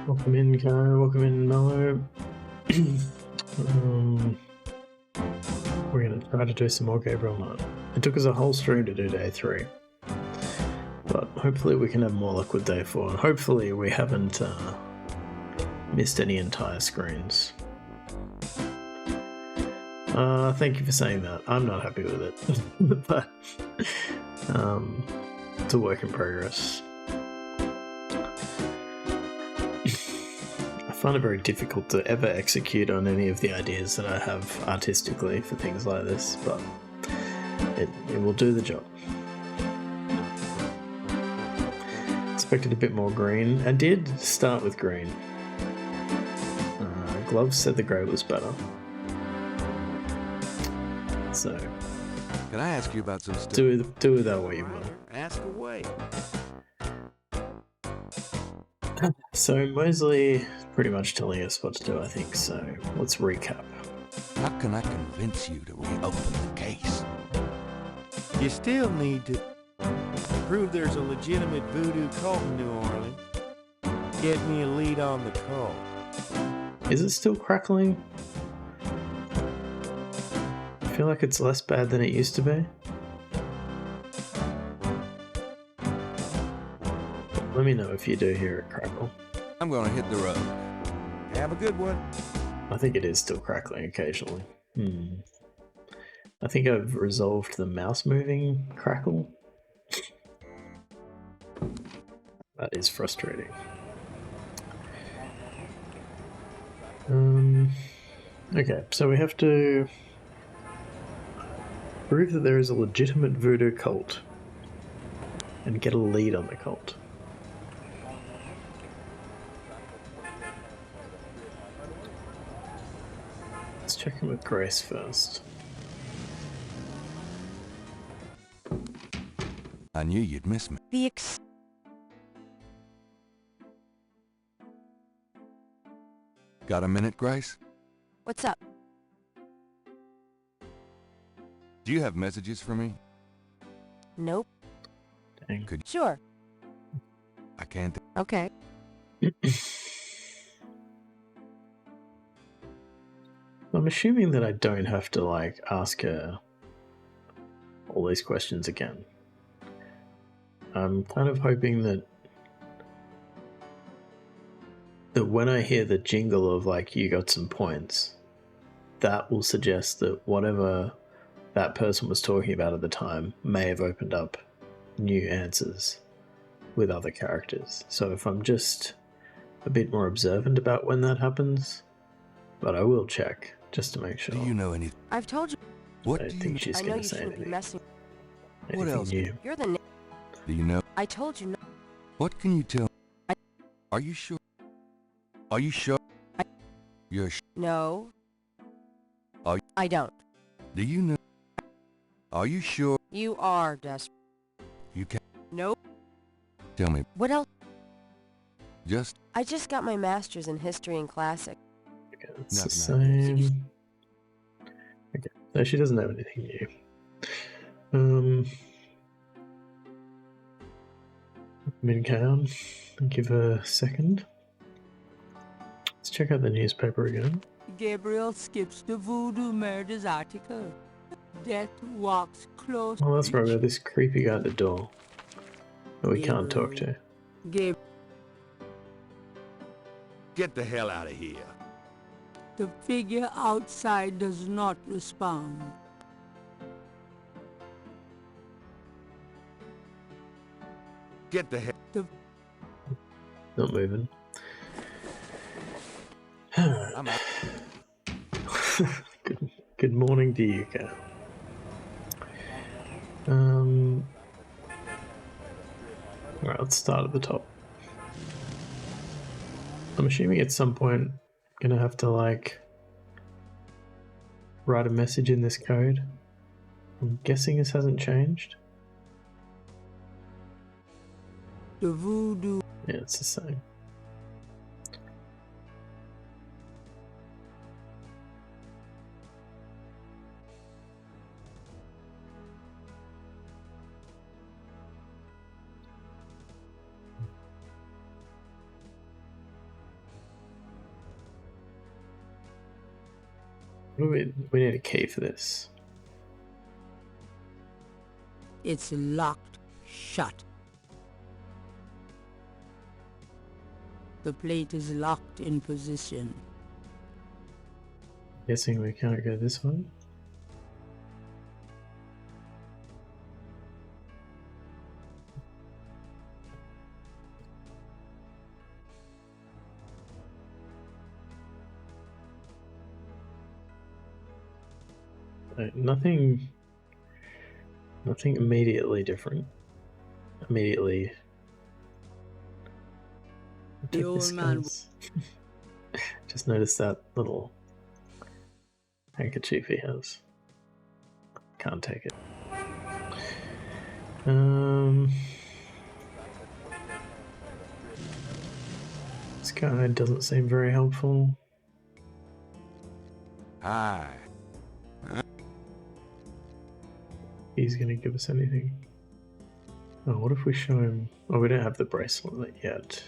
Welcome in, Kyle. Welcome in, Mello. We're going to try to do some more Gabriel Knight. It took us a whole stream to do day 3. But hopefully we can have more luck with day 4. And hopefully we haven't missed any entire screens. Thank you for saying that. I'm not happy with it. But it's a work in progress. I find it very difficult to ever execute on any of the ideas that I have artistically for things like this, but it will do the job. Expected a bit more green. I did start with green. Gloves said the grey was better. So, can I ask you about some stuff? Do with that what you will. Ask away. So Mosley is pretty much telling us what to do, I think. So let's recap. How can I convince you to reopen the case? You still need to prove there's a legitimate voodoo cult in New Orleans. Get me a lead on the cult. Is it still crackling? I feel like it's less bad than it used to be. Let me know if you do hear it crackle. I'm gonna hit the road. Have a good one. I think it is still crackling occasionally. I think I've resolved the mouse moving crackle. That is frustrating. Okay, so we have to prove that there is a legitimate voodoo cult and get a lead on the cult. Let's check in with Grace first. I knew you'd miss me. Got a minute, Grace? What's up? Do you have messages for me? Nope. Dang. Sure. I can't. Okay. I'm assuming that I don't have to, like, ask her all these questions again. I'm kind of hoping that when I hear the jingle of, like, you got some points, that will suggest that whatever that person was talking about at the time may have opened up new answers with other characters. So if I'm just a bit more observant about when that happens, but I will check just to make sure. Do you know anything? I've told you. What I do think you she's I know going you to say shouldn't be anything. messing. What else? New. You're the. Do you know? I told you no. What can you tell? Are you sure? Are you sure? You're sure? No. Are you? I don't. Do you know? Are you sure? You are desperate. You can Nope. tell me. What else? Just I just got my master's in history and classic. Okay, it's the Nothing. same. Okay, so she doesn't have anything new. Midtown. Give her a second. Let's check out the newspaper again. Gabriel skips the voodoo murders article. Death walks close. Oh, that's right. We have this creepy guy at the door that we can't talk to. Gabriel, get the hell out of here. the figure outside does not respond. Get the hell. Not moving. I'm out. Good morning to you, Kat. Alright, let's start at the top. I'm assuming at some point I'm gonna have to, like, write a message in this code. I'm guessing this hasn't changed. The voodoo. Yeah, it's the same. We need a key for this. It's locked shut. The plate is locked in position. Guessing we can't go this way. Nothing immediately different. Immediately. The old man. Just notice that little handkerchief he has. Can't take it. This guy doesn't seem very helpful. Hi. He's gonna give us anything. Oh, what if we show him? Oh, we don't have the bracelet yet.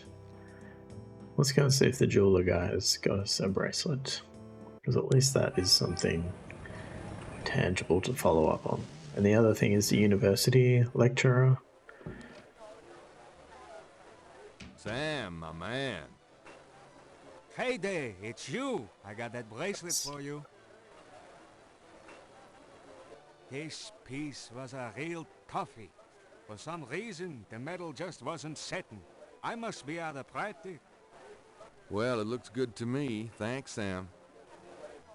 Let's go and see if the jeweler guy has got us a bracelet. Because at least that is something tangible to follow up on. And the other thing is the university lecturer. Sam, my man. Hey there, it's you. I got that bracelet for you. This piece was a real toughie. For some reason, the metal just wasn't setting. I must be out of practice. Well, it looks good to me. Thanks, Sam.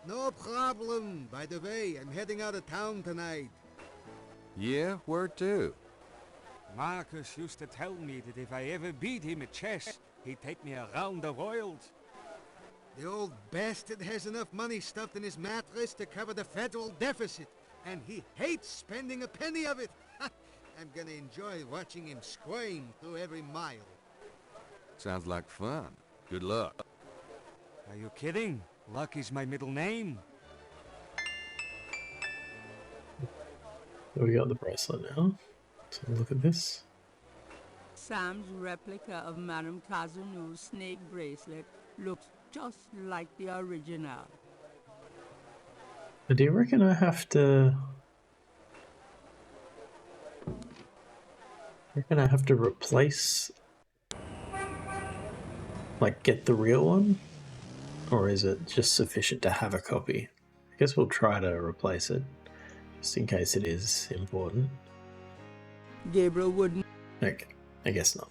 No problem. By the way, I'm heading out of town tonight. Yeah, where to? Marcus used to tell me that if I ever beat him at chess, he'd take me around the world. The old bastard has enough money stuffed in his mattress to cover the federal deficit, and he hates spending a penny of it. I'm gonna enjoy watching him squirm through every mile. Sounds like fun. Good luck. Are you kidding? Luck is my middle name. We got the bracelet now. So look at this. Sam's replica of Madame Cazeneu's snake bracelet looks just like the original. Do you reckon I have to... replace... like, get the real one? Or is it just sufficient to have a copy? I guess we'll try to replace it, just in case it is important. Gabriel wouldn't. Okay, I guess not.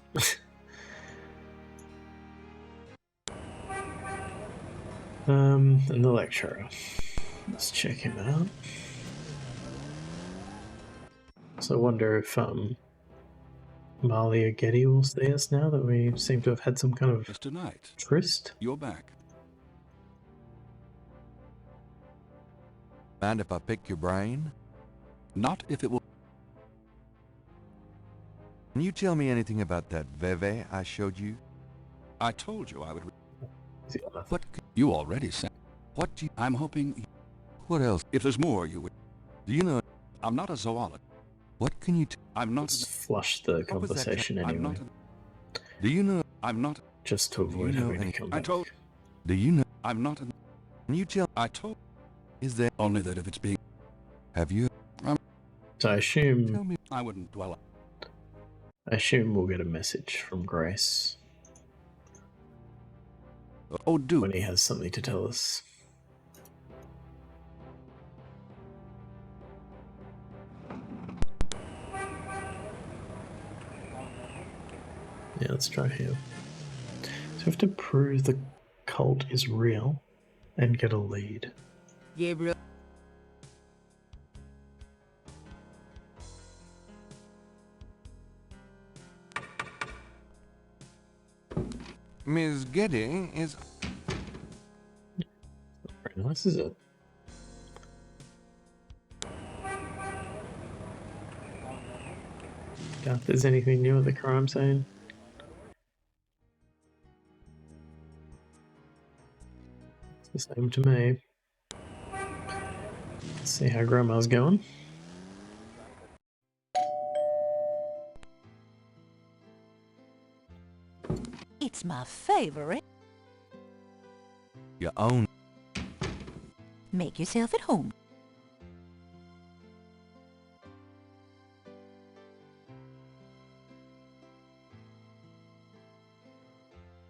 And the lecturer. Let's check him out. So I wonder if Marley or Getty will see us now that we seem to have had some kind of Mr. Knight, tryst. you're back. Mind if I pick your brain? Not if it will. Can you tell me anything about that Veve I showed you? I told you I would. Has he got nothing? What you already said. What do you, I'm hoping. What else? If there's more, you would. Do you know? I'm not a zoologist. What can you I'm not. Let's flush the What was that conversation I'm anyway, not. Do you know? I'm not. just to avoid know having to any- come I back. told. Do you know? I'm not. Can you tell? I told. Is there? Only that if it's being. Have you? So I Tell assume me. I wouldn't dwell on. we'll get a message from Grace Oh, do. when he has something to tell us. Yeah, let's try here. So we have to prove the cult is real and get a lead. Gabriel. Ms. Getty is. Very nice, is it? If there's anything new at the crime scene. It's the same to me. Let's see how Grandma's going. It's my favorite. Your own. Make yourself at home.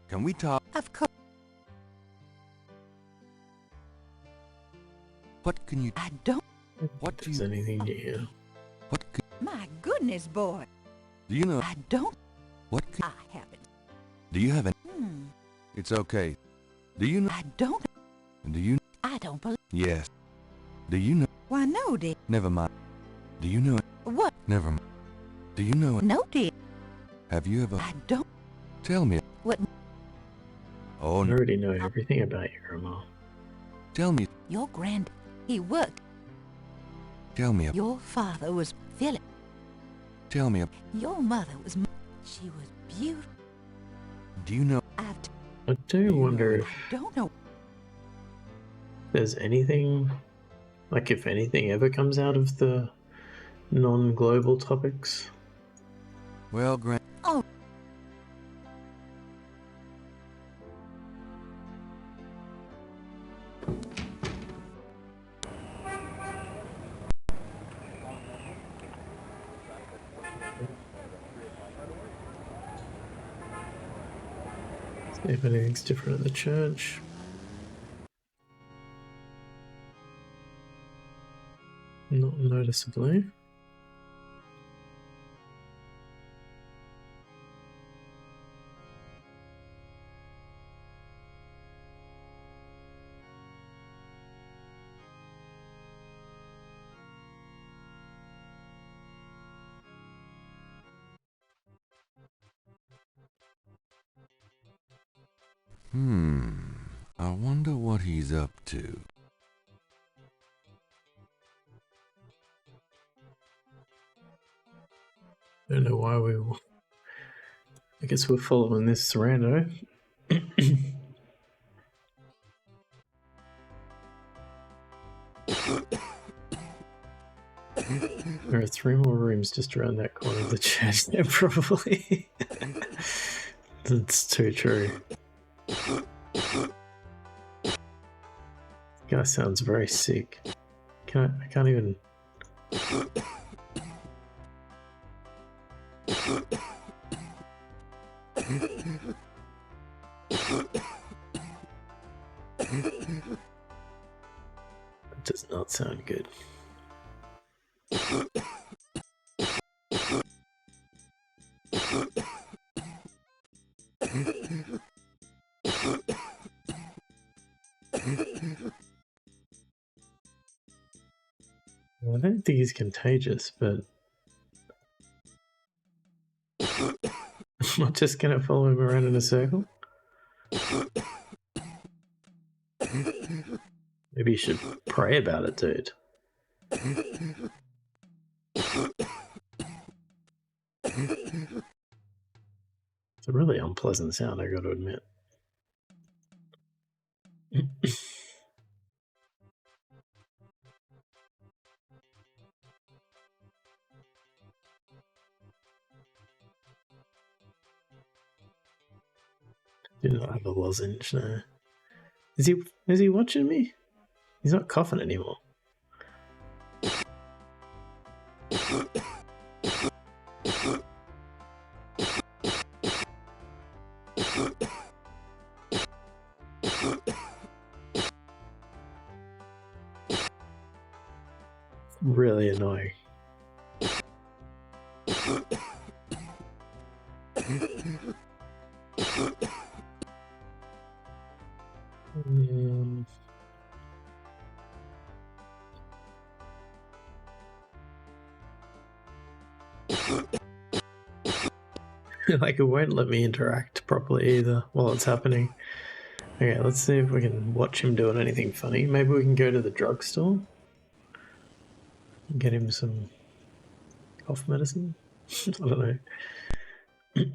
Can we talk? Of course. What can you... I don't. What do Is you... anything new? What can... My goodness, boy. Do you know... I don't. What can... I haven't. Do you have an... Hmm. It's okay. Do you know... I don't. Do you... I don't believe. Yes. Do you know... Why, no, dear. Never mind. Do you know... What? Never mind. Do you know... No, dear. Have you ever... I don't. Tell me. What? Oh, I no. already know everything about you, Grandma. Tell me. Your grand. He worked. Tell me. Your father was Philip. Tell me. Your mother was. She was beautiful. Do you know... I've. I do wonder if I don't know. there's anything, like if anything ever comes out of the non-global topics. Well, Grand... Oh. See if anything's different at the church. Not noticeably. I wonder what he's up to. Don't know why we. I guess we're following this rando. There are 3 more rooms just around that corner of the church there, probably. That's too true. This guy sounds very sick. I can't even... That does not sound good. Well, I don't think he's contagious, but I'm not just gonna follow him around in a circle. Maybe you should pray about it, dude. It's a really unpleasant sound, I gotta admit. Do not have a lozenge now. Is he watching me? He's not coughing anymore. Really annoying. Like it won't let me interact properly either while it's happening. Okay, let's see if we can watch him doing anything funny. Maybe we can go to the drugstore and get him some cough medicine. I don't know.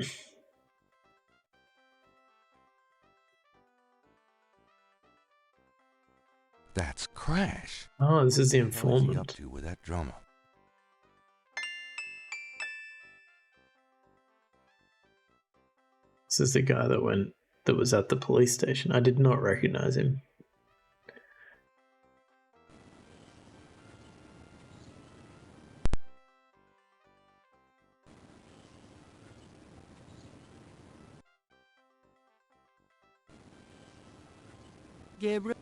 That's Crash. Oh, this is the What the hell is he up informant. to with that drummer? This is the guy that was at the police station. I did not recognize him. Gabriel?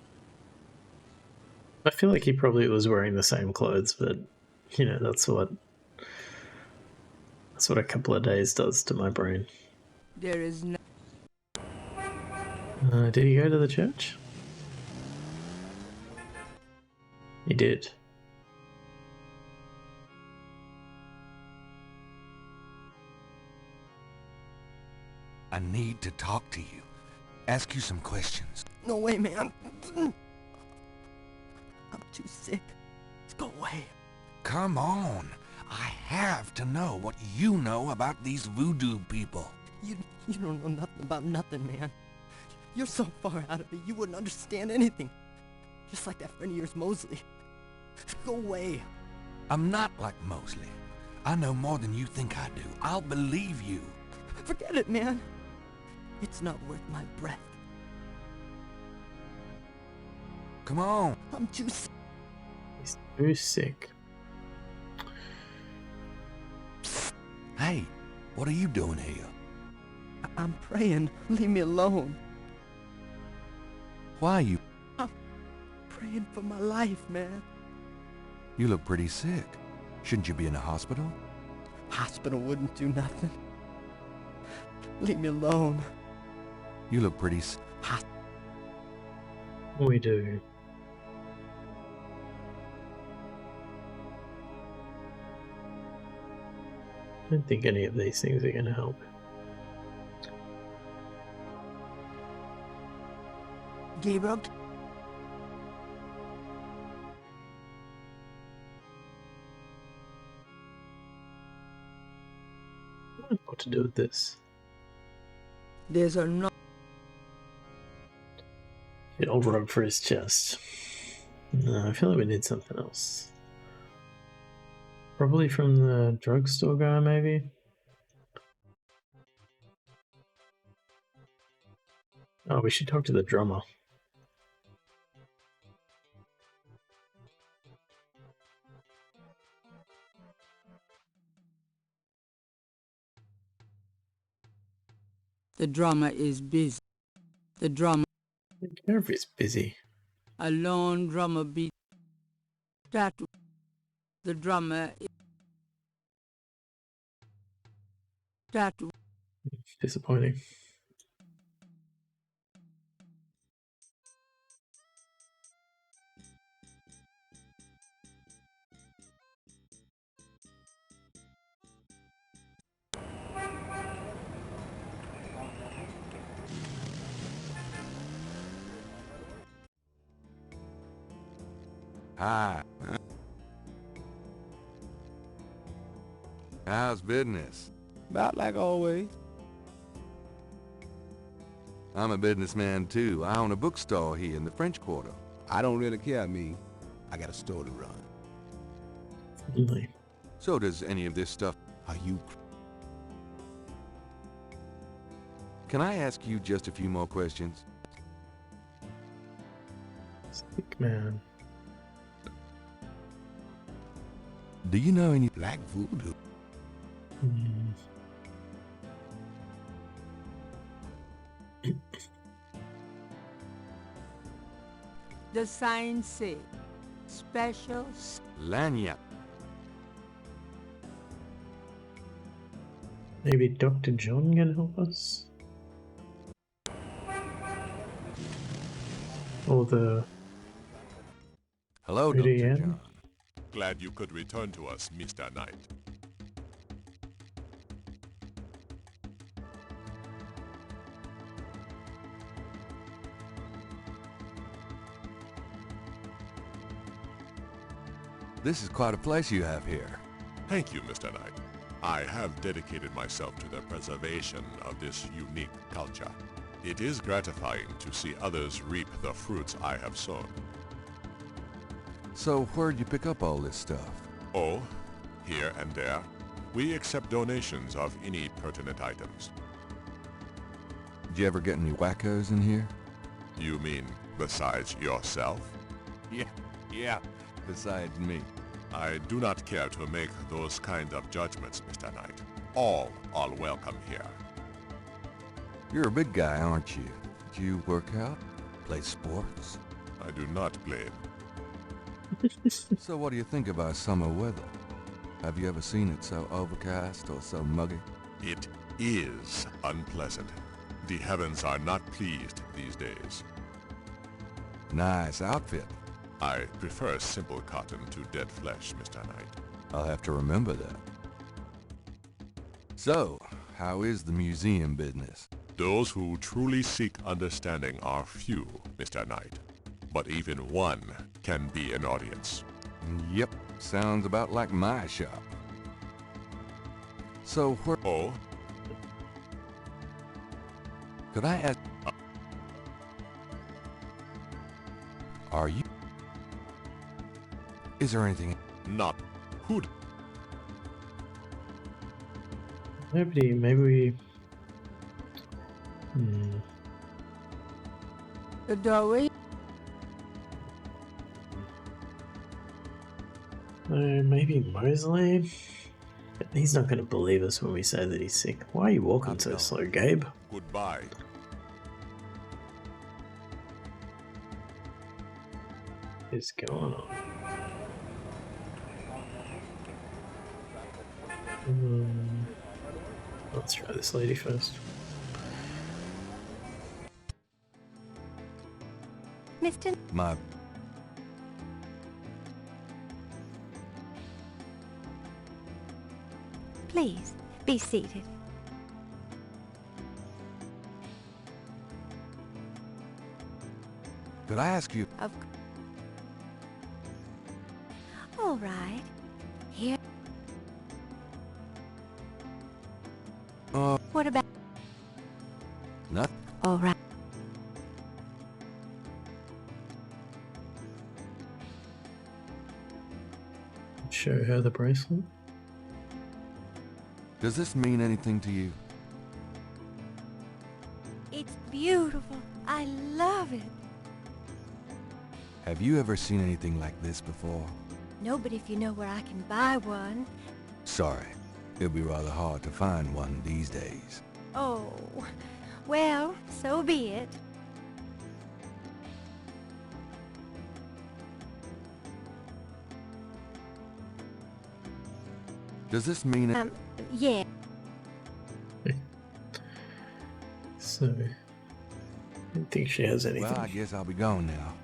I feel like he probably was wearing the same clothes, but that's what a couple of days does to my brain. There is no... Did he go to the church? He did. I need to talk to you. Ask you some questions. No way, man. I'm too sick. Let's go away. Come on. I have to know what you know about these voodoo people. You don't know nothing about nothing, man. You're so far out of it, you wouldn't understand anything. Just like that friend of yours, Mosley. Go away. I'm not like Mosley. I know more than you think I do. I'll believe you. Forget it, man. It's not worth my breath. Come on. I'm too sick. He's too sick. Hey, what are you doing here? I'm praying. Leave me alone. Why are you? Praying for my life, man. You look pretty sick. Shouldn't you be in a hospital? Hospital wouldn't do nothing. Leave me alone. You look pretty We do. I don't think any of these things are going to help. Gabriel? I don't know what to do with this. There's a no... I'll rub for his chest. No, I feel like we need something else. Probably from the drugstore guy, maybe? Oh, we should talk to the drummer. The drummer is busy. The drummer... I don't care if he's busy. A lone drummer beat... That... The drummer... That... Disappointing. Hi. How's business? About like always. I'm a businessman too. I own a bookstore here in the French Quarter. I don't really care, me. I got a store to run. Really? So does any of this stuff. Are you... Can I ask you just a few more questions? Sick man. Do you know any black voodoo? The sign say, special... lanyard? Maybe Dr. John can help us? Or the... Hello, Pretty Dr. Ed? John. Glad you could return to us, Mr. Knight. This is quite a place you have here. Thank you, Mr. Knight. I have dedicated myself to the preservation of this unique culture. It is gratifying to see others reap the fruits I have sown. So where'd you pick up all this stuff? Oh, here and there. We accept donations of any pertinent items. Did you ever get any wackos in here? You mean besides yourself? Yeah, besides me. I do not care to make those kinds of judgments, Mr. Knight. All are welcome here. You're a big guy, aren't you? Did you work out? play sports. I do not blame. So what do you think of our summer weather? Have you ever seen it so overcast or so muggy? It is unpleasant. The heavens are not pleased these days. Nice outfit. I prefer simple cotton to dead flesh, Mr. Knight. I'll have to remember that. So, how is the museum business? Those who truly seek understanding are few, Mr. Knight. But even one can be an audience. Yep, sounds about like my shop. So where... Oh? Could I ask... Are you... Is there anything... Not. Who... Maybe we... The doorway. Maybe Mosley? But he's not going to believe us when we say that he's sick. Why are you walking so slow, Gabe? Goodbye. What is going on? Let's try this lady first. Mr. My... Please, be seated. Could I ask you... All right. Here. What about... Nothing. All right. Show her the bracelet. Does this mean anything to you? It's beautiful. I love it. Have you ever seen anything like this before? No, but if you know where I can buy one... Sorry. It'll be rather hard to find one these days. Oh, well, so be it. Does this mean... yeah. So, I don't think she has anything. Well, I guess I'll be going now.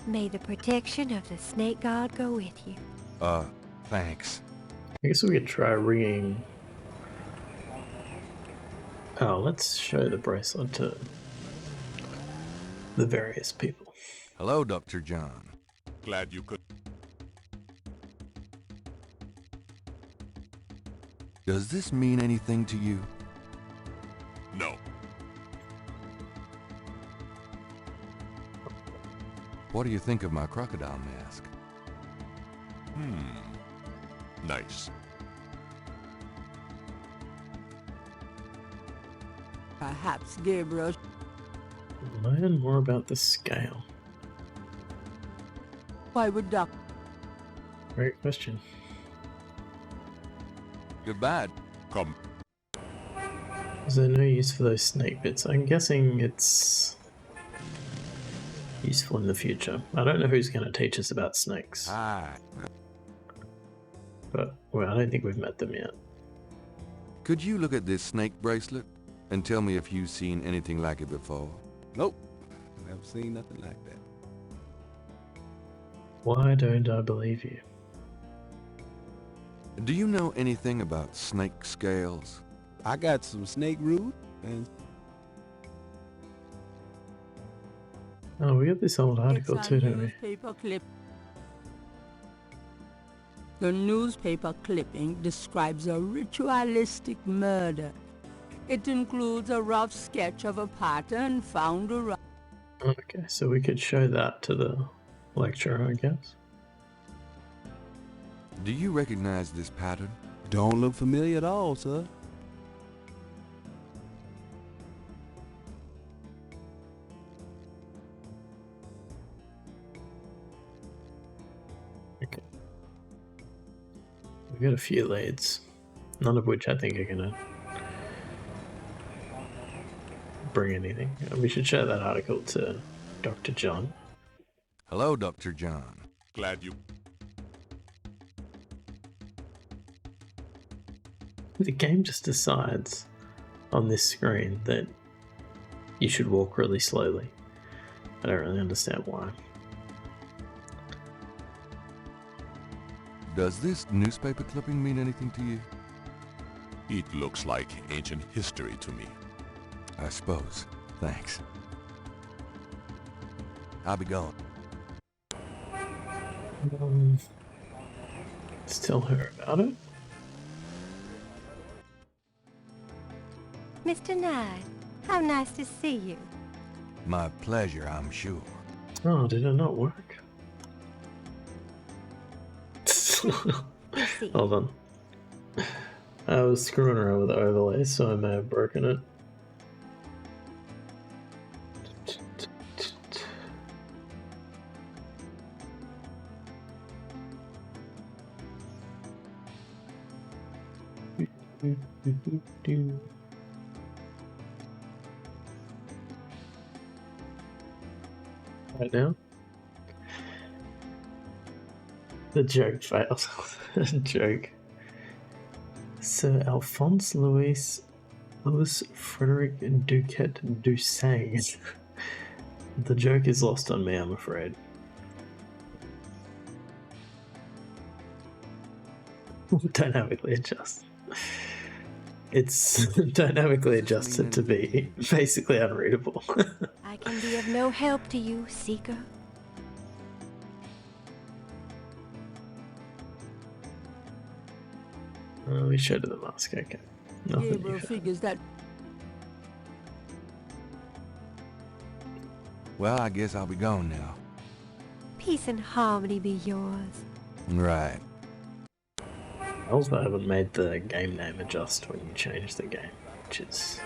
May the protection of the snake god go with you. Thanks. I guess we could try ringing. Oh, let's show the bracelet to the various people. Hello, Dr. John. Glad you could. Does this mean anything to you? No. What do you think of my crocodile mask? Nice. Perhaps Gabriel. Learn more about the scale. Why would Doc? Great question. Goodbye. Come. Is there no use for those snake bits? I'm guessing it's useful in the future. I don't know who's going to teach us about snakes. Hi. But, well, I don't think we've met them yet. Could you look at this snake bracelet and tell me if you've seen anything like it before? Nope. Never seen nothing like that. Why don't I believe you? Do you know anything about snake scales? I got some snake root and... Oh, we got this old article It's too, a don't we? newspaper clip. The newspaper clipping describes a ritualistic murder. It includes a rough sketch of a pattern found around. Okay, so we could show that to the lecturer, I guess. Do you recognize this pattern? Don't look familiar at all, sir. Okay. We've got a few leads, none of which I think are gonna bring anything. We should show that article to Dr. John. Hello, Dr. John. Glad you... The game just decides on this screen that you should walk really slowly. I don't really understand why. Does this newspaper clipping mean anything to you? It looks like ancient history to me. I suppose. Thanks. I'll be going. Still hear about it? Mr. Knight, how nice to see you. My pleasure, I'm sure. Oh, did it not work? Hold on. I was screwing around with the overlay, so I may have broken it. Right now, the joke fails. Joke. Sir Alphonse Louis Frederick Duquette Dusang. The joke is lost on me, I'm afraid. Dynamically adjust. It's dynamically adjusted to be basically unreadable. I can be of no help to you, Seeker. We showed her the mask, okay. Nothing Gabriel new. figures that Well, I guess I'll be gone now. Peace and harmony be yours. Right. I also haven't made the game name adjust when you change the game, which is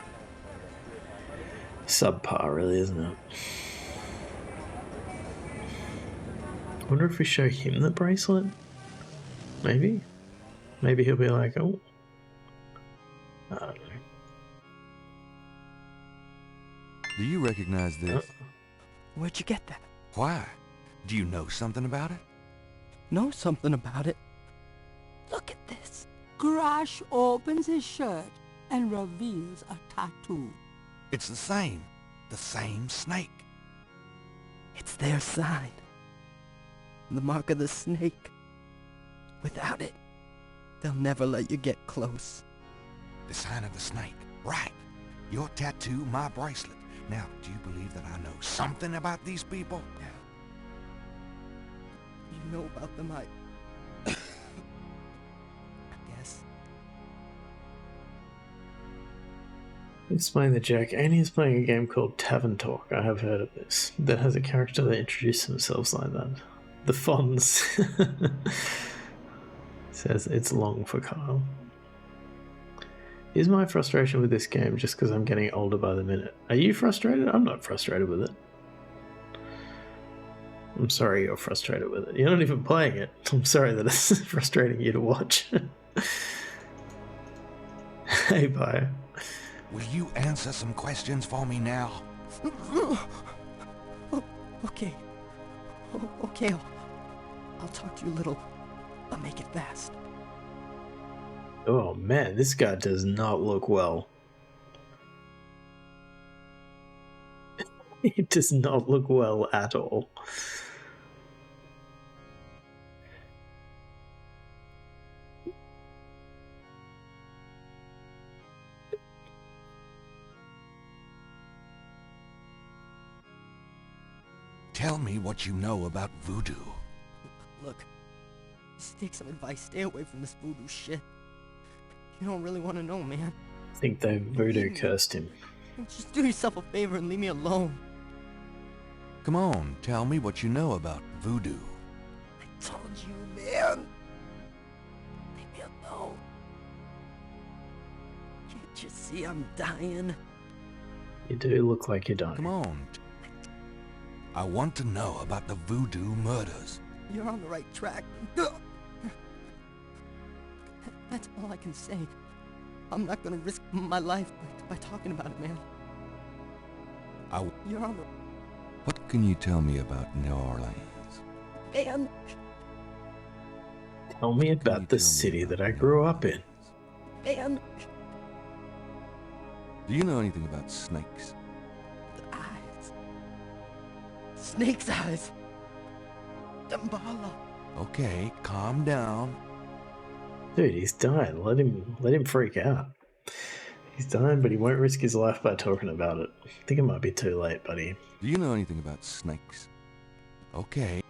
subpar, really, isn't it? I wonder if we show him the bracelet? Maybe? Maybe he'll be like, oh. I don't know. Do you recognize this? Where'd you get that? Why? Do you know something about it? Know something about it? Look at this. Crash opens his shirt and reveals a tattoo. It's the same. The same snake. It's their sign. The mark of the snake. Without it, they'll never let you get close. The sign of the snake. Right. Your tattoo, my bracelet. Now, do you believe that I know something about these people? Yeah. You know about them, I guess. Explain the joke. Annie is playing a game called Tavern Talk. I have heard of this. That has a character that introduces themselves like that. The Fonz. Says it's long for Kyle. Is my frustration with this game just because I'm getting older by the minute? Are you frustrated? I'm not frustrated with it. I'm sorry you're frustrated with it. You're not even playing it. I'm sorry that it's frustrating you to watch. Hey, bye. Will you answer some questions for me now? Oh, okay. Okay, I'll talk to you a little. I'll make it fast. Oh man, this guy does not look well. He does not look well at all. Tell me what you know about voodoo. Look, just take some advice. Stay away from this voodoo shit. You don't really want to know, man. I think they voodoo cursed him. Just do yourself a favor and leave me alone. Come on, tell me what you know about voodoo. I told you, man. Leave me alone. Can't you see I'm dying? You do look like you're dying. Come on. I want to know about the voodoo murders. You're on the right track. That's all I can say. I'm not gonna risk my life by talking about it, man. You're on the... What can you tell me about New Orleans? Man, Tell me Can you about the tell me city about that I New grew up in. man. Do you know anything about snakes? The eyes. Snake's eyes. Dambala. Okay, calm down. Dude, he's dying. Let him freak out. He's dying, but he won't risk his life by talking about it. I think it might be too late, buddy. Do you know anything about snakes? Okay.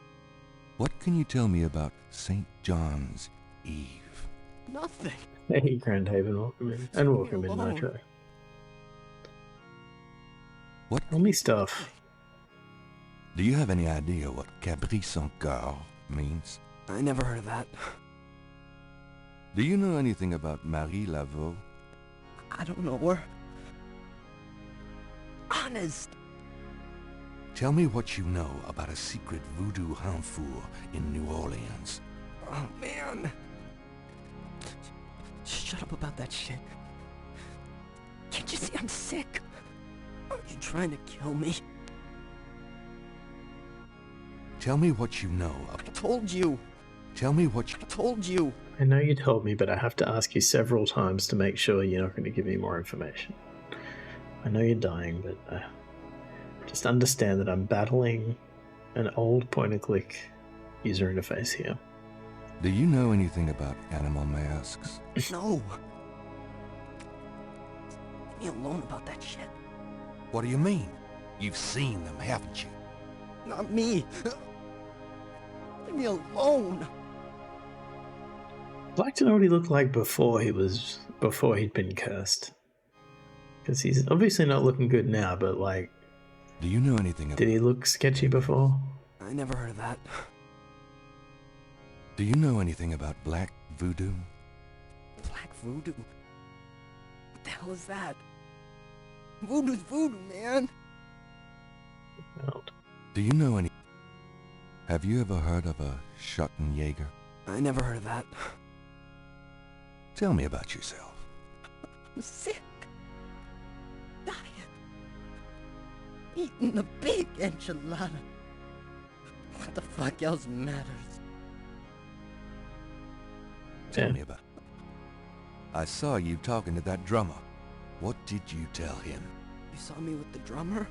What can you tell me about St. John's Eve? Nothing. Hey, Grandhaven, welcome in. And welcome in, alone. Nitro. What? Tell me stuff. Do you have any idea what Cabri sans Coeur means? I never heard of that. Do you know anything about Marie Laveau? I don't know her. Honest. Tell me what you know about a secret voodoo hanfour in New Orleans. Oh, man. Shut up about that shit. Can't you see I'm sick? Are you trying to kill me? Tell me what you know. I told you. Tell me what you... I told you. I know you told me, but I have to ask you several times to make sure you're not going to give me more information. I know you're dying, but just understand that I'm battling an old point-and-click user interface here. Do you know anything about animal masks? No. Leave me alone about that shit. What do you mean? You've seen them, haven't you? Not me. Leave me alone. I'd like to know what he looked like before he'd been cursed. Because he's obviously not looking good now, but like... Do you know anything about... Did he look sketchy before? I never heard of that. Do you know anything about black voodoo? Black voodoo? What the hell is that? Voodoo's voodoo, man. Well, Do you know any... Have you ever heard of a Schottenjäger? I never heard of that. Tell me about yourself. I'm sick. Dying. Eating a big enchilada. What the fuck else matters? Tell me about... I saw you talking to that drummer. What did you tell him? You saw me with the drummer?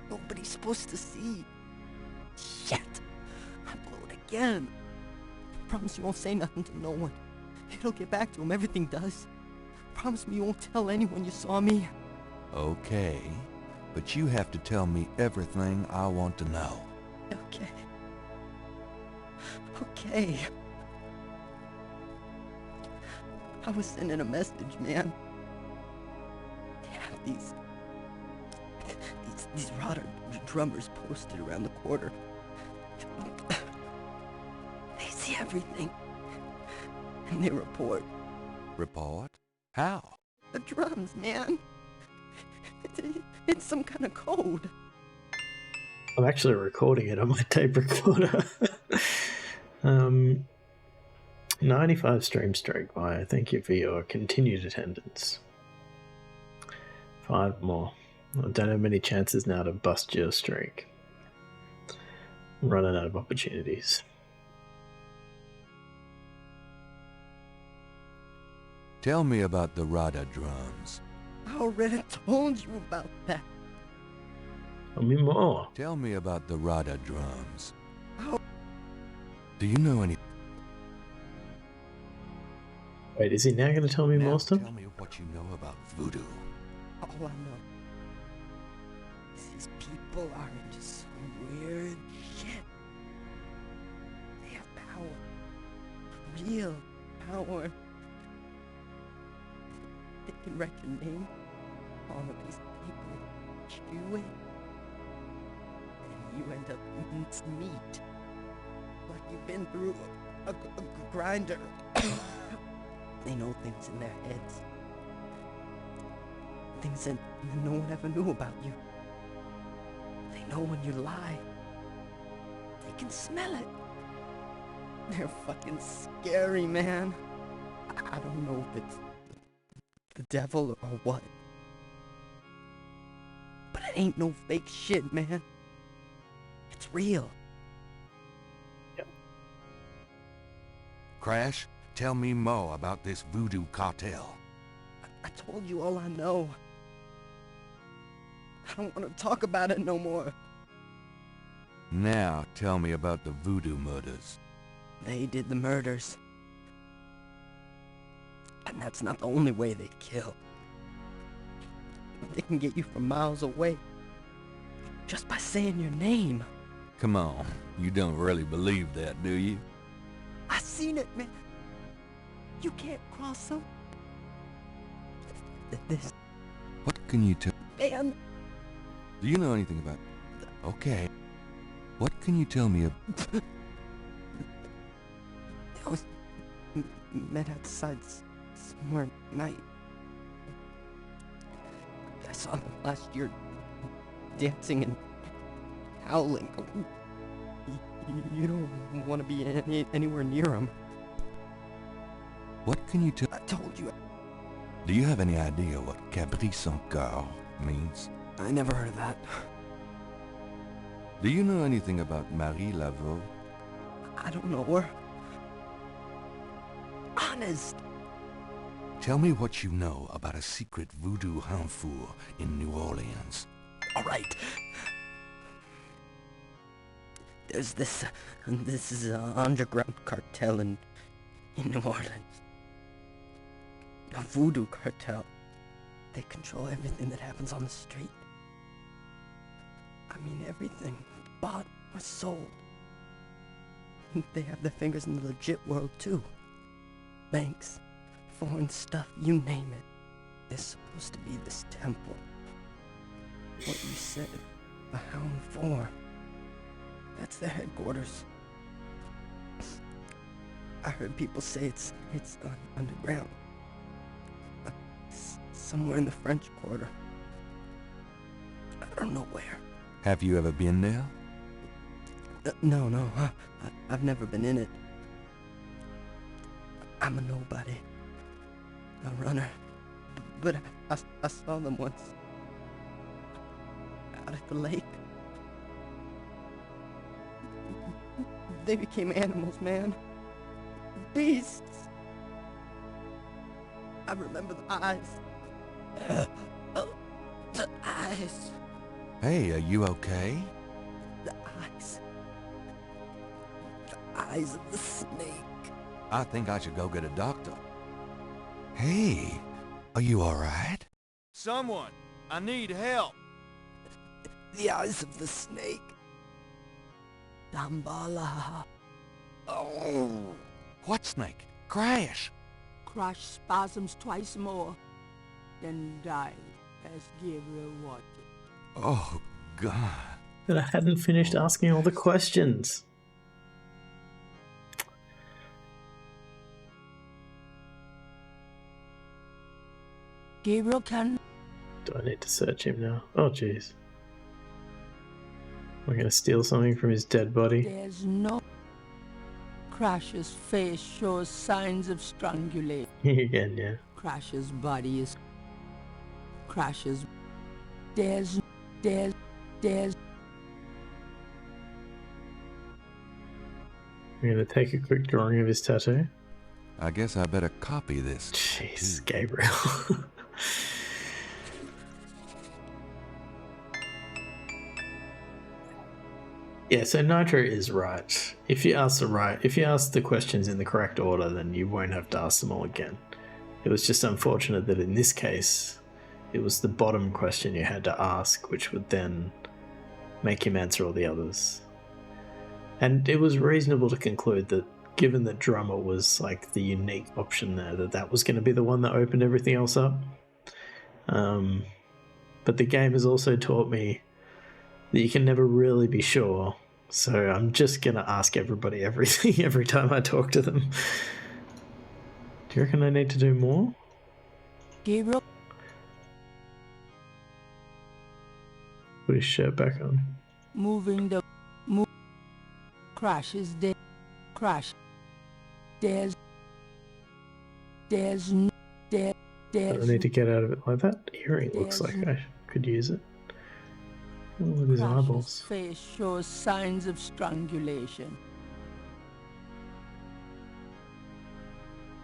Nobody's supposed to see. Shit. I blew it again. Promise you won't say nothing to no one. It'll get back to him, everything does. Promise me you won't tell anyone you saw me. Okay, but you have to tell me everything I want to know. Okay. Okay. I was sending a message, man. They have these rotter drummers posted around the quarter. They see everything. And they report. Report? How? The drums, man. It's some kind of code. I'm actually recording it on my tape recorder. 95 stream streak. Why, thank you for your continued attendance. 5 more. I don't have many chances now to bust your streak. I'm running out of opportunities. Tell me about the Rada drums. I already told you about that. Tell me more. Tell me about the Rada drums. How? Do you know any... Wait, is he now going to tell me Now more stuff? tell me what you know about voodoo. All I know is these people are into some weird shit. They have power. Real power. They can write your name on a piece of paper, chew it, and you end up minced meat. Like you've been through a grinder. They know things in their heads. Things that no one ever knew about you. They know when you lie. They can smell it. They're fucking scary, man. I don't know if it's the devil or what. But it ain't no fake shit, man. It's real. Crash, tell me more about this voodoo cartel. I told you all I know. I don't want to talk about it no more. Now, tell me about the voodoo murders. They did the murders. And that's not the only way they kill. They can get you from miles away just by saying your name. Come on, you don't really believe that, do you? I seen it, man. You can't cross them. This What can you tell? man. Do you know anything about... Okay. What can you tell me I was met outside somewhere at night. I saw them last year dancing and howling. You don't want to be anywhere near them. What can you tell... I told you. Do you have any idea what Caprice encore means? I never heard of that. Do you know anything about Marie Laveau? I don't know her. Honest. Tell me what you know about a secret voodoo hanfour in New Orleans. All right. There's this is an underground cartel in New Orleans. A voodoo cartel. They control everything that happens on the street. I mean everything. Bought or sold. They have their fingers in the legit world too. Banks, foreign stuff, you name it. There's supposed to be this temple. What you said, a Hound 4. That's their headquarters. I heard people say it's underground. Somewhere in the French Quarter. I don't know where. Have you ever been there? No. I've never been in it. I'm a nobody. A runner. But I saw them once. Out at the lake. They became animals, man. Beasts. I remember the eyes. The eyes. Hey, are you okay? The eyes. The eyes of the snake. I think I should go get a doctor. Hey, are you alright? Someone! I need help! The eyes of the snake. Dambala. Oh! What snake? Crash! Crash spasms twice more, then died as Gabriel watched it. Oh, God. But I hadn't finished asking all the questions. Gabriel can... Do I need to search him now? Oh, jeez. Am I going to steal something from his dead body? There's no... Crash's face shows signs of strangulation. Again, yeah. Crash's body is... Crash's... There's... I'm going to take a quick drawing of his tattoo. I guess I better copy this. Jeez, Gabriel. Yeah, so Nitro is right. If you ask the questions in the correct order, then you won't have to ask them all again. It was just unfortunate that in this case, it was the bottom question you had to ask, which would then make him answer all the others. And it was reasonable to conclude that given that drummer was like the unique option there, that was going to be the one that opened everything else up. But the game has also taught me that you can never really be sure. So I'm just going to ask everybody everything every time I talk to them. Do you reckon I need to do more? Gabriel? Put his shirt back on. Moving the... Crash is dead. Crash. There's... I don't need to get out of it like that. Earring looks like I could use it. Look at his Crash's eyeballs. face shows signs of strangulation.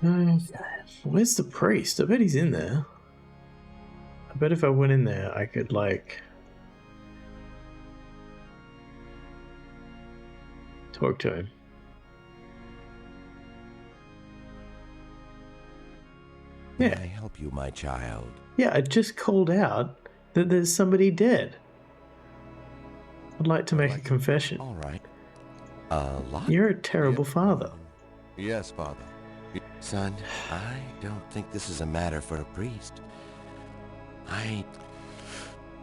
Where's the priest? I bet he's in there. I bet if I went in there, I could, like, talk to him. May I help you, my child? Yeah, I just called out that there's somebody dead. I'd like to make a confession. All right. You're a terrible father. Yes, Father. Son, I don't think this is a matter for a priest.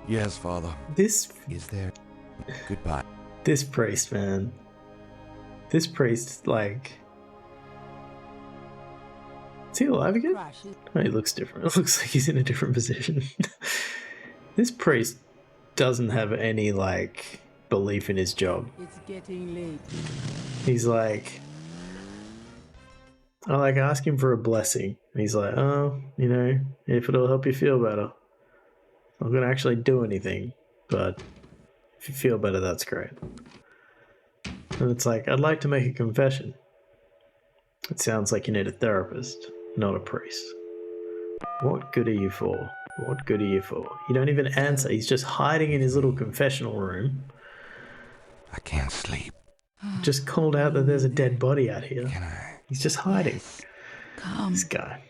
Yes, Father. This... Is there... Goodbye. This priest, man. This priest, like... Is he alive again? Crashes. Oh, he looks different. It looks like he's in a different position. This priest doesn't have any, like, belief in his job. It's getting late. He's like... I, like, ask him for a blessing. And he's like, oh, you know, if it'll help you feel better. I'm not going to actually do anything, but if you feel better, that's great. And it's like, I'd like to make a confession. It sounds like you need a therapist, not a priest. What good are you for? What good are you for? You don't even answer. He's just hiding in his little confessional room. I can't sleep. Just called out that there's a dead body out here. Can I? He's just hiding. Yes. Come. This guy.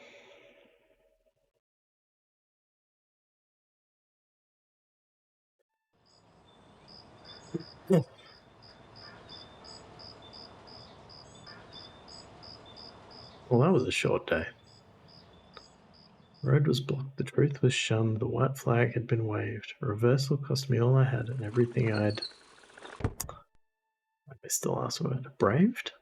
Well, that was a short day. The road was blocked, the truth was shunned, the white flag had been waved. A reversal cost me all I had and everything I'd... I missed the last word. Braved?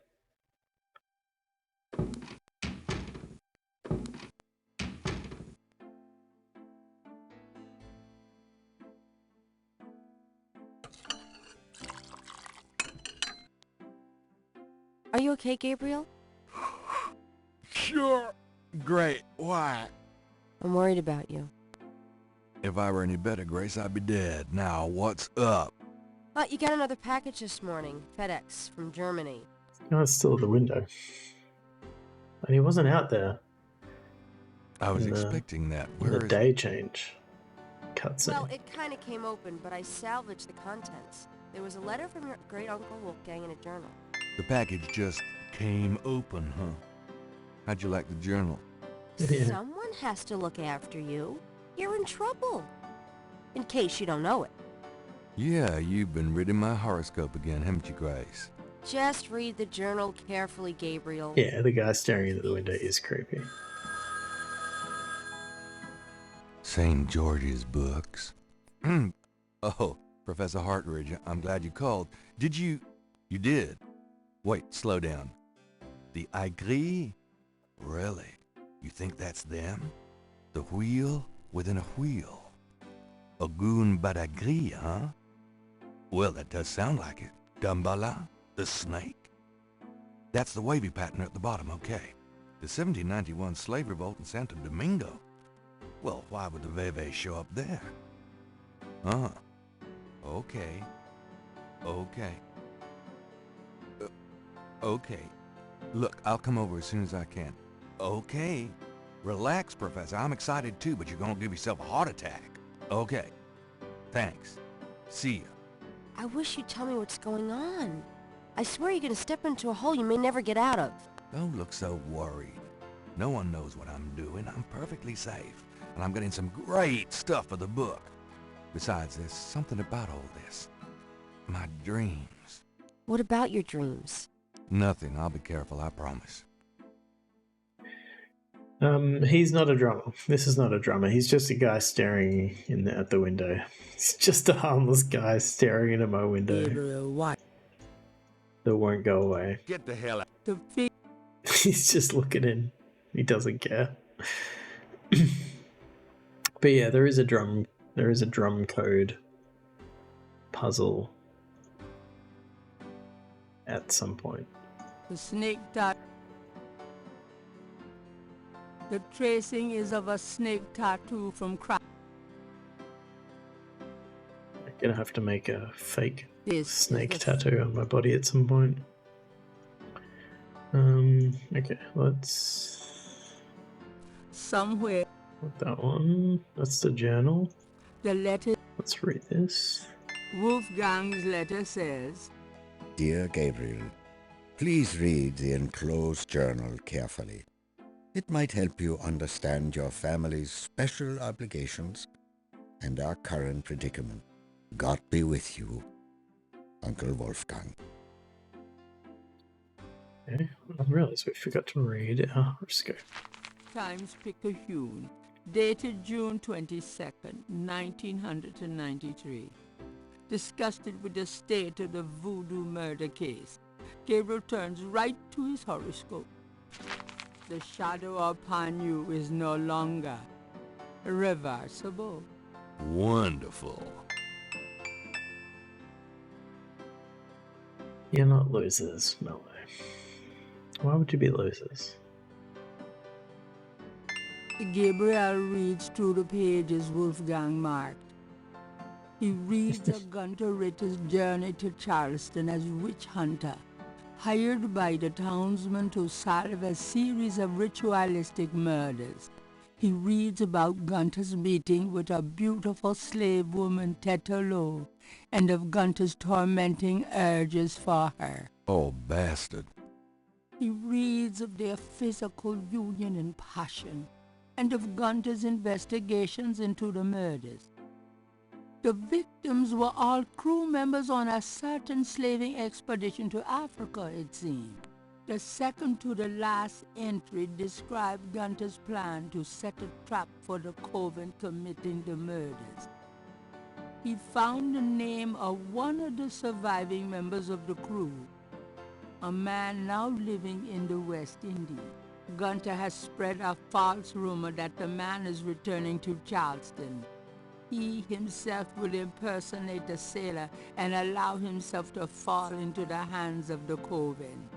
Are you okay, Gabriel? Sure. Great. Why? I'm worried about you. If I were any better, Grace, I'd be dead. Now, what's up? You got another package this morning. FedEx from Germany. Oh, it's still at the window. And he wasn't out there. I was in the- expecting that. in Where the is day change cutscene. Well, it kind of came open, but I salvaged the contents. There was a letter from your great-uncle Wolfgang in a journal. the package just came open, huh? How'd you like the journal? Yeah. Someone has to look after you. You're in trouble. In case you don't know it. Yeah, you've been reading my horoscope again, haven't you, Grace? Just read the journal carefully, Gabriel. Yeah, the guy staring into the window is creepy. St. George's books. Oh, Professor Hartridge, I'm glad you called. Did you... You did? Wait, slow down. The Aigris? Really? You think that's them? The wheel within a wheel? A goon badagri, huh? Well, that does sound like it. Dambala, the snake. That's the wavy pattern at the bottom, okay. The 1791 slave revolt in Santo Domingo. Well, why would the Veve show up there? Okay. Okay. Okay. Look, I'll come over as soon as I can. Okay. Relax, Professor. I'm excited too, but you're gonna give yourself a heart attack. Okay. Thanks. See ya. I wish you'd tell me what's going on. I swear you're gonna step into a hole you may never get out of. Don't look so worried. No one knows what I'm doing. I'm perfectly safe. And I'm getting some great stuff for the book. Besides, there's something about all this. My dreams. What about your dreams? Nothing. I'll be careful, I promise. He's not a drummer. This is not a drummer. He's just a guy staring at the window. He's just a harmless guy staring into my window Gabriel, why? that won't go away. Get the hell out. The fig He's just looking in. He doesn't care. But yeah, there is a drum code puzzle at some point. the snake tat. The tracing is of a snake tattoo from crack. Gonna have to make a fake This snake is the tattoo on my body at some point. Okay, let's... somewhere Put that one. That's the journal. the letter. Let's read this. Wolfgang's letter says, Dear Gabriel, please read the enclosed journal carefully. It might help you understand your family's special obligations and our current predicament. God be with you, Uncle Wolfgang. Okay, I realised we forgot to read our horoscope. Times Picayune, dated June 22nd, 1993. Disgusted with the state of the voodoo murder case, Gabriel turns right to his horoscope. The shadow upon you is no longer reversible. Wonderful. You're not losers, Mello. Why would you be losers? Gabriel reads through the pages Wolfgang marked. He reads of Gunter Ritter's journey to Charleston as witch hunter, hired by the townsmen to solve a series of ritualistic murders. He reads about Gunter's meeting with a beautiful slave woman, Tetelo, and of Gunter's tormenting urges for her. Oh, bastard. He reads of their physical union and passion, and of Gunter's investigations into the murders. The victims were all crew members on a certain slaving expedition to Africa, it seemed. The second to the last entry described Gunter's plan to set a trap for the coven committing the murders. He found the name of one of the surviving members of the crew, a man now living in the West Indies. Gunter has spread a false rumor that the man is returning to Charleston. He himself will impersonate a sailor and allow himself to fall into the hands of the coven.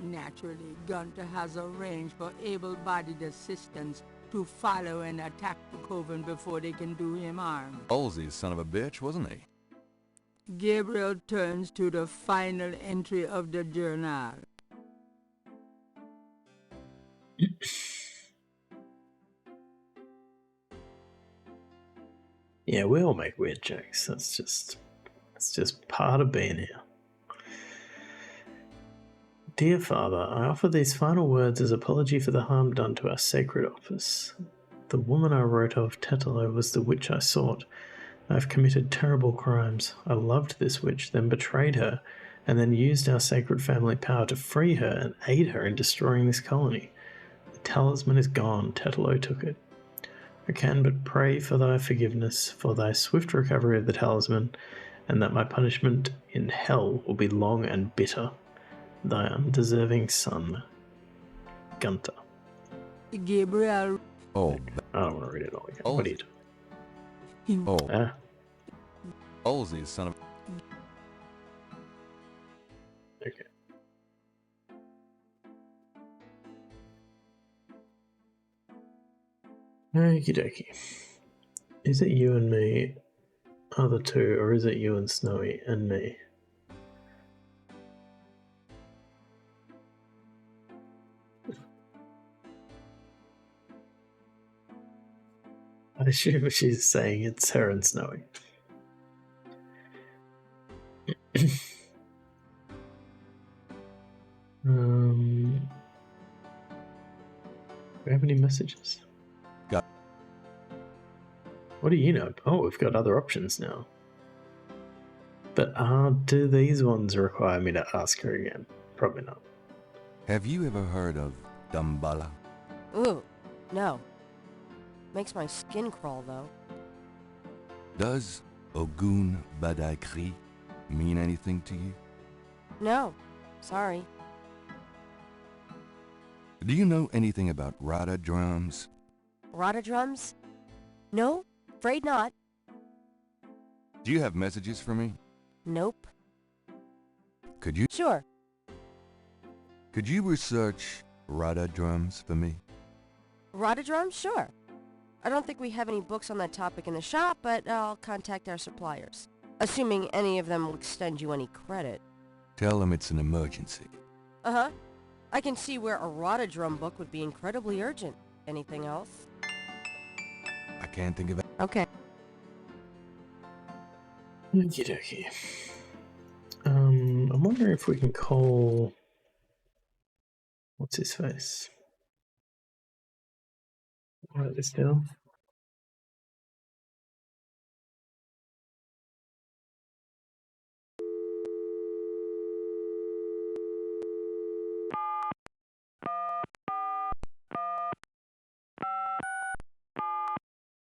Naturally, Gunter has arranged for able-bodied assistants to follow and attack the coven before they can do him harm. Halsey's son of a bitch, wasn't he? Gabriel turns to the final entry of the journal. Yeah, we all make weird jokes. That's just part of being here. Dear Father, I offer these final words as apology for the harm done to our sacred office. The woman I wrote of, Tetelo, was the witch I sought. I have committed terrible crimes. I loved this witch, then betrayed her, and then used our sacred family power to free her and aid her in destroying this colony. The talisman is gone. Tetelo took it. I can but pray for thy forgiveness, for thy swift recovery of the talisman, and that my punishment in hell will be long and bitter. Thy undeserving son, Gunter. Gabriel. Oh, I don't want to read it all again. What are you doing? Oh. Halsey's son of... Okay. Okie dokie. Is it you and me, other two, or is it you and Snowy and me? I assume she's saying it's her and Snowy. Do we have any messages? Got. What do you know? Oh, we've got other options now. But do these ones require me to ask her again? Probably not. Have you ever heard of Damballa? Ooh, no. Makes my skin crawl, though. Does Ogun Badaikri mean anything to you? No, sorry. Do you know anything about Rada drums? Rada drums? No, afraid not. Do you have messages for me? Nope. Could you? Sure. Could you research Rada drums for me? Rada drums? Sure. I don't think we have any books on that topic in the shop, but I'll contact our suppliers. Assuming any of them will extend you any credit. Tell them it's an emergency. Uh-huh. I can see where a Rotodrum book would be incredibly urgent. Anything else? I can't think of it. Okay. Okie dokie. I'm wondering if we can call... What's his face? Write this down.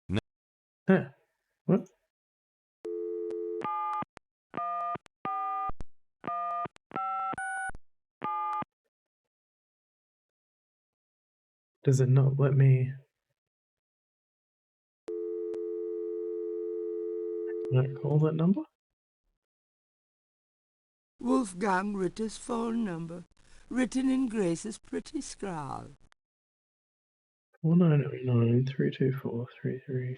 No. Huh. What? Does it not let me... Can I call that number? Wolfgang Ritter's phone number, written in Grace's pretty scrawl. 4909-324-3333.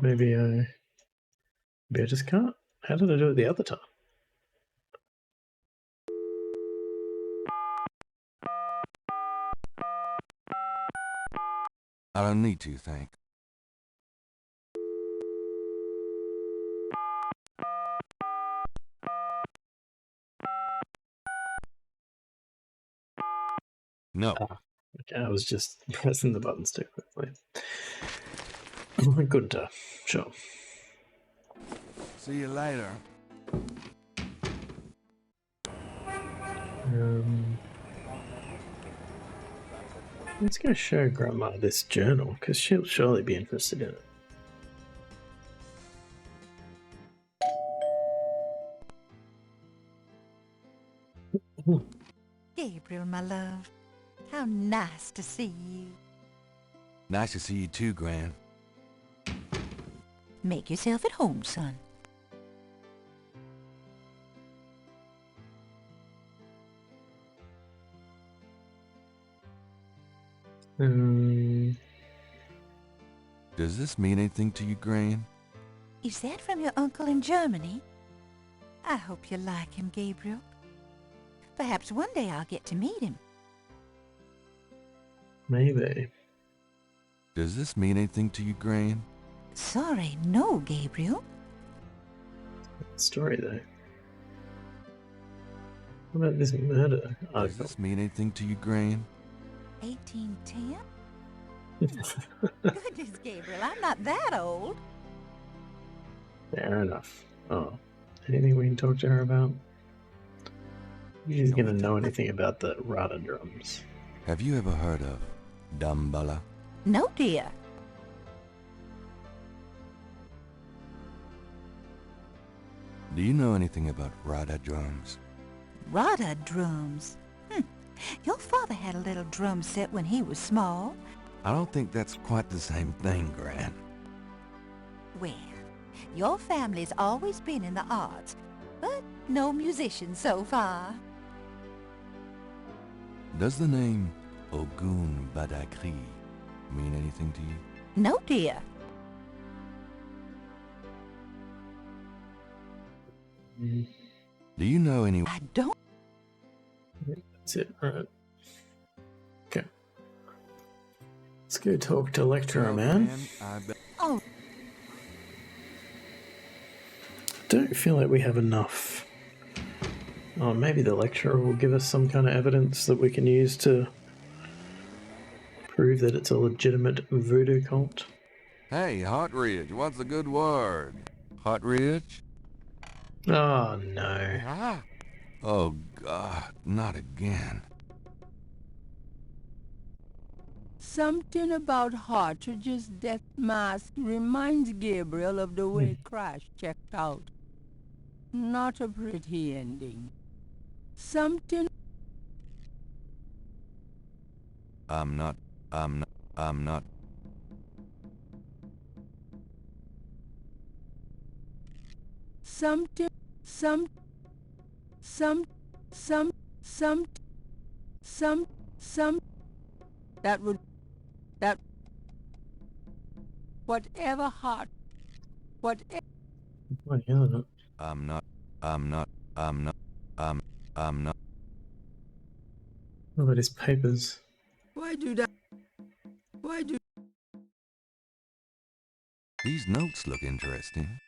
Maybe I just can't. How did I do it the other time? I don't need to, thank. No. Okay, I was just pressing the buttons too quickly. I couldn't, sure. See you later. Let's go show Grandma this journal, because she'll surely be interested in it. Gabriel, my love, how nice to see you. Nice to see you too, Gran. Make yourself at home, son. Does this mean anything to you, Gran? Is that from your uncle in Germany? I hope you like him, Gabriel. Perhaps one day I'll get to meet him. Maybe. Does this mean anything to you, Gran? Sorry, no, Gabriel. Story though. What about this murder article? Does this mean anything to you, Gran? 1810? Goodness, Gabriel, I'm not that old. Fair enough. Oh, anything we can talk to her about? She's gonna know anything about the Rotodrums. Have you ever heard of Dumbala? No, dear. Do you know anything about Rotodrums? Rotodrums? Your father had a little drum set when he was small. I don't think that's quite the same thing, Gran. Well, your family's always been in the arts, but no musician so far. Does the name Ogun Badakri mean anything to you? No, dear. Do you know any... I don't... That's it, alright. Okay. Let's go talk to Lecturer Man. Oh. Don't feel like we have enough. Oh, maybe the lecturer will give us some kind of evidence that we can use to prove that it's a legitimate voodoo cult. Hey, Hotridge, what's the good word? Hotridge? Oh, no. Ah. Oh, God, not again. Something about Hartridge's death mask reminds Gabriel of the way Crash checked out. Not a pretty ending. Something... I'm not... Something... That would... Whatever Why yelling at? I'm not. I'm not. I'm not. I'm not. What about his papers? Why do that? Why do... These notes look interesting.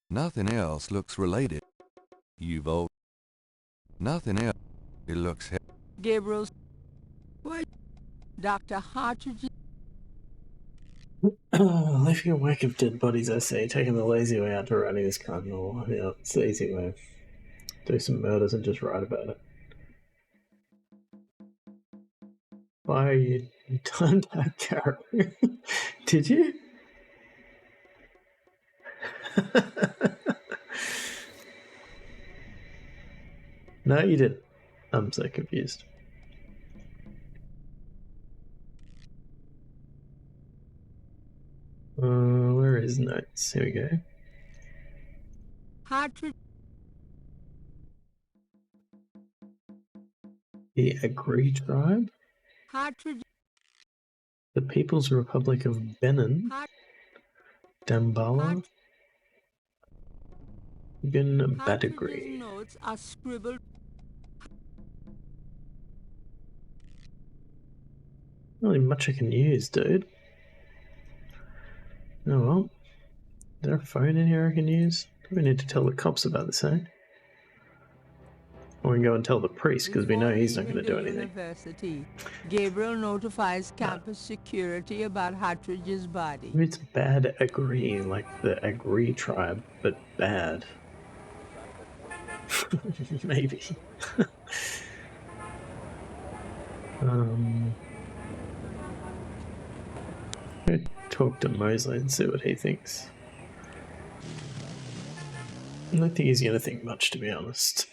Nothing else looks related. You've all. Nothing else. It looks. Gabriel's... Why... Dr. Hartridge... Leaving a wake of dead bodies, I say. Taking the lazy way out to writing this crime novel. Yeah, it's the easy way. Do some murders and just write about it. Why are you turned out Carol? Did you? No, you didn't. I'm so confused. Where are his notes? Here we go. Hartridge... The Agree Tribe? Hartridge... The People's Republic of Benin? Dambala? Bin Badagry. Notes are scribbled... Not really much I can use, dude. Oh well. Is there a phone in here I can use? We need to tell the cops about this, eh? Or we can go and tell the priest, because we know he's not going to do anything. University. Gabriel notifies campus security about Hartridge's body. Maybe it's Bad Agree, like the Agree tribe, but bad. Maybe. Talk to Mosley and see what he thinks. I don't think he's going to think much, to be honest.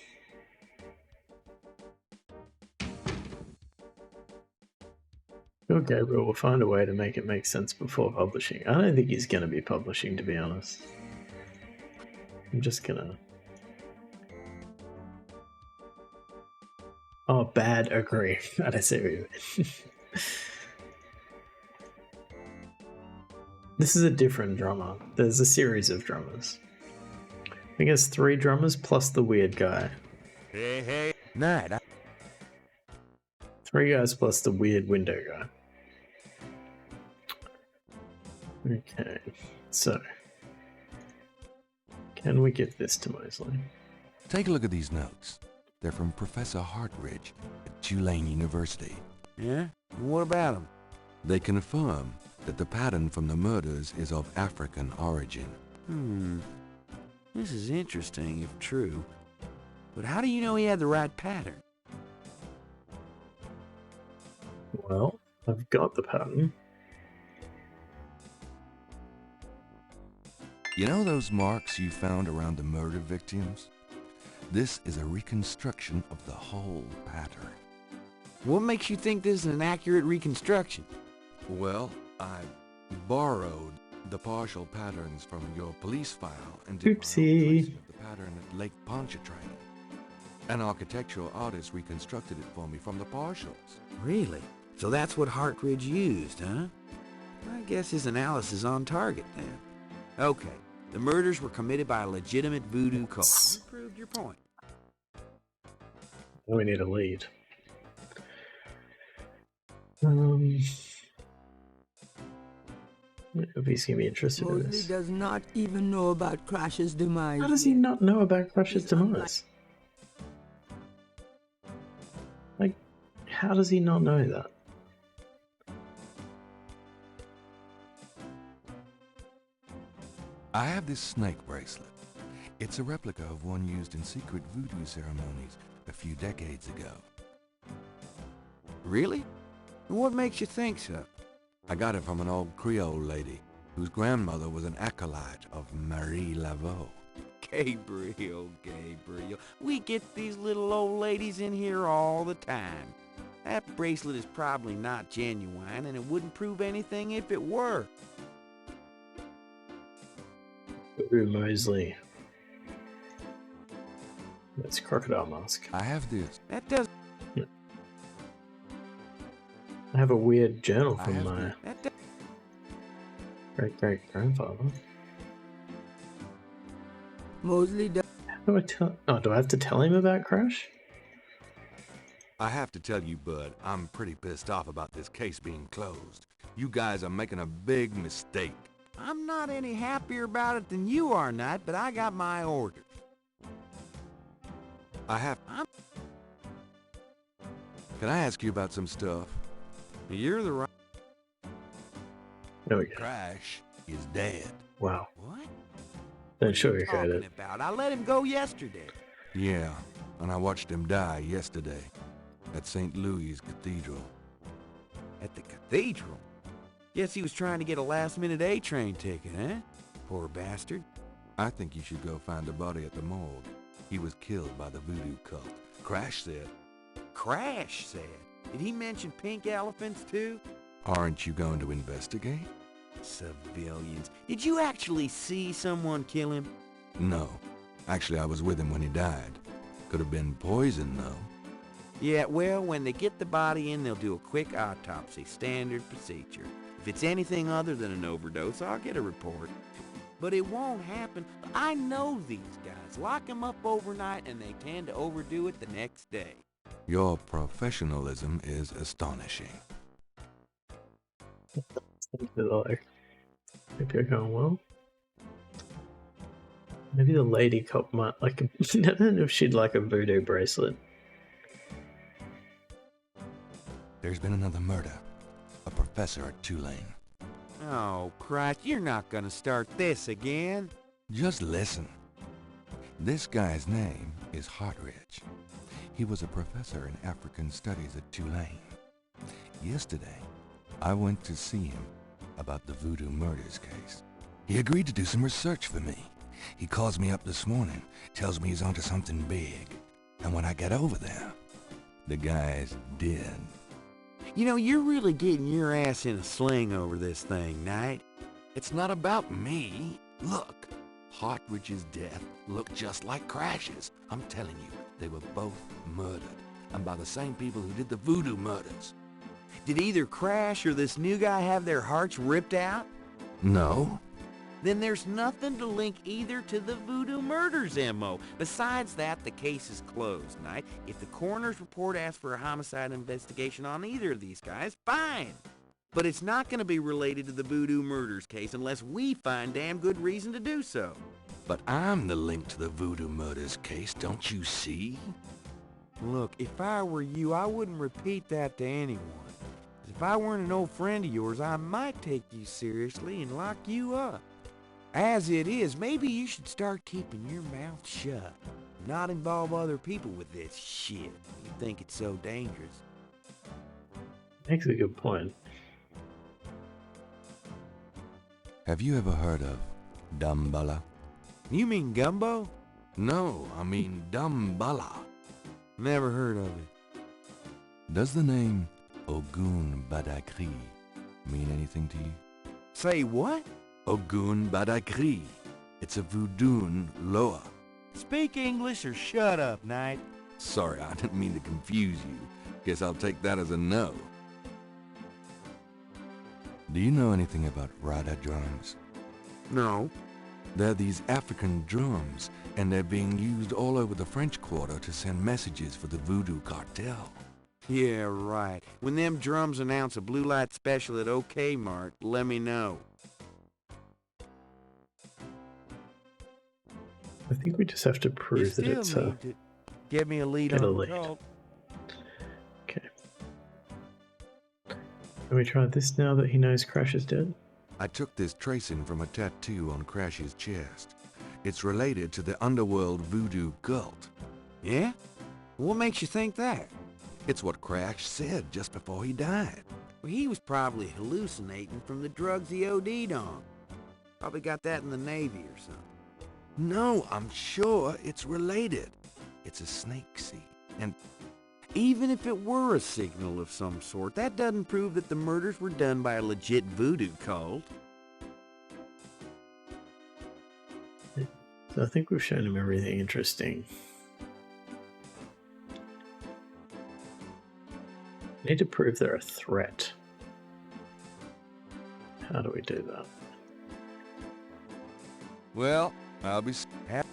Sure, Gabriel will find a way to make it make sense before publishing. I don't think he's going to be publishing, to be honest. I'm just going to... Oh, Bad Agree. I see what you mean. This is a different drummer. There's a series of drummers. I think it's 3 drummers plus the weird guy. Hey, night. 3 guys plus the weird window guy. Okay, so can we give this to Mosley? Take a look at these notes. They're from Professor Hartridge at Tulane University. Yeah? What about them? They confirm that the pattern from the murders is of African origin. This is interesting if true. But how do you know he had the right pattern? Well, I've got the pattern. You know those marks you found around the murder victims? This is a reconstruction of the whole pattern. What makes you think this is an accurate reconstruction? Well, I borrowed the partial patterns from your police file and did my own tracing of the pattern at Lake Pontchartrain. An architectural artist reconstructed it for me from the partials. Really? So that's what Hartridge used, huh? I guess his analysis is on target then. Okay, the murders were committed by a legitimate voodoo cult. You proved your point. We need a lead. If he's gonna be interested in Mosley this. does not even know about Crash's demise. How does he not know about Crash's demise? Like, how does he not know that? I have this snake bracelet. It's a replica of one used in secret voodoo ceremonies a few decades ago. Really? What makes you think so? I got it from an old Creole lady whose grandmother was an acolyte of Marie Laveau. Gabriel. We get these little old ladies in here all the time. That bracelet is probably not genuine, and it wouldn't prove anything if it were. Ooh, Mosley. That's Crocodile Mask. I have this. That does... I have a weird journal from my... great-great-grandfather. Mosley does. How do I tell? Oh, do I have to tell him about Crash? I have to tell you, Bud, I'm pretty pissed off about this case being closed. You guys are making a big mistake. I'm not any happier about it than you are, Knight, but I got my orders. Can I ask you about some stuff? You're the right... There we go. Crash is dead. Wow. What? Don't What are you sugarcoat talking it. about? I let him go yesterday. Yeah, and I watched him die yesterday at St. Louis Cathedral. At the cathedral? Guess he was trying to get a last-minute A-train ticket, eh? Poor bastard. I think you should go find the body at the morgue. He was killed by the voodoo cult. Crash said. Crash said? Did he mention pink elephants, too? Aren't you going to investigate? Civilians. Did you actually see someone kill him? No. Actually, I was with him when he died. Could have been poison, though. Yeah, well, when they get the body in, they'll do a quick autopsy. Standard procedure. If it's anything other than an overdose, I'll get a report. But it won't happen. I know these guys. Lock them up overnight, and they tend to overdo it the next day. Your professionalism is astonishing. Hope you're going well. Maybe the lady cop might like a... I don't know if she'd like a voodoo bracelet. There's been another murder. A professor at Tulane. Oh, Christ, you're not gonna start this again. Just listen. This guy's name is Hartridge. He was a professor in African studies at Tulane. Yesterday, I went to see him about the voodoo murders case. He agreed to do some research for me. He calls me up this morning, tells me he's onto something big. And when I get over there, the guy's dead. You know, you're really getting your ass in a sling over this thing, Knight. It's not about me. Look, Hartridge's death looked just like Crash's. I'm telling you, they were both murdered. And by the same people who did the voodoo murders. Did either Crash or this new guy have their hearts ripped out? No. Then there's nothing to link either to the voodoo murders, M.O. Besides that, the case is closed, Knight. If the coroner's report asks for a homicide investigation on either of these guys, fine. But it's not going to be related to the voodoo murders case unless we find damn good reason to do so. But I'm the link to the voodoo murders case, don't you see? Look, if I were you, I wouldn't repeat that to anyone. If I weren't an old friend of yours, I might take you seriously and lock you up. As it is, maybe you should start keeping your mouth shut. Not involve other people with this shit. You think it's so dangerous. Makes a good point. Have you ever heard of Damballa? You mean gumbo? No, I mean Damballa. Never heard of it. Does the name Ogun Badakri mean anything to you? Say what? Ogun Badakri. It's a voodoo loa. Speak English or shut up, Knight. Sorry, I didn't mean to confuse you. Guess I'll take that as a no. Do you know anything about Rada drums? No. They're these African drums, and they're being used all over the French Quarter to send messages for the voodoo cartel. Yeah, right. When them drums announce a blue light special at OK Mart, let me know. I think we just have to prove that it's need to get me a lead get on a the lead. cult. Okay. Can we try this now that he knows Crash is dead? I took this tracing from a tattoo on Crash's chest. It's related to the underworld voodoo cult. Yeah? What makes you think that? It's what Crash said just before he died. Well, he was probably hallucinating from the drugs he OD'd on. Probably got that in the Navy or something. No, I'm sure it's related. It's a snake seed, and even if it were a signal of some sort, that doesn't prove that the murders were done by a legit voodoo cult. So I think we've shown him everything interesting. We need to prove they're a threat. How do we do that? well, I'll be happy.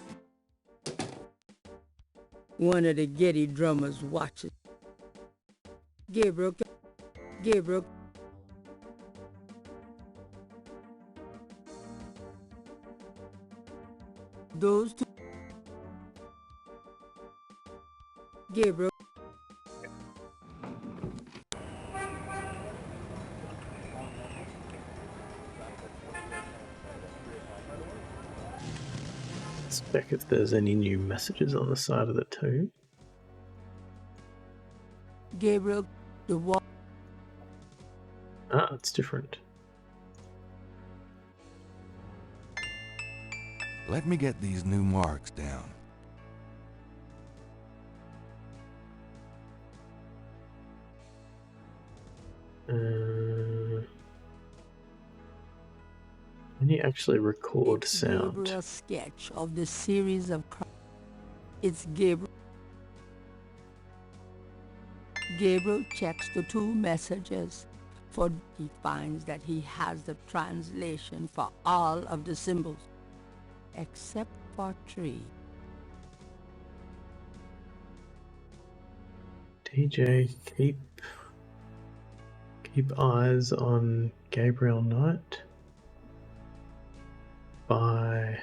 One of the Getty drummers watches. Gabriel. Those two. Gabriel. Let's check if there's any new messages on the side of the tomb. Gabriel, the wall. Ah, it's different. Let me get these new marks down. Can you actually record It's sound? Gabriel's sketch of the series of crimes. It's Gabriel. Gabriel checks the two messages, for he finds that he has the translation for all of the symbols, except for 3. DJ, keep eyes on Gabriel Knight by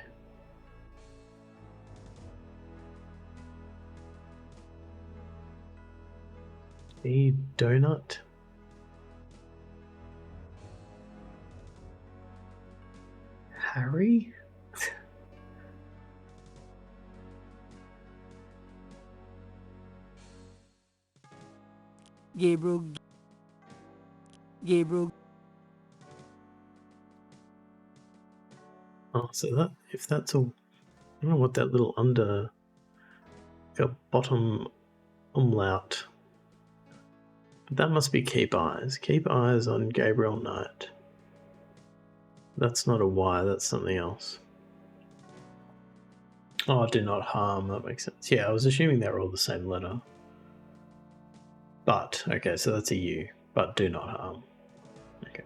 the Donut. Harry? Gabriel. Oh, so that if that's all, I don't know what that little bottom umlaut. But that must be keep eyes. Keep eyes on Gabriel Knight. That's not a Y, that's something else. Oh, do not harm, that makes sense. Yeah, I was assuming they were all the same letter. But, okay, so that's a U. But do not harm. Okay.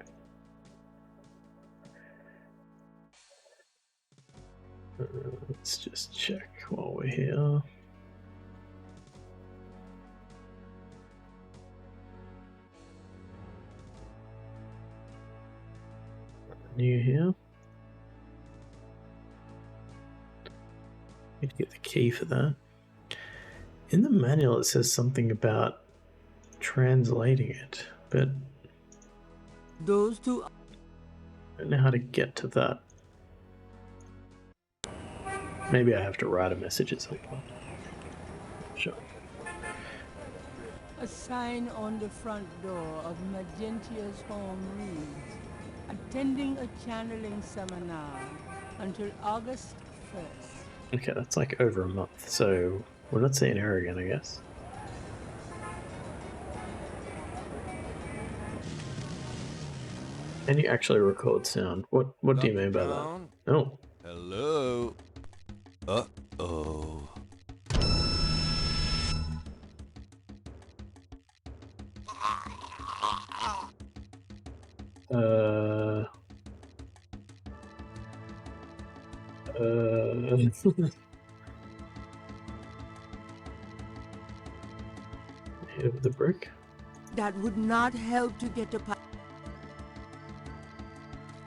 Let's just check while we're here. New here. Need to get the key for that. In the manual it says something about translating it, but Those two. I don't know how to get to that. Maybe I have to write a message at some point. Sure. A sign on the front door of Magentia's home reads, attending a channeling seminar until August 1st. Okay, that's like over a month, so we're not seeing her again, I guess. Can you actually record sound? What do you mean by that? Oh. Hello. Uh-oh. Hit with the brick. That would not help to get the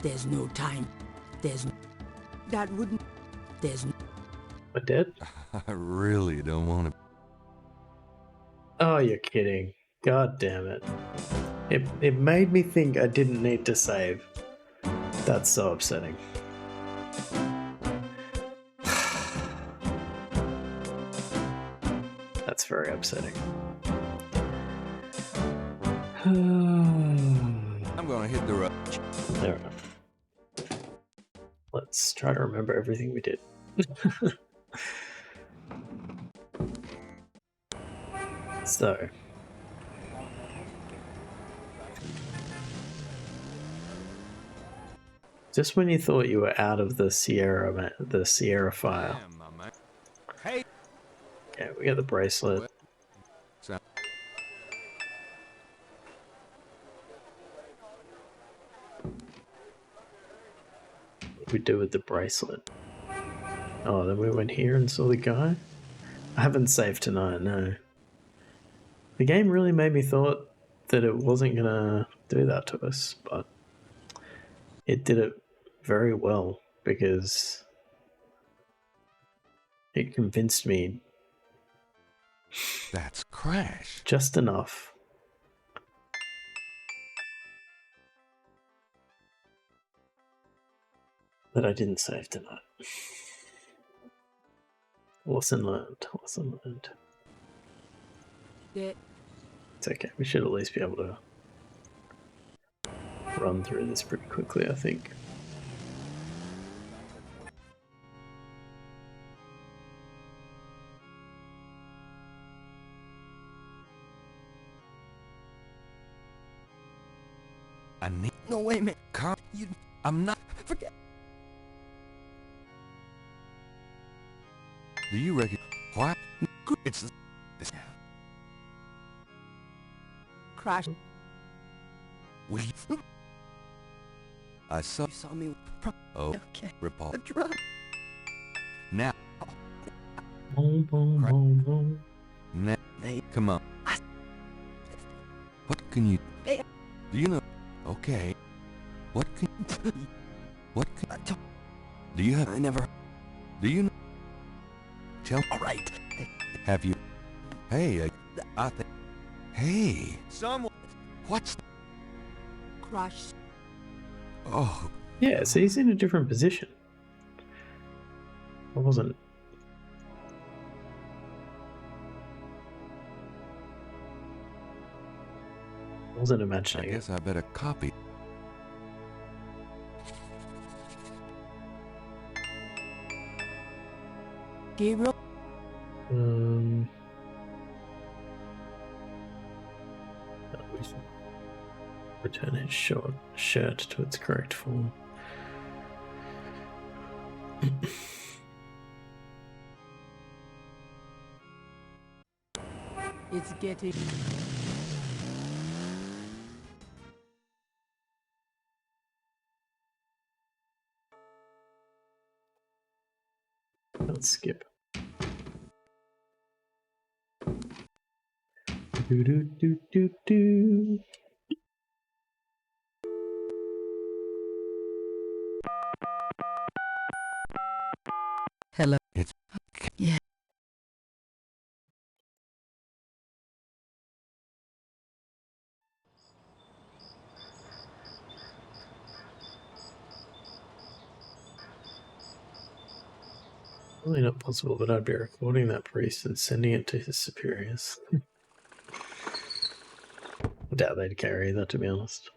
There's no time. That wouldn't. Am I dead? I really don't want to. Oh, you're kidding. God damn it. It made me think I didn't need to save. That's so upsetting. That's very upsetting. I'm gonna hit the road. Fair enough. Let's try to remember everything we did. So. Just when you thought you were out of the Sierra file. Hey. Okay, we got the bracelet. What did we do with the bracelet? Oh, then we went here and saw the guy. I haven't saved tonight, no. The game really made me thought that it wasn't gonna do that to us, but it did it very well because it convinced me. That's Crash. Just enough. That I didn't save tonight. Lesson learned. Lesson learned. It's okay. We should at least be able to run through this pretty quickly, I think. I need. No, wait a minute. I'm not. Forget. Do you reckon? What? It's this. Crash. I saw. You saw me. Oh, okay. Repul. The drug. Now. Boom, boom, boom, boom. Now, come on. What can you? Hey. Do you know? Okay. What can? What can? Do you have? I never. Do you know? Tell. All right. Have you? Hey, I think. Hey. Someone. What's? Crash. Oh. Yeah, so he's in a different position. I wasn't imagining I guess I better copy. Gabriel. Return his shirt to its correct form. It's getting... Let's skip. Do do do do do. Hello. It's. Yeah. Really not possible, but I'd be recording that priest and sending it to his superiors. I doubt they'd carry that, to be honest.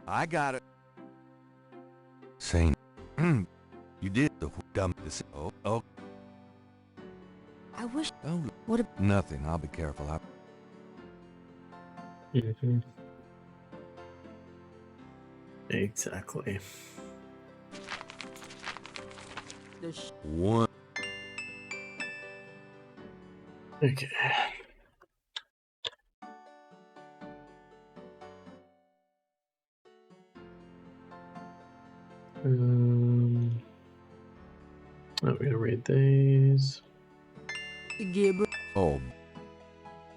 I got it. Saying, you did the dumb. Oh. I wish. Don't. What a... Nothing. I'll be careful. Mm-hmm. Exactly. One. Okay. I'm gonna read these. Gabriel. Oh.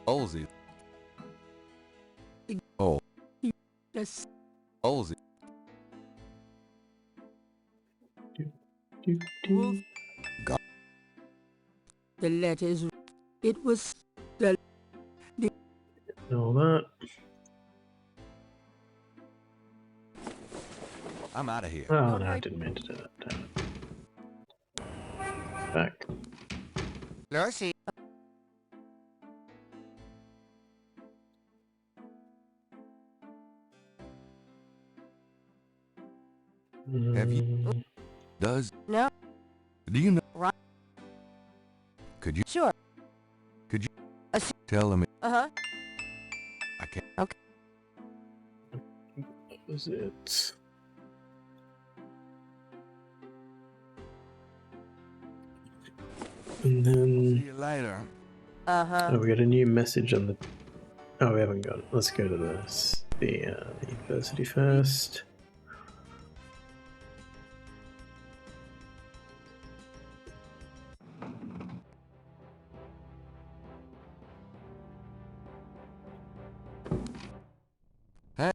Olsey. Oh. Yes. Olsey. The letters. It was the all that. I'm out of here. Oh no, I didn't mean to do that. Damn it. Back. Lucy. Have you? Does? No. Do you know? Right. Could you? Sure. Could you? Tell them Uh-huh. I can't. Okay. What was it? And then... See you later. Uh-huh. Oh, we got a new message on the... Oh, we haven't got it. Let's go to this. The university first. Hey.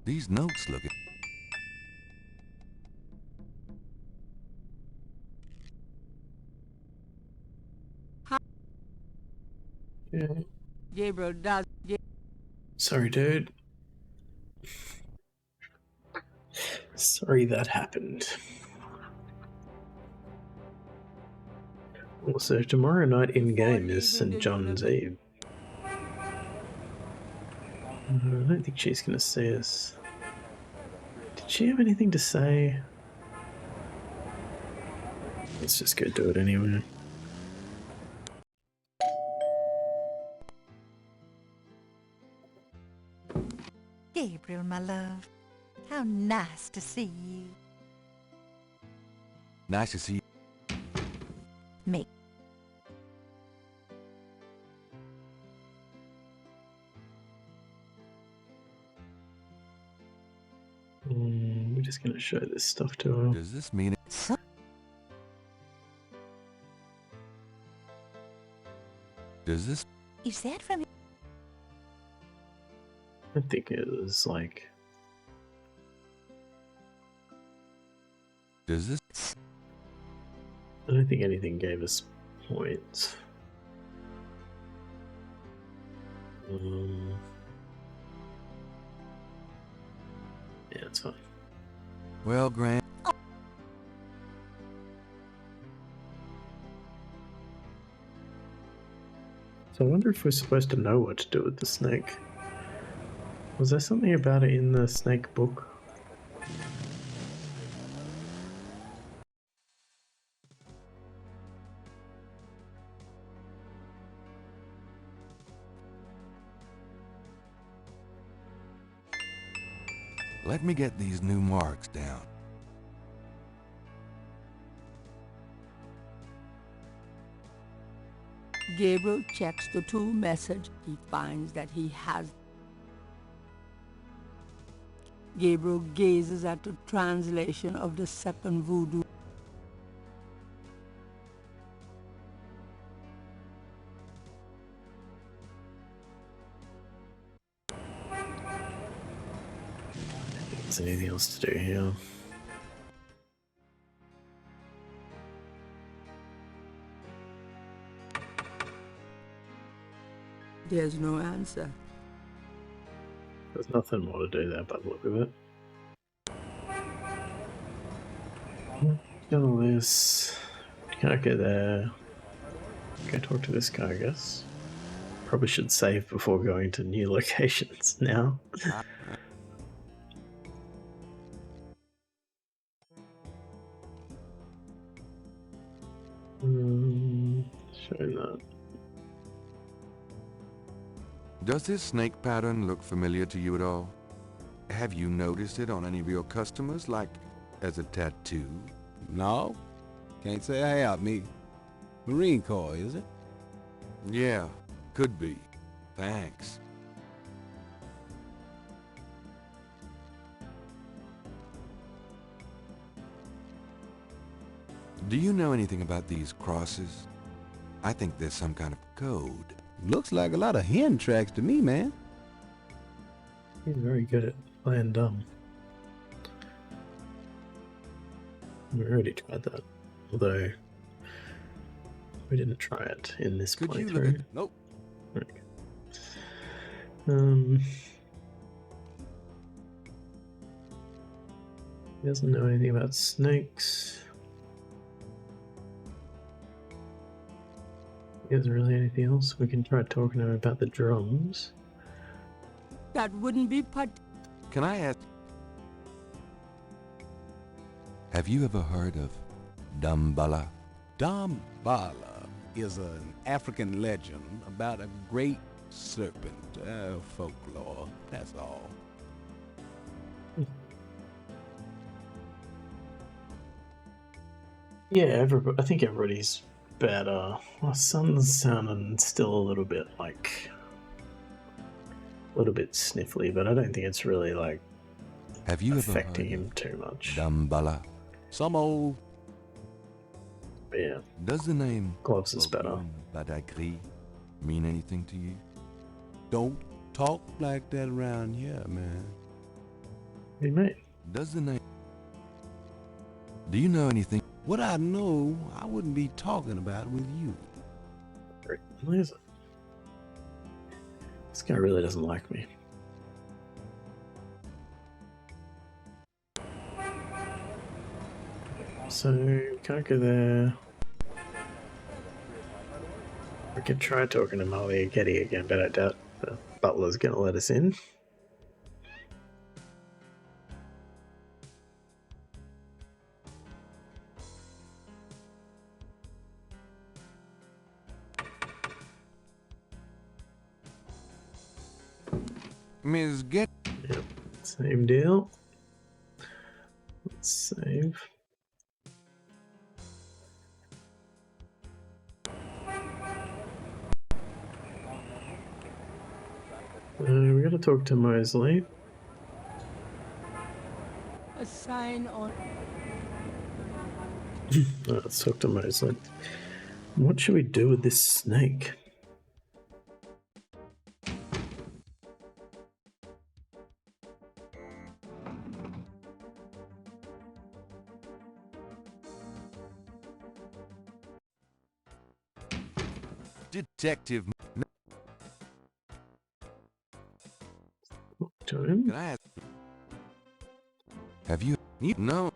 These notes look... Yeah. Gabriel does. Sorry, dude. Sorry that happened. Also, tomorrow night in-game is St. John's Eve. I don't think she's gonna see us. Did she have anything to say? Let's just go do it anyway. Gabriel, my love, how nice to see you. Nice to see you. Me. We're just gonna show this stuff to her. Does this mean it? Does this... Is that from... I think it was like... Does this... I don't think anything gave us points. Yeah, it's fine. Well, Grant... So I wonder if we're supposed to know what to do with the snake. Was there something about it in the snake book? Let me get these new marks down. Gabriel checks the two message. He finds that he has. Gabriel gazes at the translation of the second voodoo. Is there anything else to do here? There's no answer. There's nothing more to do there by the look of it. Got all this. Can't go there. Go talk to this guy, I guess. Probably should save before going to new locations now. Showing that. Does this snake pattern look familiar to you at all? Have you noticed it on any of your customers, like as a tattoo? No, can't say I have. Me, Marine Corps, is it? Yeah, could be. Thanks. Do you know anything about these crosses? I think there's some kind of code. Looks like a lot of hen tracks to me, man. He's very good at playing dumb. We already tried that, although we didn't try it in this Could you playthrough. look at... Nope. Okay. He doesn't know anything about snakes. Is there really anything else? We can try talking to him about the drums. That wouldn't be Can I ask? Have you ever heard of Damballa? Damballa is an African legend about a great serpent. Folklore, that's all. Yeah, I think everybody's better. My son's sounding still a little bit sniffly, but I don't think it's really like Have you affecting ever heard him too much. Damballa? Some old. Yeah. Does the name Gloves is better. Badagri mean anything to you? Don't talk like that around here, man. What do you mean? Does the name... Do you know anything? What I know, I wouldn't be talking about with you. What is it? This guy really doesn't like me. So, can't go there. We could try talking to Malia Getty again, but I doubt the butler's gonna let us in. Ms. Get... Yep, same deal. Let's save. We gotta talk to Mosley. a sign on... Let's talk to Mosley. What should we do with this snake? Detective... To him? Can I ask? Have you... No.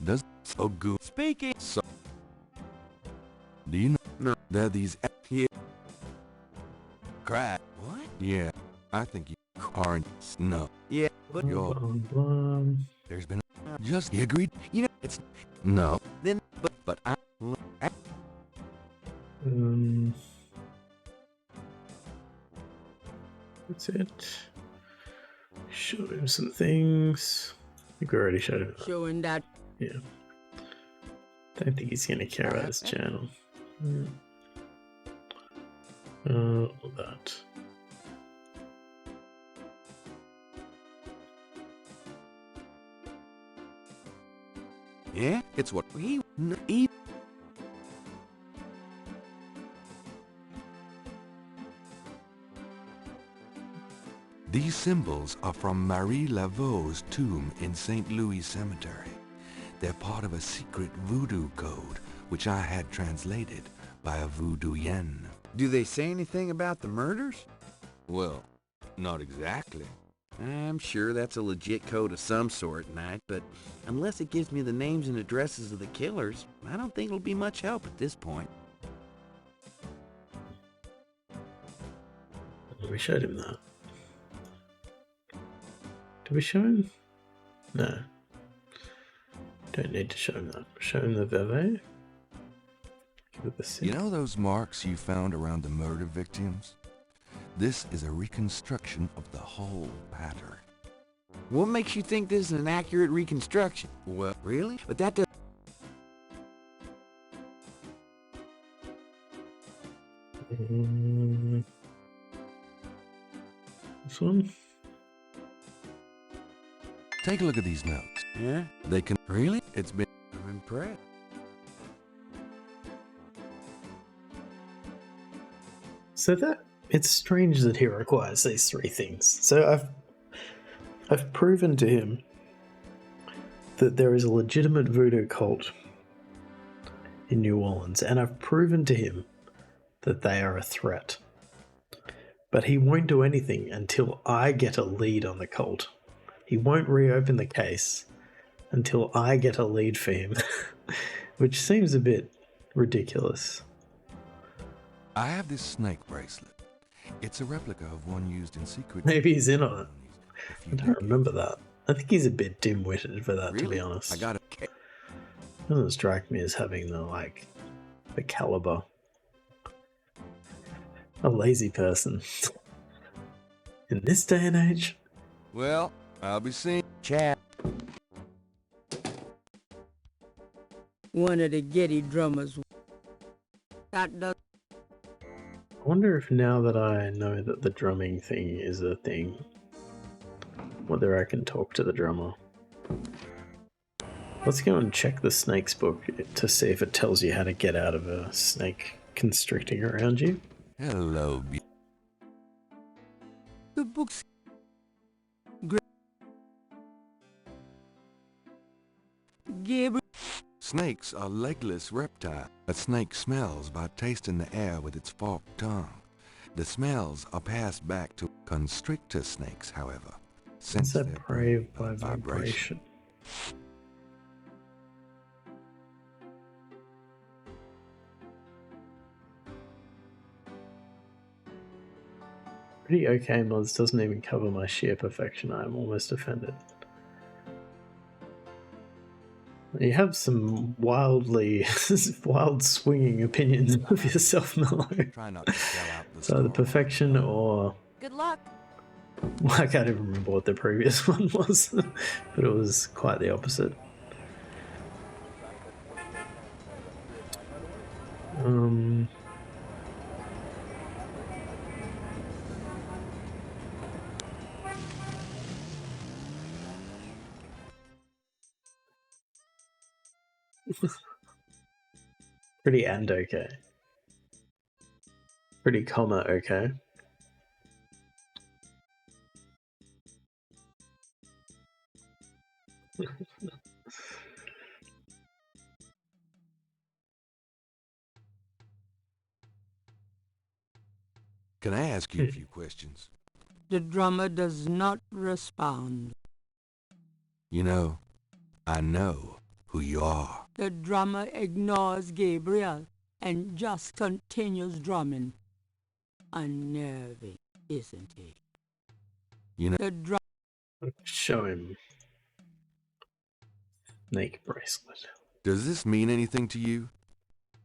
Does... So good. Speaking... So... Do you know... No. There are these... Here... Cry. What? Yeah. I think you... Aren't... No. Yeah, but you're... There's been... Just... You agreed? You know, it's... No. Then... But I... That's it. Show him some things. I think we already showed him that. Showing that. Yeah. Don't think he's gonna care about his channel. That. Yeah? It's what he... These symbols are from Marie Laveau's tomb in St. Louis Cemetery. They're part of a secret voodoo code, which I had translated by a voodooienne. Do they say anything about the murders? Well, not exactly. I'm sure that's a legit code of some sort, Knight, but unless it gives me the names and addresses of the killers, I don't think it'll be much help at this point. We showed him that. Did we show him? No. Don't need to show him that. Show him the Veve. Give it the sip. You know those marks you found around the murder victims? This is a reconstruction of the whole pattern. What makes you think this is an accurate reconstruction? Well, really? But that does... This one? Take a look at these notes. Yeah? They can... Really? It's been... I'm impressed. So that... It's strange that he requires these three things. So I've proven to him that there is a legitimate voodoo cult in New Orleans, and I've proven to him that they are a threat. But he won't do anything until I get a lead on the cult. He won't reopen the case until I get a lead for him, which seems a bit ridiculous. I have this snake bracelet. It's a replica of one used in secret. Maybe he's in on it. I don't remember that. I think he's a bit dim-witted for that, Really? to be honest. I got it. Doesn't strike me as having the caliber. A lazy person. In this day and age. Well, I'll be seeing Chad. One of the Getty drummers. That does. I wonder if now that I know that the drumming thing is a thing, whether I can talk to the drummer. Let's go and check the snake's book to see if it tells you how to get out of a snake constricting around you. Hello, The book's Gabriel. Snakes are legless reptiles. A snake smells by tasting the air with its forked tongue. The smells are passed back to constrictor snakes, however, since They're they're prey preyed by vibration. Pretty okay mods doesn't even cover my sheer perfection. I'm almost offended. You have some wild swinging opinions of yourself, Mellow. Try not to sell out the So the perfection or... Good luck. Well, I can't even remember what the previous one was, but it was quite the opposite. Pretty and okay. Pretty comma okay. Can I ask you a few questions? The drummer does not respond. You know, I know who you are. The drummer ignores Gabriel and just continues drumming. Unnerving, isn't he? You know, The drum. Show him. Snake bracelet. Does this mean anything to you?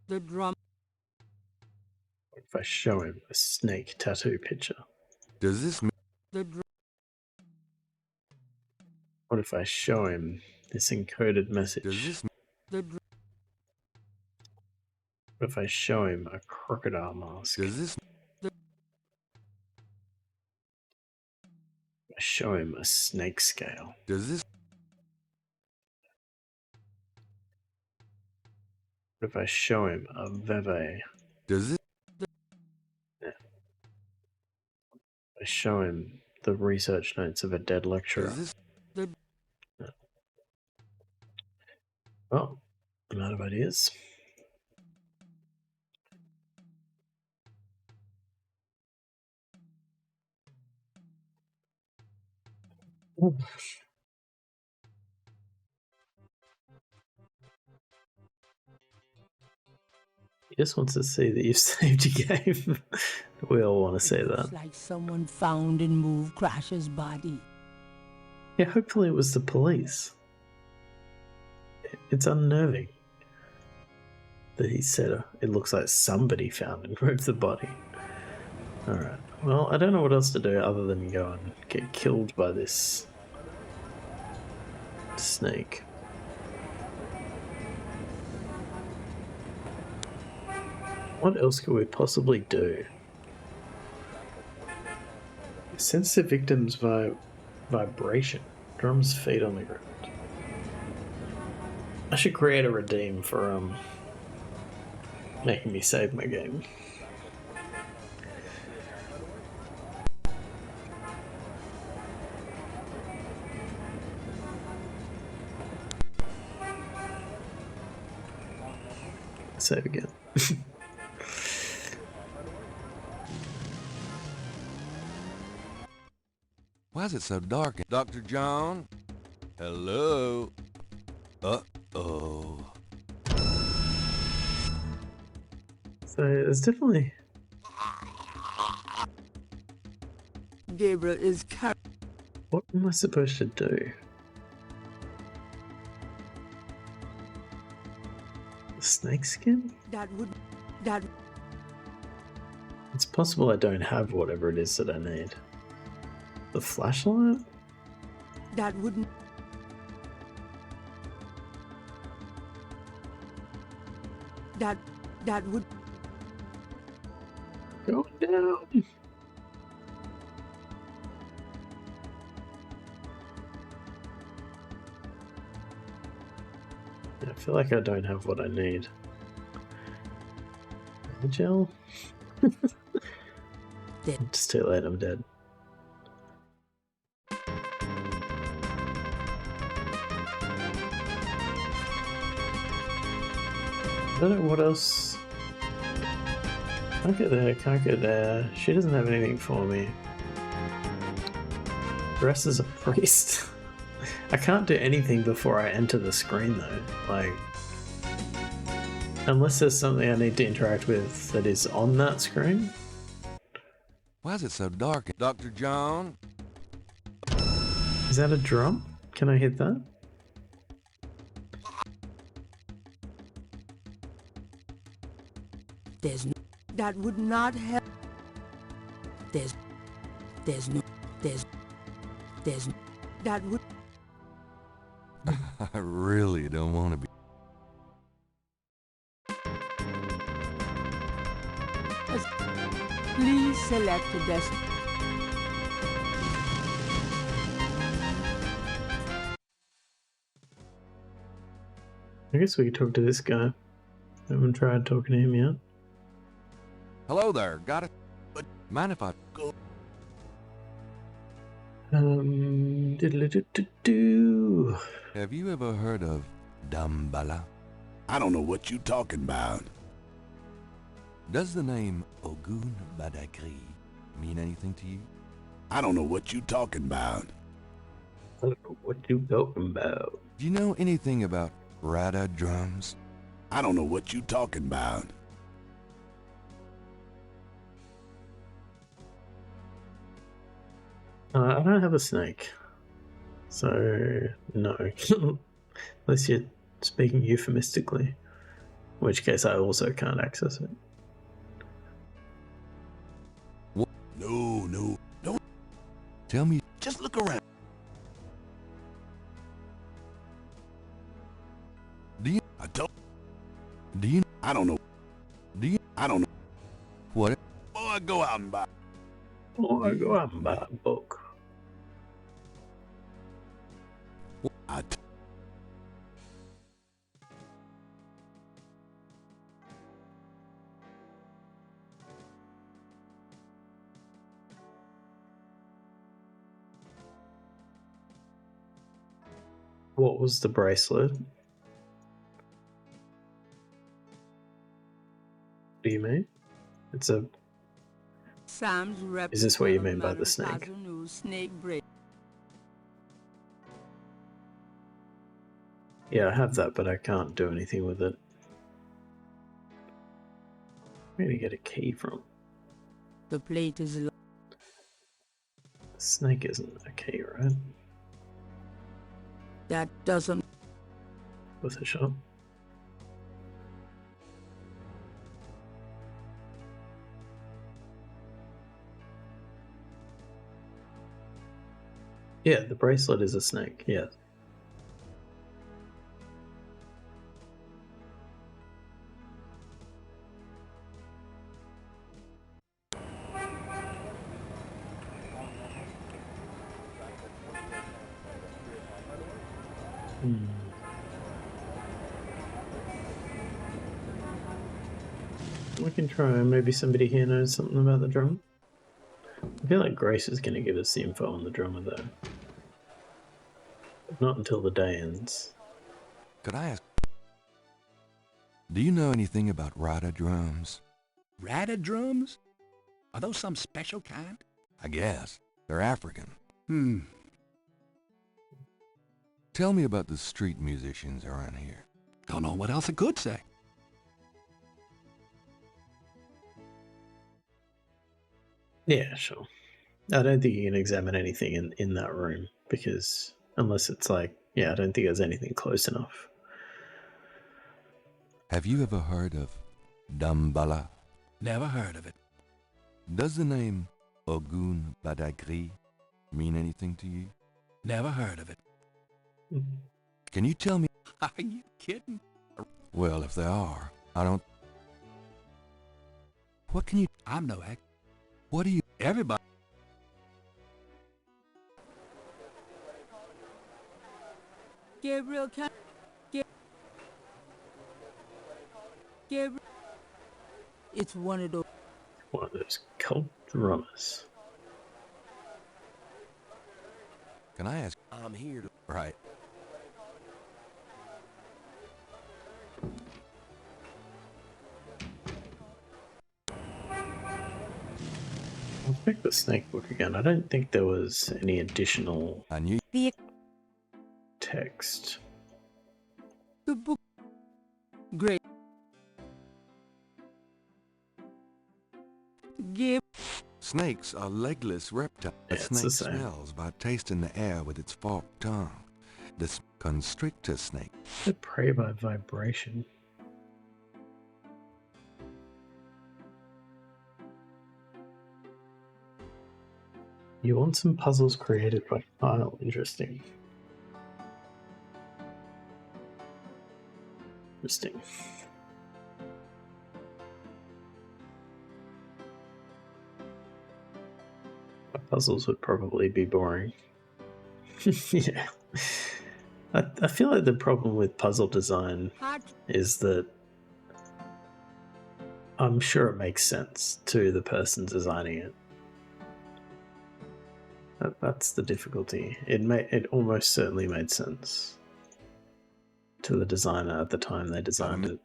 The drum. If I show him a snake tattoo picture. Does this mean... What if I show him this encoded message? Does this mean... What if I show him a crocodile mask? Does this... I show him a snake scale. Does this... What if I show him a veve? Does this... I show him the research notes of a dead lecturer. Does this... Oh, I'm out of ideas. Ooh. He just wants to see that you've saved your game. We all want to say that. It's like someone found and moved Crasher's body. Yeah, hopefully it was the police. It's unnerving that he said it looks like somebody found and moved the body. Alright, well, I don't know what else to do other than go and get killed by this snake. What else could we possibly do? Sense the victim's vibration. Drum's feet on the ground. I should create a redeem for making me save my game. Save again. Why is it so dark? Dr. John? Hello? Uh-oh. So there's definitely... Gabriel is What am I supposed to do? The snake skin? that It's possible I don't have whatever it is that I need. The flashlight? wouldn't. That would. Going down. I feel like I don't have what I need. Gel? It's too late, I'm dead. I don't know what else. Can't get there, can't get there. She doesn't have anything for me. Dress as a priest. I can't do anything before I enter the screen though. Like, unless there's something I need to interact with that is on that screen. Why is it so dark? Dr. John? Is that a drum? Can I hit that? That would not help. There's that would. I really don't want to be. Please select a desk. I guess we could talk to this guy. I haven't tried talking to him yet. Hello there, got it? But mind if I go? Diddle-a-doo-doo-doo. Have you ever heard of Dambala? I don't know what you talking about. Does the name Ogun Badakri mean anything to you? I don't know what you talking about. I don't know what you talking about. Do you know anything about Rada drums? I don't know what you talking about. I don't have a snake. So, no. Unless you're speaking euphemistically. In which case I also can't access it. What? No. Tell me. Just look around. Do you? I don't. Do you? I don't know. Do you? I don't know. What? Boy, go out and buy. Or go out and buy a book. What was the bracelet? What do you mean? It's a... Sam's rep. Is this what you mean by the snake? Yeah, I have that, but I can't do anything with it. Where do you get a key from? The plate is locked. The snake isn't a key, right? That doesn't. With a shop. Yeah, the bracelet is a snake, yes. We can try, maybe somebody here knows something about the drummer. I feel like Grace is going to give us the info on the drummer though. But not until the day ends. Could I ask? Do you know anything about Rada drums? Rada drums? Are those some special kind? I guess. They're African. Tell me about the street musicians around here. Don't know what else I could say. Yeah, sure. I don't think you can examine anything in that room because unless it's like, yeah, I don't think there's anything close enough. Have you ever heard of Dambala? Never heard of it. Does the name Ogun Badagri mean anything to you? Never heard of it. Can you tell me? Are you kidding? Well, if there are, I don't... What can you... I'm no heck. What do you... Everybody. Gabriel, can... Gabriel... It's one of those cult drummers. Can I ask? I'm here to... Right. I'll check the snake book again. I don't think there was any additional text. The book. Great. Snakes are legless reptiles. Yeah, A snake smells by tasting the air with its forked tongue. The constrictor snake. They prey by vibration. You want some puzzles created by Kyle. Interesting. Interesting. My puzzles would probably be boring. Yeah. I feel like the problem with puzzle design is that I'm sure it makes sense to the person designing it. That's the difficulty. It almost certainly made sense to the designer at the time they designed it.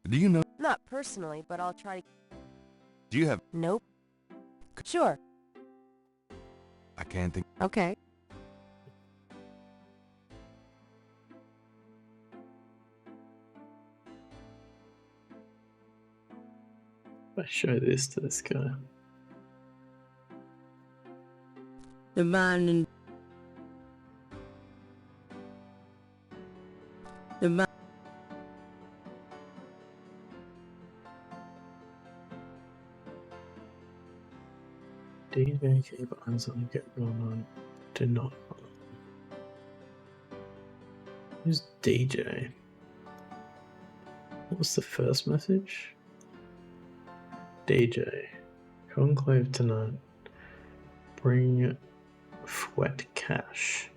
Do you know? Not personally, but I'll try to... Do you have... Nope. Sure. I can't think... Okay. I show this to this guy. The man in... The man... DJ keep eyes on Gabriel on. Do not follow. Who's DJ? What was the first message? DJ. Conclave tonight. Bring Fwet cash.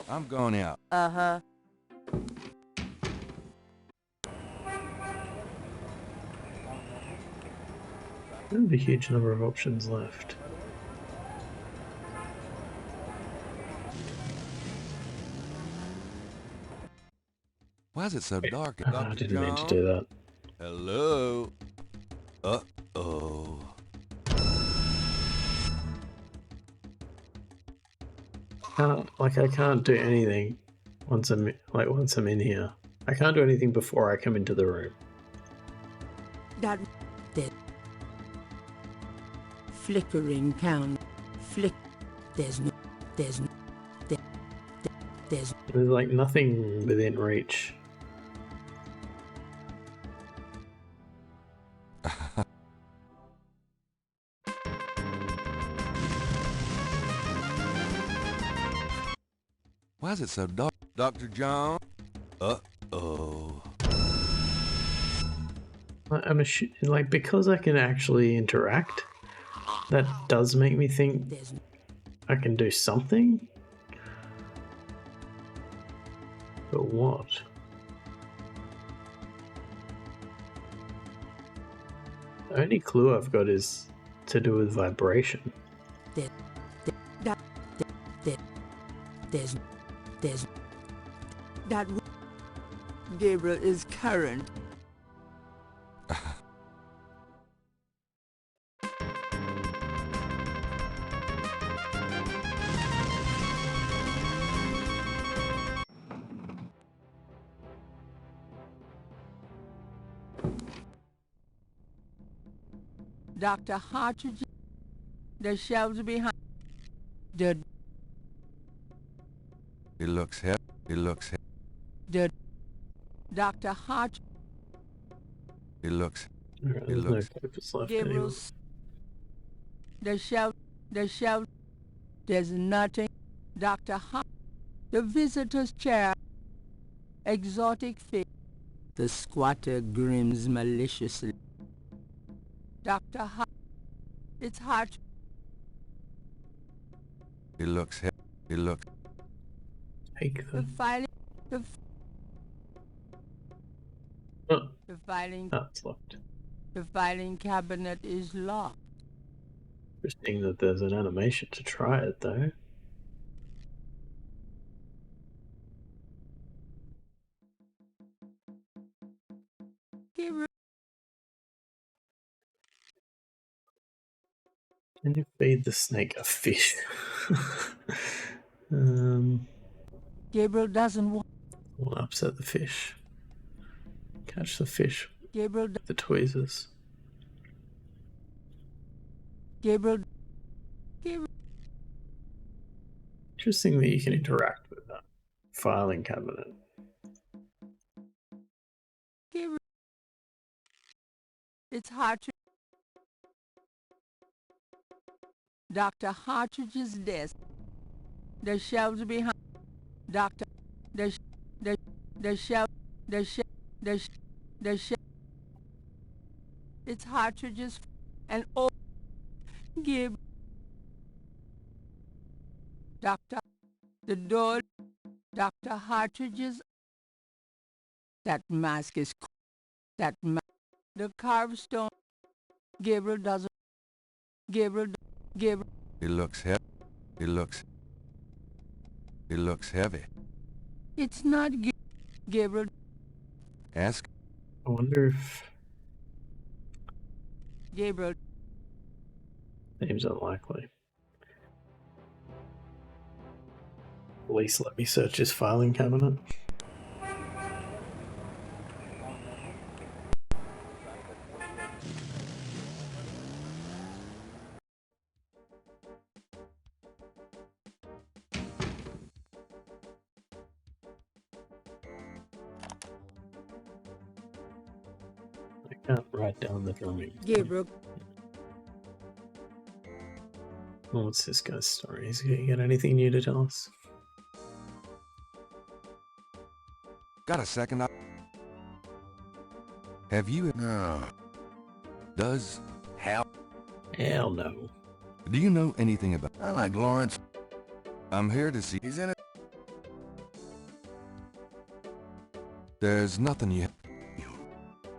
I'm going out. Uh-huh. We have a huge number of options left. Why is it so dark? I didn't mean to do that. Hello? Uh-oh. I can't do anything once I'm in here. I can't do anything before I come into the room. That... Flickering count. There's like nothing within reach. Why is it so dark? Dr. John? Uh-oh. I'm like, because I can actually interact, that does make me think I can do something. But what? The only clue I've got is to do with vibration. There's that Gabriel is current. Dr. Hartridge, the shelves behind the It looks heavy. It looks heavy. the Dr. Hartridge. It looks. Alright, It there's no looks. papers left anymore. Gabriel's the shelf, there's nothing. Dr. Hart, the visitor's chair, exotic fish. The squatter grins maliciously. Dr. Hart, it's hard. It looks heavy. It looks. Take The them. filing, Oh, the filing, that's locked. the filing cabinet is locked. Interesting that there's an animation to try it though. Gabriel, Can you feed the snake a fish? Gabriel doesn't want. Won't upset the fish. Catch the fish Gabriel, with the tweezers. Gabriel. Interesting that you can interact with that filing cabinet. Gabriel. It's hard to. Dr. Hartridge's desk. The shelves behind. Doctor. The shelf. The shelf. It's Hartridge's and old Gabriel. Doctor. The door. Dr. Hartridge's. That mask is. That mask. The carved stone. Gabriel doesn't. Gabriel. It looks heavy. It looks. It looks heavy. It's not Gabriel. Ask. I wonder if. Gabriel. Seems unlikely. Police let me search his filing cabinet. I can't write down the drumming. Gabriel. Well, what's this guy's story? Is he got anything new to tell us? Got a second? Have you? No. Does. Hell. Hell no. Do you know anything about? I like Lawrence. I'm here to see. He's in it. There's nothing you.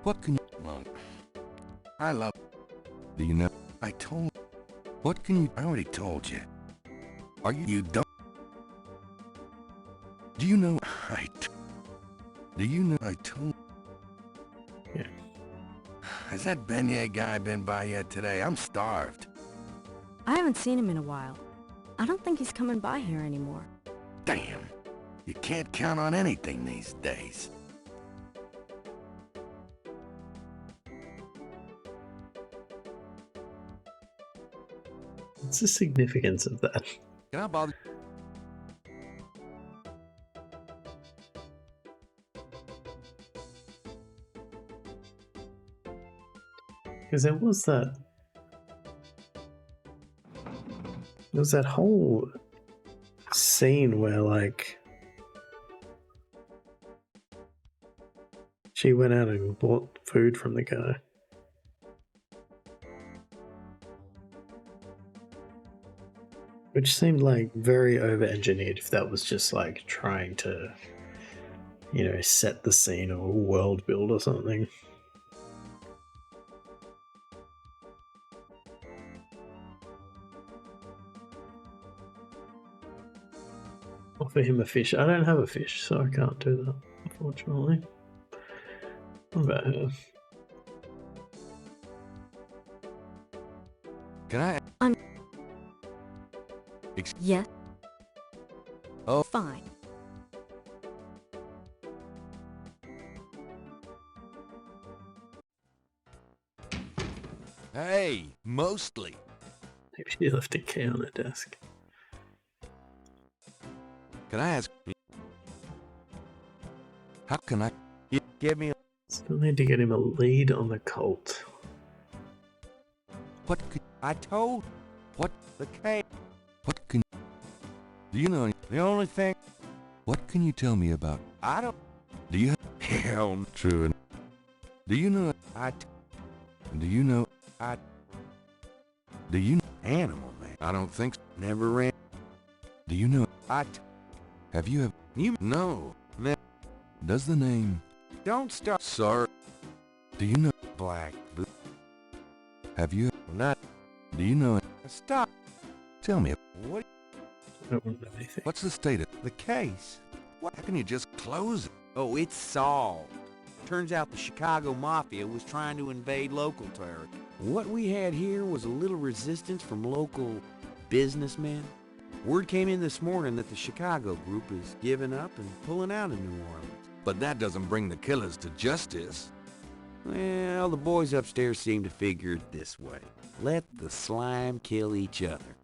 What can you? Monk. I love. Do you know? I told. What can you? I already told you. Are you? You don't. Do you know? Do you know? I told. Yeah. Has that beignet guy been by yet today? I'm starved. I haven't seen him in a while. I don't think he's coming by here anymore. Damn. You can't count on anything these days. What's the significance of that? Can I bother? Because there was that whole scene where like she went out and bought food from the guy. Which seemed like very over-engineered if that was just like trying to, you know, set the scene or world build or something. Offer him a fish. I don't have a fish, so I can't do that, unfortunately. What about her? Can I? Yes. Oh. Fine. Hey, mostly. Maybe she left a key on her desk. Can I ask? How can I? Give me a... Still need to get him a lead on the cult. What could I told? What the K? What can? Do you know the only thing? What can you tell me about? I don't. Do you? Hell, true. Do you know? Do you know? Do you know? Animal man. I don't think so. Never ran. Do you know? Have you ever? You no. Does the name? Don't start. Sorry. Do you know? Black. Have you? Not. Do you know? Stop. Tell me. What? I don't know anything. What's the state of the case? What? How can you just close it? Oh, it's solved. Turns out the Chicago Mafia was trying to invade local territory. What we had here was a little resistance from local businessmen. Word came in this morning that the Chicago group is giving up and pulling out of New Orleans. But that doesn't bring the killers to justice. Well, the boys upstairs seem to figure it this way. Let the slime kill each other.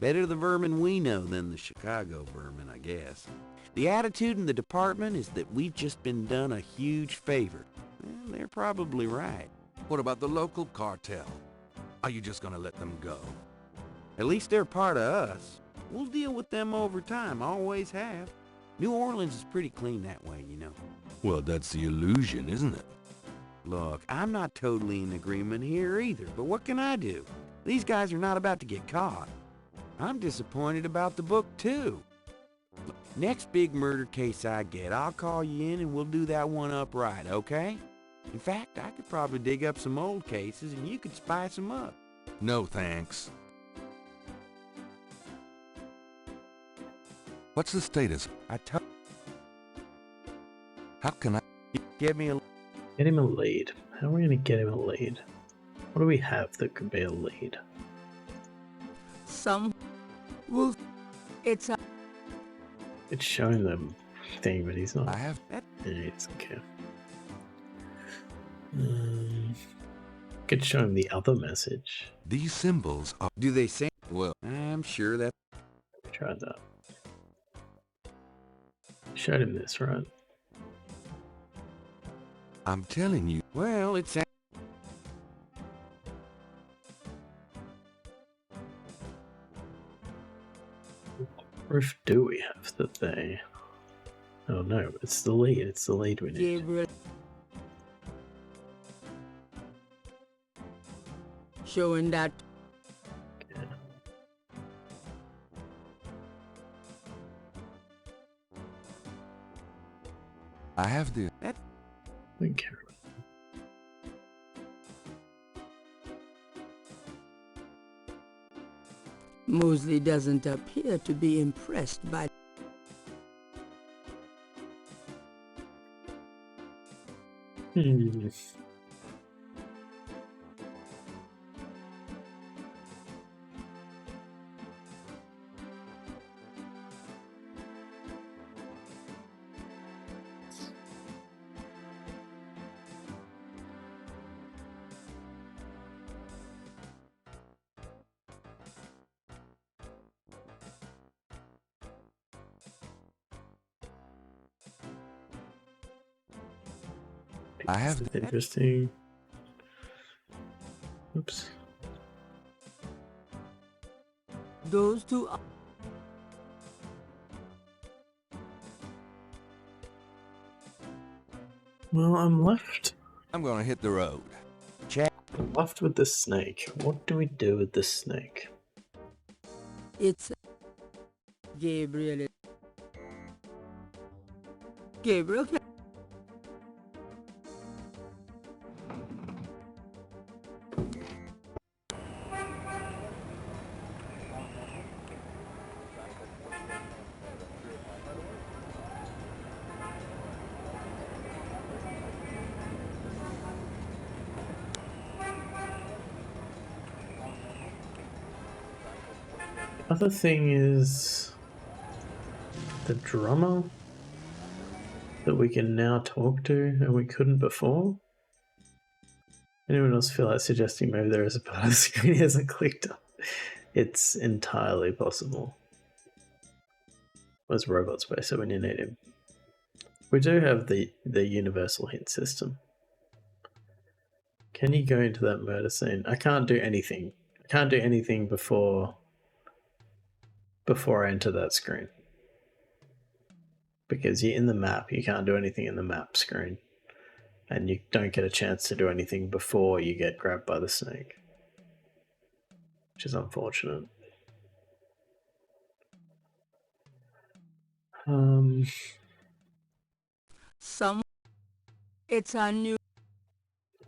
Better the vermin we know than the Chicago vermin, I guess. The attitude in the department is that we've just been done a huge favor. Well, they're probably right. What about the local cartel? Are you just gonna let them go? At least they're part of us. We'll deal with them over time, always have. New Orleans is pretty clean that way, you know. Well, that's the illusion, isn't it? Look, I'm not totally in agreement here either, but what can I do? These guys are not about to get caught. I'm disappointed about the book, too. Next big murder case I get, I'll call you in and we'll do that one up right, okay? In fact, I could probably dig up some old cases and you could spice them up. No, thanks. What's the status? How can I... Give me a... Get him a lead. How are we going to get him a lead? What do we have that could be a lead? Some will... It's a... It's showing them thing, but he's not. I have... Yeah, he doesn't care. Could show him the other message. These symbols are... Do they say... Well, I'm sure that... We tried that. Showed him this, right? I'm telling you. Well, it's... What proof do we have that they... Oh no, it's the lead. It's the lead we need. Gabriel. Showing that... Okay. I have the... We care about Mosley doesn't appear to be impressed by... I have... Interesting. Oops. Those two... Well, I'm left. I'm gonna hit the road. I'm left with the snake. What do we do with the snake? It's... Gabriel... Gabriel... Other thing is the drummer that we can now talk to and we couldn't before. Anyone else feel like suggesting maybe there is a part of the screen he hasn't clicked on? It's entirely possible. Where's Robot Space when you need him? We do have the universal hint system. Can you go into that murder scene? I can't do anything. I can't do anything before I enter that screen. Because you're in the map, you can't do anything in the map screen. And you don't get a chance to do anything before you get grabbed by the snake. Which is unfortunate. It's a new...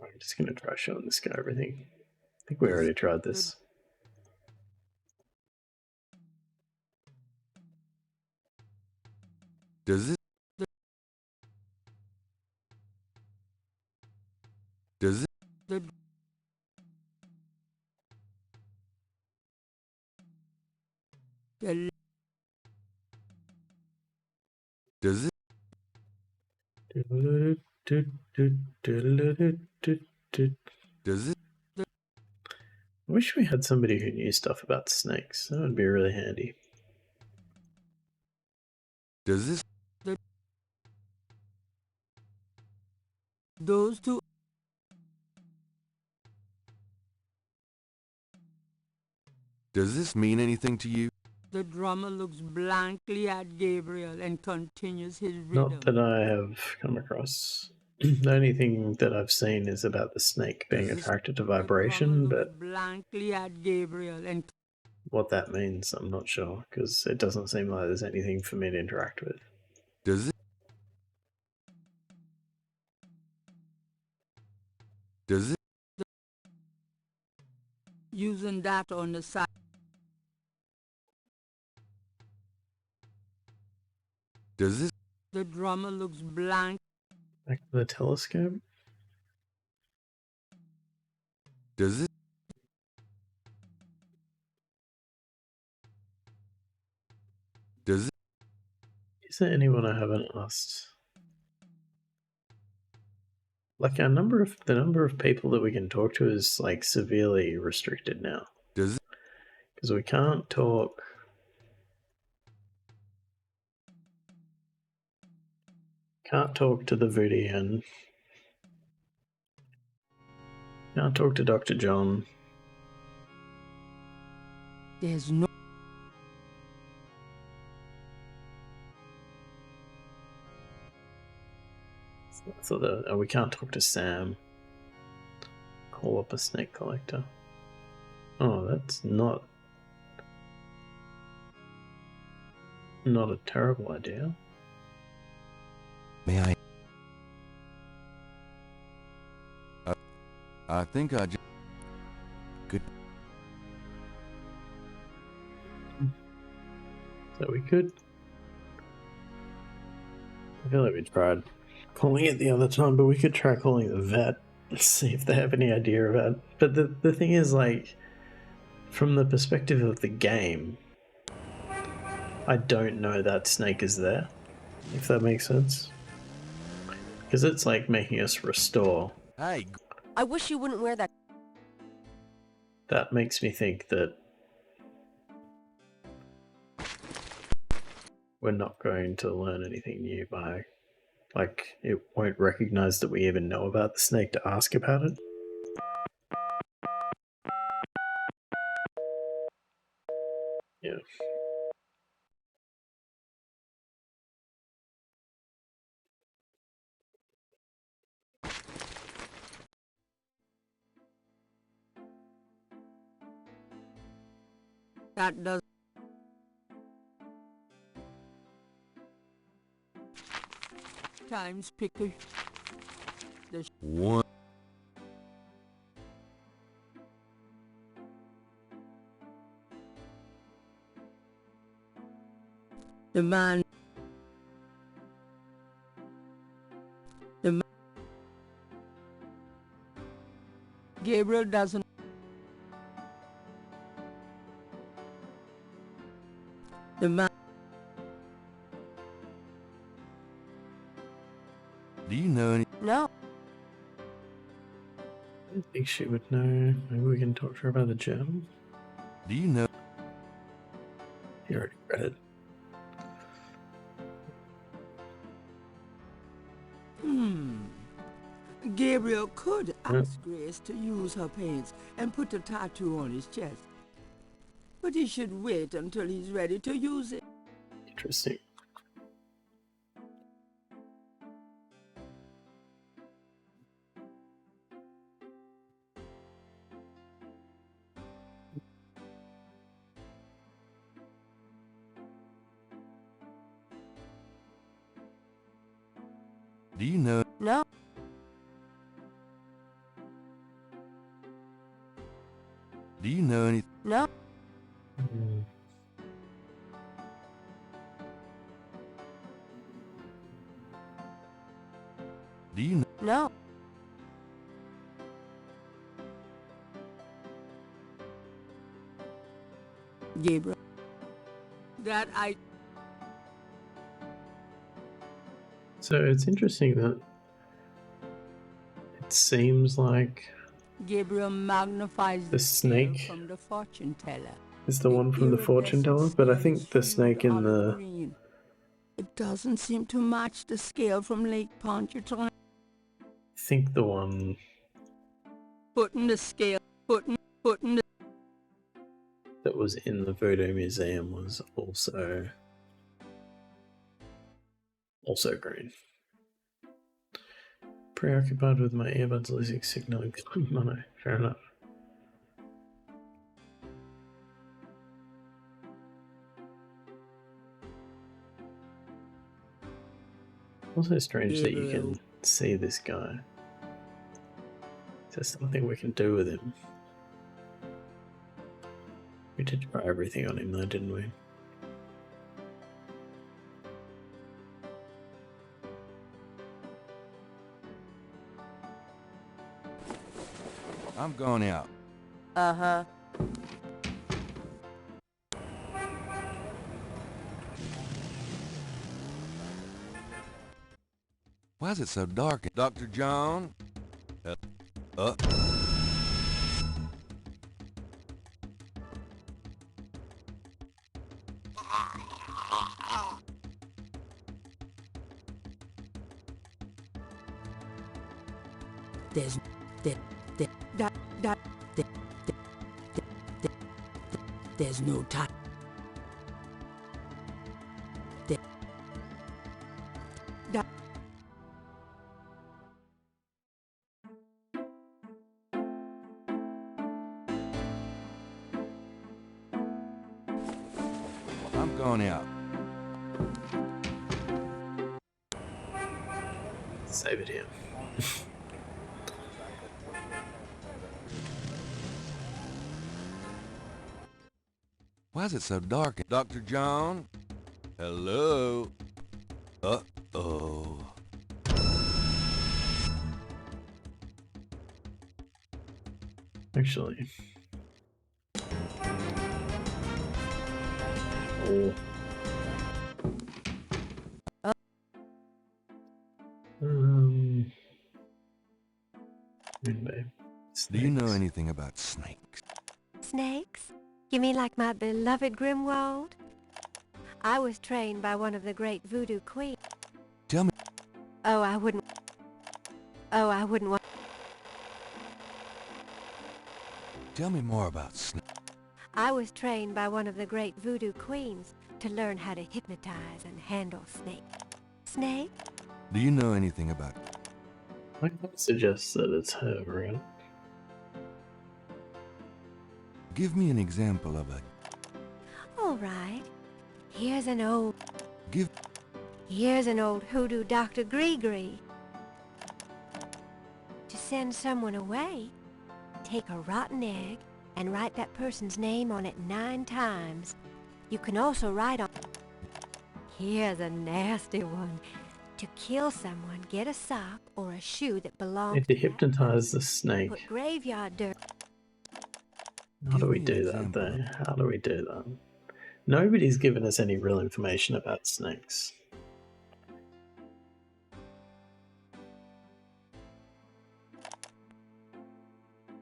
I'm just going to try showing this guy everything. I think we already tried this. Does this... Does it... The... The... Does it... Does it... I wish we had somebody who knew stuff about snakes. That would be really handy. Does this... Those two... Does this mean anything to you? The drummer looks blankly at Gabriel and continues his rhythm. Not that I have come across. The only thing that I've seen is about the snake being attracted to vibration, but blankly at Gabriel and what that means, I'm not sure, because it doesn't seem like there's anything for me to interact with. Does it? Does it? Using that on the side. Does this? The drummer looks blank. Back to the telescope. Does it? Does it? Is there anyone I haven't asked? Like the number of people that we can talk to is like severely restricted now. Does it? Because we can't talk. Can't talk to the Voodian. Can't talk to Dr. John. There's no... So we can't talk to Sam. Call up a snake collector. Oh, that's not a terrible idea. May I? I think I just... Good. So we could... I feel like we tried calling it the other time, but we could try calling the vet. See if they have any idea about it. But the thing is, like, from the perspective of the game, I don't know that snake is there, if that makes sense. Because it's like making us restore. Hey. I wish you wouldn't wear that. That makes me think that we're not going to learn anything new by, like, it won't recognize that we even know about the snake to ask about it. Yeah. That does... Times picker. One. The man... Gabriel doesn't... The man... Do you know any... No. I don't think she would know. Maybe we can talk to her about the journal. Do you know? You already read it. Gabriel could ask Grace to use her paints and put a tattoo on his chest. But he should wait until he's ready to use it. Interesting. Do you know? No. Do you know anything? No. Do you know? No. Gabriel. That I... So it's interesting that it seems like Gabriel magnifies the snake from the fortune teller. is the one from the fortune teller, but I think the snake in the... Green. It doesn't seem to match the scale from Lake Pontchartrain. I think the one... Putting the scale, putting the... that was in the Voodoo Museum was also green. Preoccupied with my earbuds losing signal. Mono. Fair enough. Also strange that you can see this guy. Is there something we can do with him? We did try everything on him though, didn't we? I'm going out. Uh-huh. Why is it so dark? Dr. John? There's no time. I'm going out. Save it here. Why is it so dark? Dr. John? Hello? Uh-oh. Actually. Oh. Do you know anything about snakes? Snakes? You mean like my beloved Grimwald? I was trained by one of the great voodoo queens. Tell me. Oh, I wouldn't want... Tell me more about snakes. I was trained by one of the great voodoo queens to learn how to hypnotize and handle snakes. Snake? Do you know anything about... I suggest that it's her, right? Give me an example of a... All right. Here's an old hoodoo Dr. Gree. To send someone away, take a rotten egg and write that person's name on it 9 times. You can also write on... Here's a nasty one. To kill someone, get a sock or a shoe that belongs Need to hypnotize the snake. Put graveyard dirt... How do we do that though? How do we do that? Nobody's given us any real information about snakes.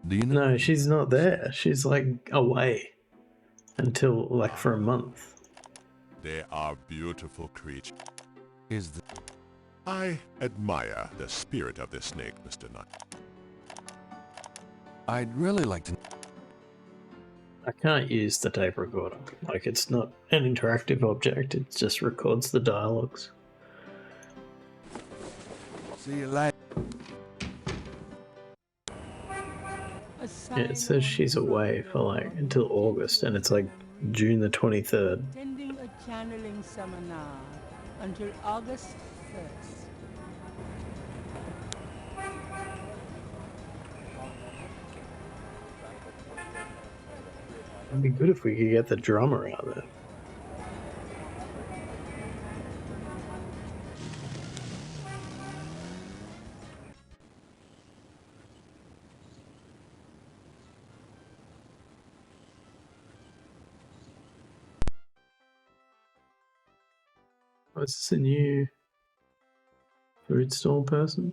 Do you know? No, she's not there. She's like away until like for a month. They are beautiful creatures. Is the... I admire the spirit of this snake, Mr. Nut. I'd really like to... I can't use the tape recorder. Like, it's not an interactive object, it just records the dialogues. See you later. Yeah, it says she's away for like until August, and it's like June the 23rd. Attending a channeling seminar until August 1st. It'd be good if we could get the drummer out there. Oh, is this a new food stall person?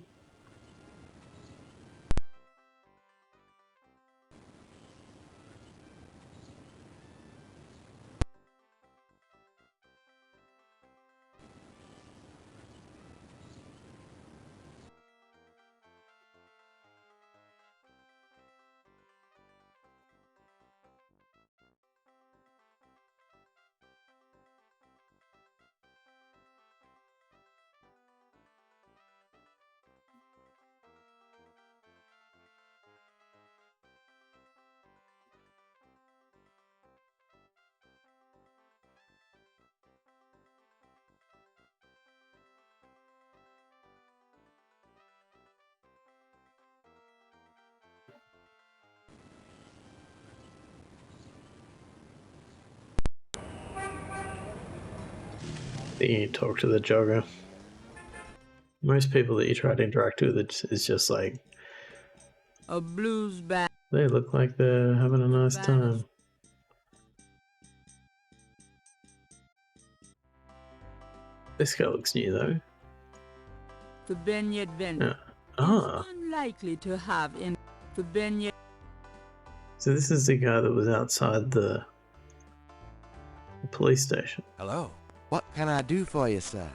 You talk to the jogger. Most people that you try to interact with is just like a blues band. They look like they're having a nice time. This guy looks new though. The Benyard vendor is unlikely to have in the Benyard. So this is the guy that was outside the police station. Hello. What can I do for you, sir?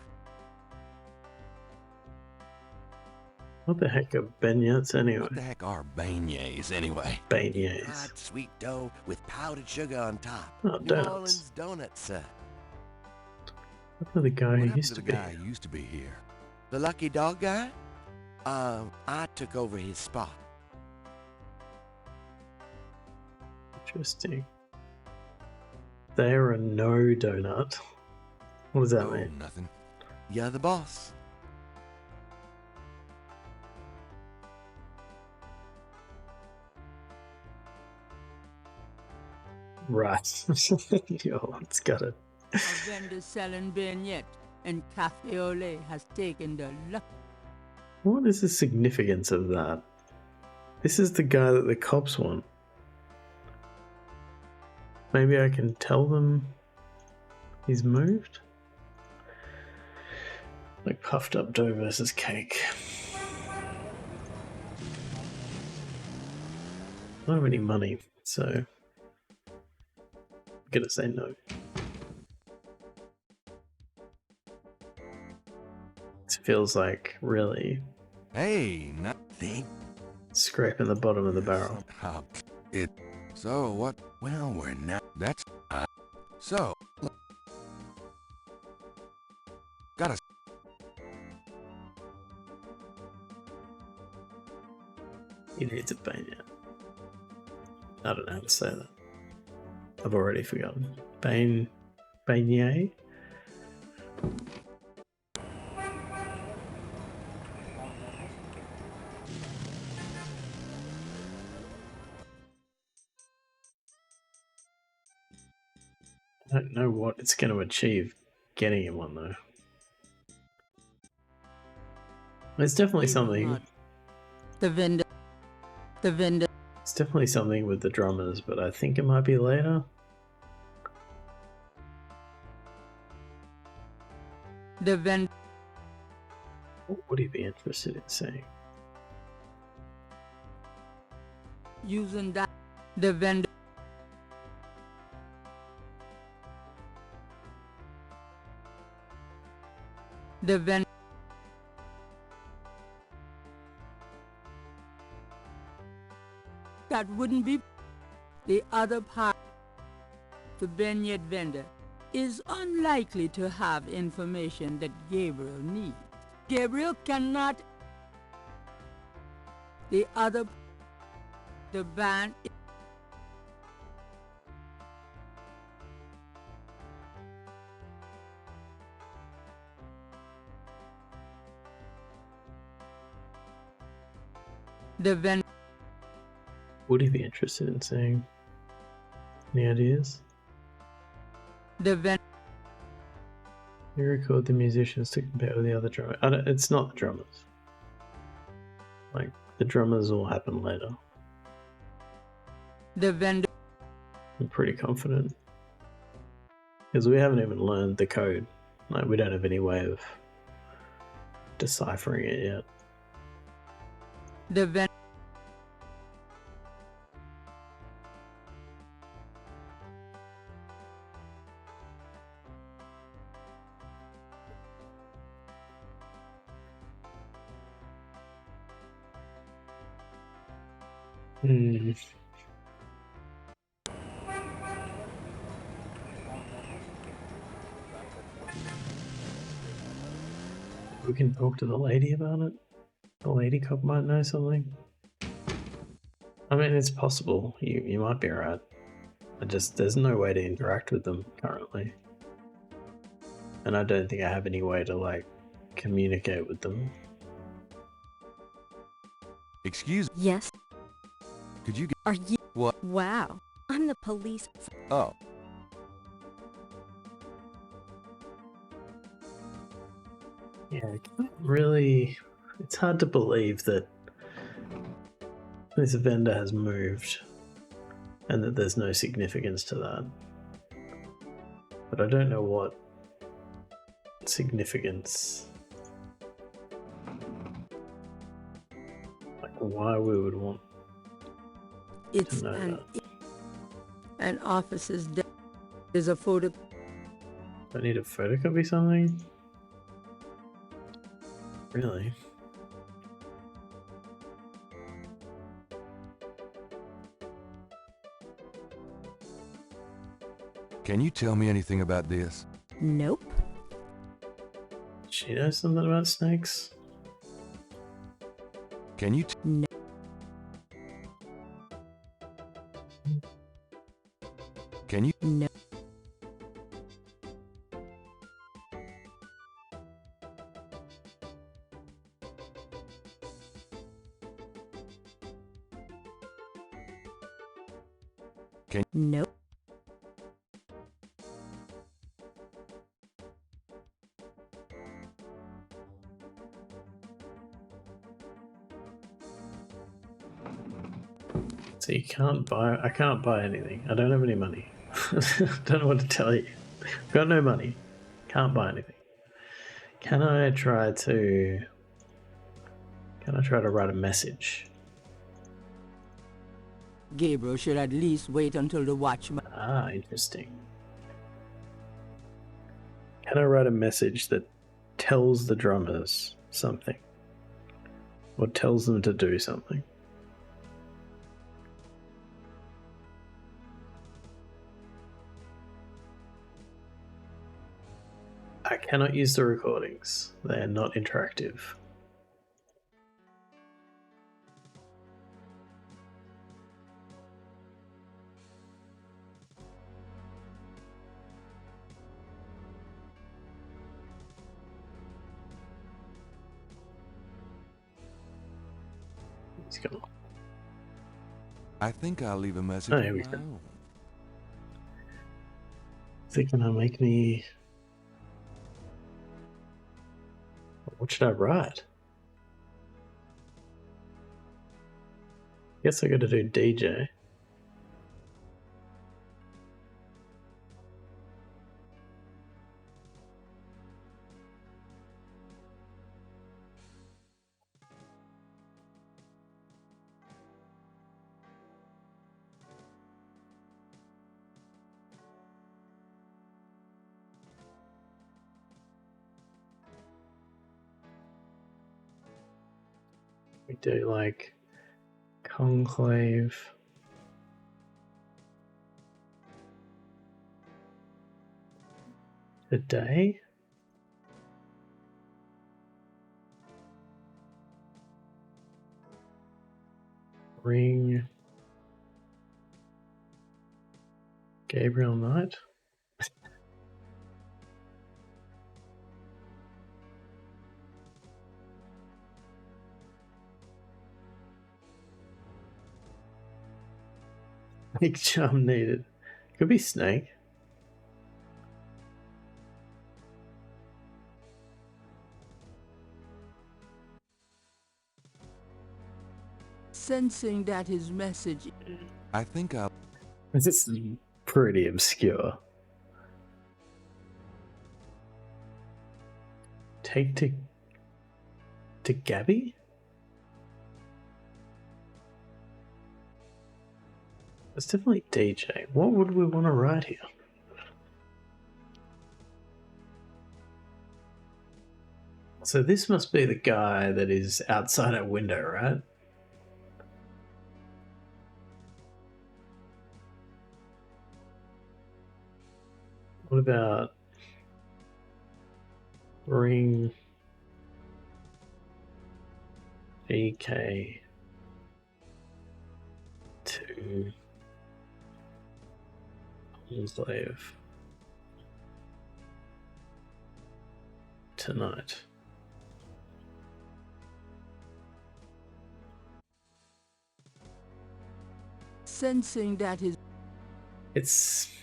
What the heck are beignets anyway? What the heck are beignets anyway? Beignets. Fried sweet dough with powdered sugar on top. Oh, New donuts. Orleans donuts, sir. Look at the guy who used to the be. guy who used to be here? The lucky dog guy? I took over his spot. Interesting. They're a no donut. What does that mean? Nothing. You're the boss. Right. Yo, it's got it. A vendor selling beignet and cafe au lait has taken the luck. What is the significance of that? This is the guy that the cops want. Maybe I can tell them he's moved? Like puffed up dough versus cake. I don't have any money, so I'm gonna say no. It feels like really Hey, nothing. scraping the bottom of the barrel. So what? Well, we're not. That's. So. Gotta. He needs a beignet. I don't know how to say that. I've already forgotten. Beignet? I don't know what it's going to achieve getting him one though. There's definitely something. The vendor. It's definitely something with the drummers, but I think it might be later. The vendor. What would he be interested in saying? using that. The vendor. The vendor. That wouldn't be the other part. The vignette vendor is unlikely to have information that Gabriel needs. Gabriel cannot. The other. The band. The vendor. Would he be interested in seeing any ideas? The vendor. You record the musicians to compare with the other drummers. It's not the drummers. Like, the drummers will happen later. The vendor. I'm pretty confident. Because we haven't even learned the code. Like, we don't have any way of deciphering it yet. The vendor. Hmm. We can talk to the lady about it. The lady cop might know something. I mean, it's possible. You might be right. There's no way to interact with them currently. And I don't think I have any way to, like, communicate with them. Excuse me. Yes? Could you get... Are you... What? Wow. I'm the police. Oh. Yeah, I can't really... It's hard to believe that this vendor has moved and that there's no significance to that. But I don't know what significance... Like, why we would want It's to know that. an officer's desk. There's a photo. Do I need to photocopy something? Really? Can you tell me anything about this? Nope. She knows something about snakes? Can you... No. Can you... No. Can... Nope. So you can't buy... I can't buy anything. I don't have any money. Don't know what to tell you. Got no money. Can't buy anything. Can I try to write a message? Gabriel should at least wait until the watchman. Ah, interesting. Can I write a message that tells the drummers something? Or tells them to do something? I cannot use the recordings. They are not interactive. He's gone. I think I'll leave a message Oh, here of we my go. own. Is it gonna make me... What should I write? Guess I gotta do DJ. We do like conclave. Today? Ring Gabriel Knight? Big charm needed. Could be Snake. Sensing that his message... I think I'll... This is pretty obscure. Take to Gabby? It's definitely DJ. What would we want to write here? So this must be the guy that is outside our window, right? What about ring GK to Enclave tonight? Sensing that his...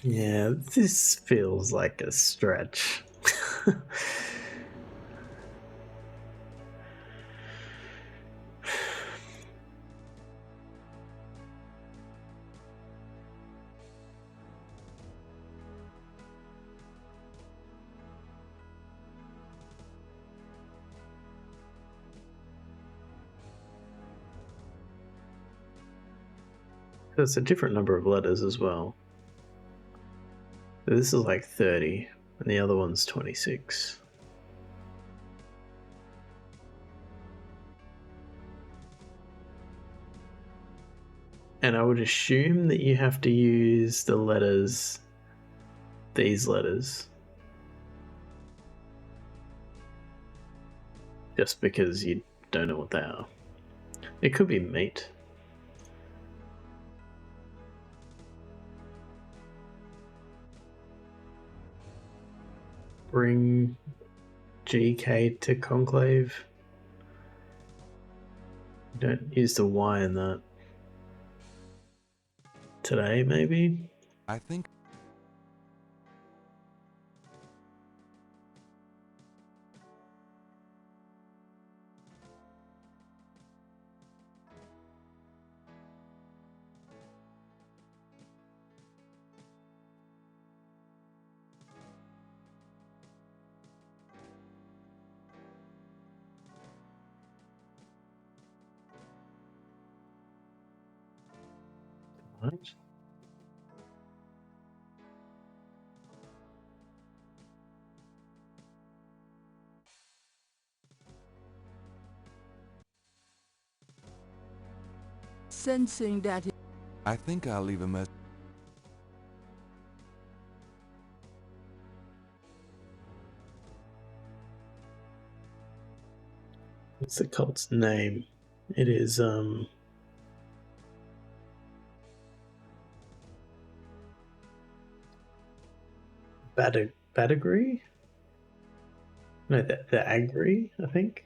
Yeah, this feels like a stretch. There's a different number of letters as well. This is like 30, and the other one's 26. And I would assume that you have to use the letters, these letters, just because you don't know what they are. It could be meat. Bring GK to Conclave. Don't use the Y in that. Today, maybe? I think... Right. Sensing that... I think I'll leave a message. What's the cult's name? It is, Badagree? No, the Agri, I think.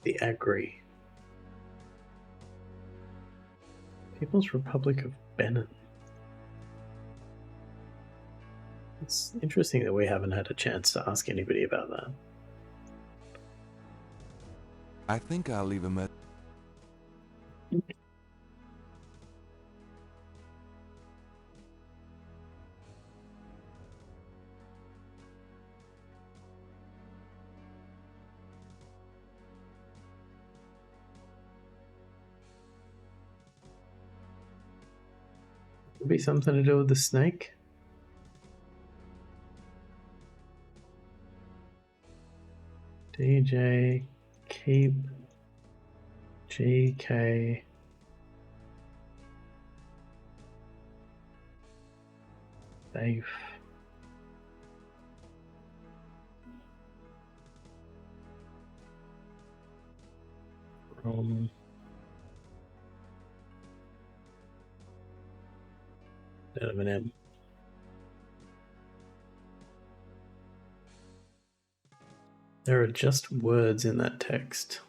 The Agri. People's Republic of Benin. It's interesting that we haven't had a chance to ask anybody about that. I think I'll leave a message. Could be something to do with the snake. DJ, keep GK safe. From M. There are just words in that text.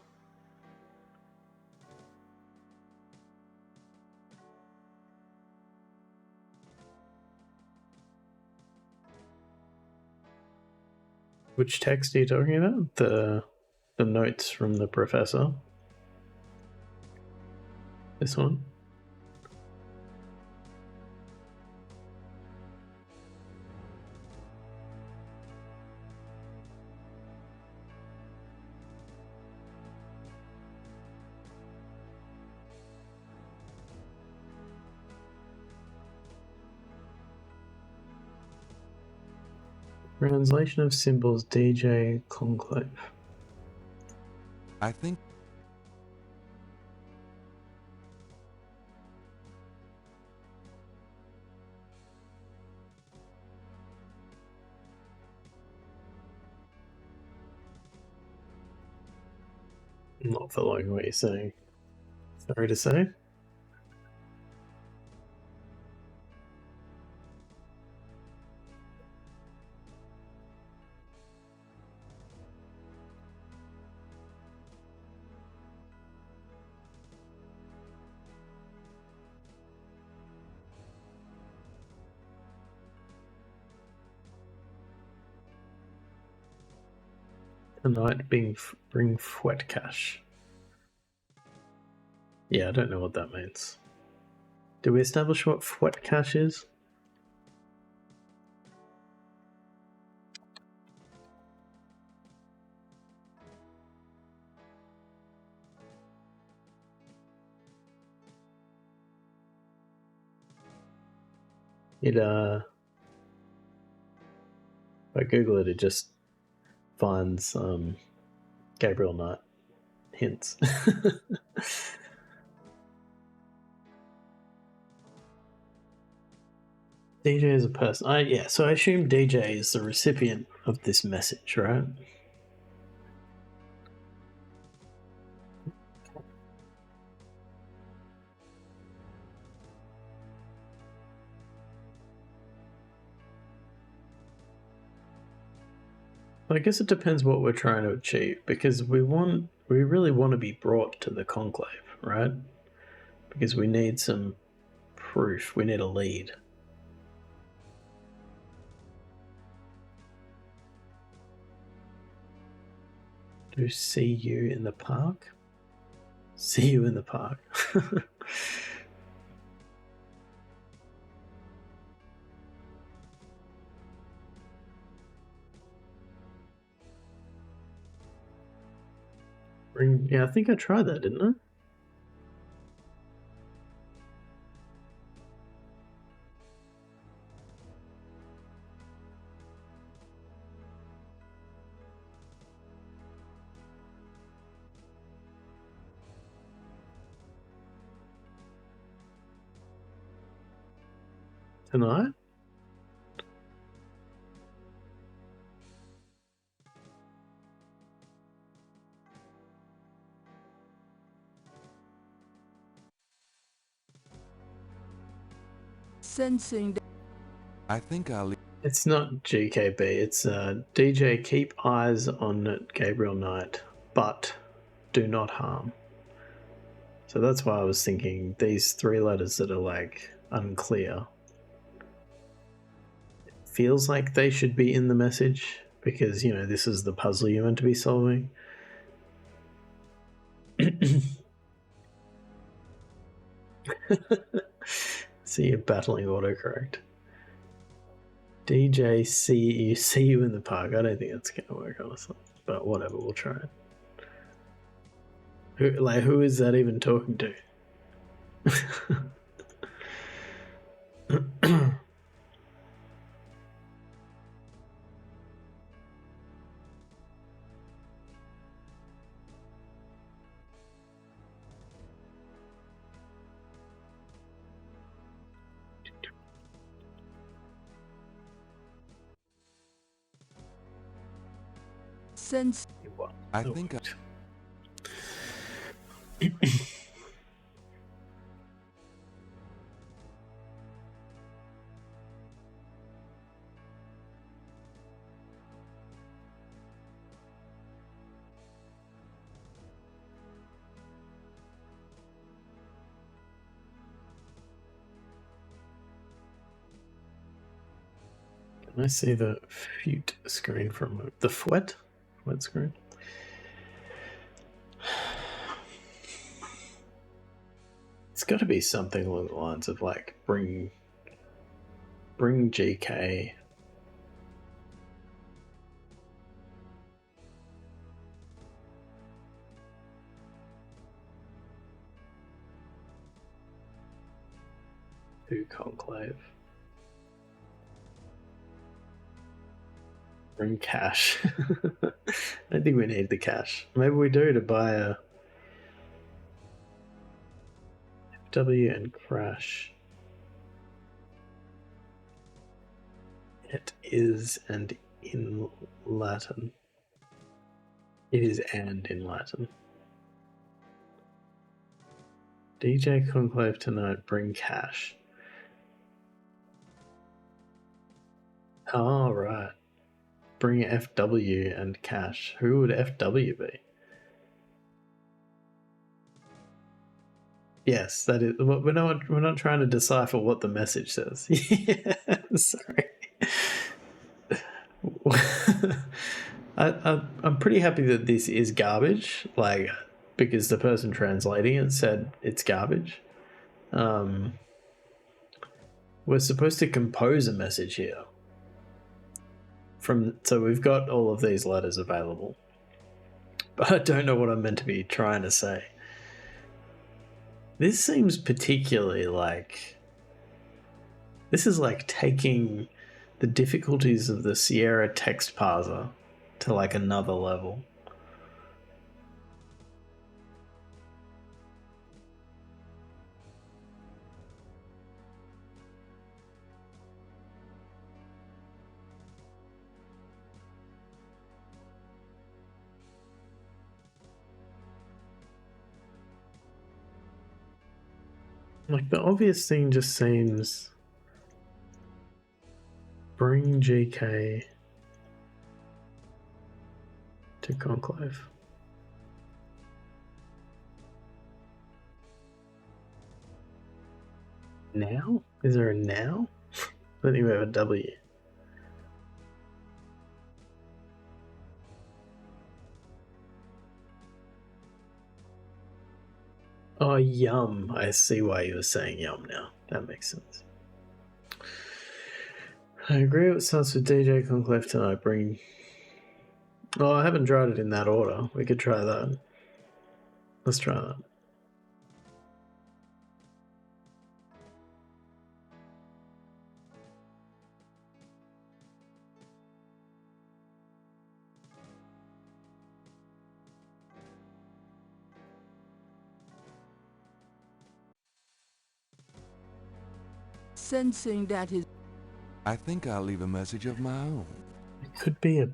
Which text are you talking about? The notes from the professor? This one? Translation of symbols, DJ Conclave. I think I'm not following what you're saying. Sorry to say. Tonight bring fwet cash. Yeah, I don't know what that means. Did we establish what fwet cash is? If I Google it, it just finds Gabriel Knight hints. DJ is a person. Yeah, so I assume DJ is the recipient of this message, right? I guess it depends what we're trying to achieve, because we really want to be brought to the conclave, right? Because we need some proof. We need a lead. Do see you in the park? See you in the park. Yeah, I think I tried that, didn't I? Tonight? Sensing that I think I'll leave. It's not GKB, it's DJ keep eyes on Gabriel Knight, but do not harm. So that's why I was thinking these three letters that are like unclear. It feels like they should be in the message because, you know, this is the puzzle you're meant to be solving. See you're battling autocorrect. DJ see you in the park. I don't think that's gonna work, honestly. But whatever, we'll try it. Who is that even talking to? Since I think Can I see the fute screen from the fwet screen? It's got to be something along the lines of like bring GK. To Conclave. Bring cash. I don't think we need the cash. Maybe we do to buy a FW and crash. It is and in Latin. It is and in Latin. DJ Conclave tonight, bring cash. Oh, right. Bring FW and cash. Who would FW be? Yes, that is. We're not trying to decipher what the message says. Yeah, sorry. I'm pretty happy that this is garbage, like, because the person translating it said it's garbage. We're supposed to compose a message here. So we've got all of these letters available, but I don't know what I'm meant to be trying to say. This seems particularly like... This is like taking the difficulties of the Sierra text parser to like another level. Like, the obvious thing just seems... Bring GK to Conclave. Now? Is there a now? I don't think we have a W. Oh, yum. I see why you were saying yum now. That makes sense. I agree it starts with DJ Conclave tonight. Bring... Oh, I haven't tried it in that order. We could try that. Let's try that. Sensing that his... I think I'll leave a message of my own. It could be a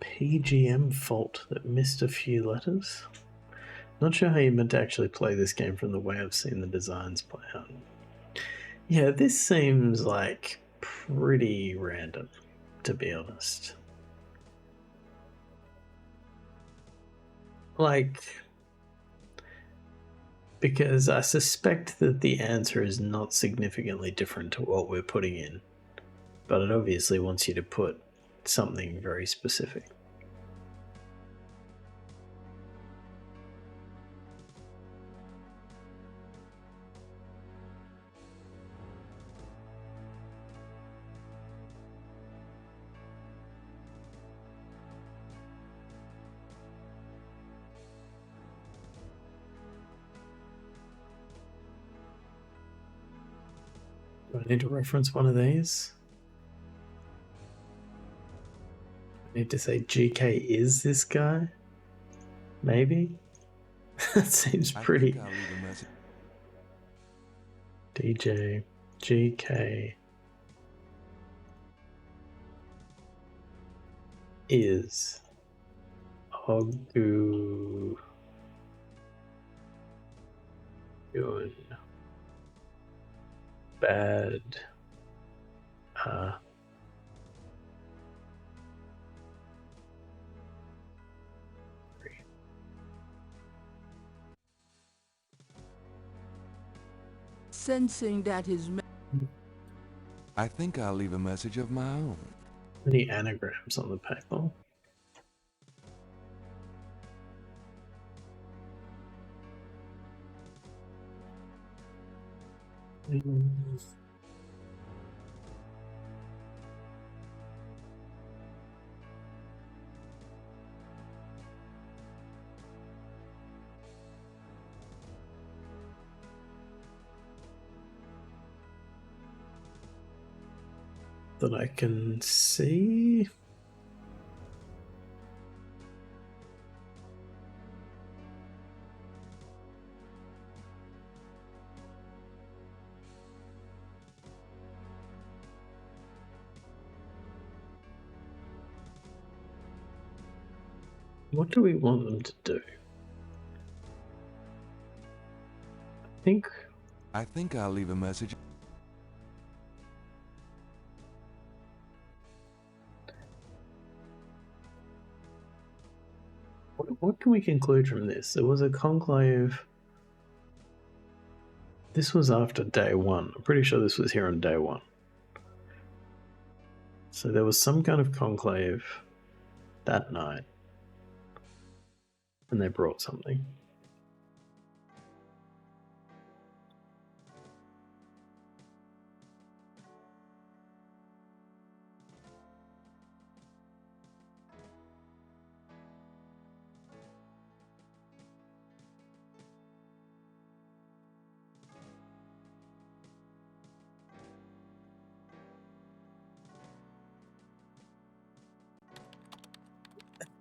PGM fault that missed a few letters. Not sure how you meant to actually play this game from the way I've seen the designs play out. Yeah, this seems like pretty random, to be honest. Like, because I suspect that the answer is not significantly different to what we're putting in, but it obviously wants you to put something very specific. Do I need to reference one of these? I need to say GK is this guy? Maybe? That seems pretty... DJ, GK is... Ogu. Good. Bad. Sensing that his... I think I'll leave a message of my own. Any anagrams on the paper? That I can see. What do we want them to do? I think I'll leave a message. What can we conclude from this? There was a conclave. This was after day one. I'm pretty sure this was here on day one. So there was some kind of conclave that night. And they brought something.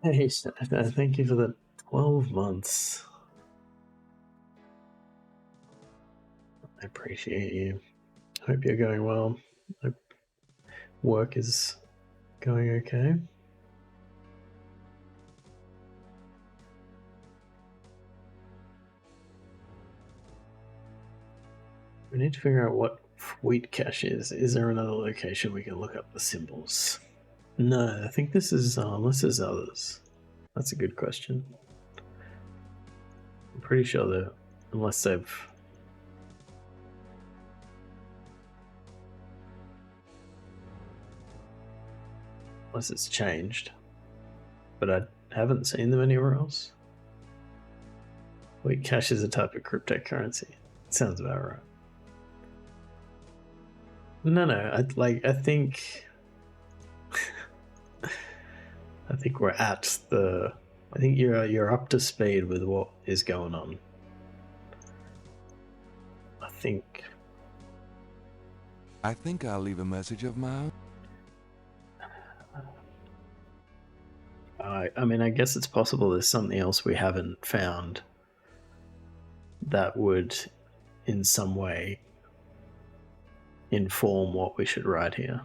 Hey, thank you for the 12 months. I appreciate you. Hope you're going well. Hope work is going okay. We need to figure out what wheat cache is. Is there another location we can look up the symbols? No, I think this is, unless there's others. That's a good question. I'm pretty sure that, unless they've... Unless it's changed. But I haven't seen them anywhere else. Wheat cache is a type of cryptocurrency. Sounds about right. No, I think... I think we're at the... I think you're up to speed with what is going on. I think I'll leave a message of my own. I mean, I guess it's possible there's something else we haven't found that would in some way inform what we should write here.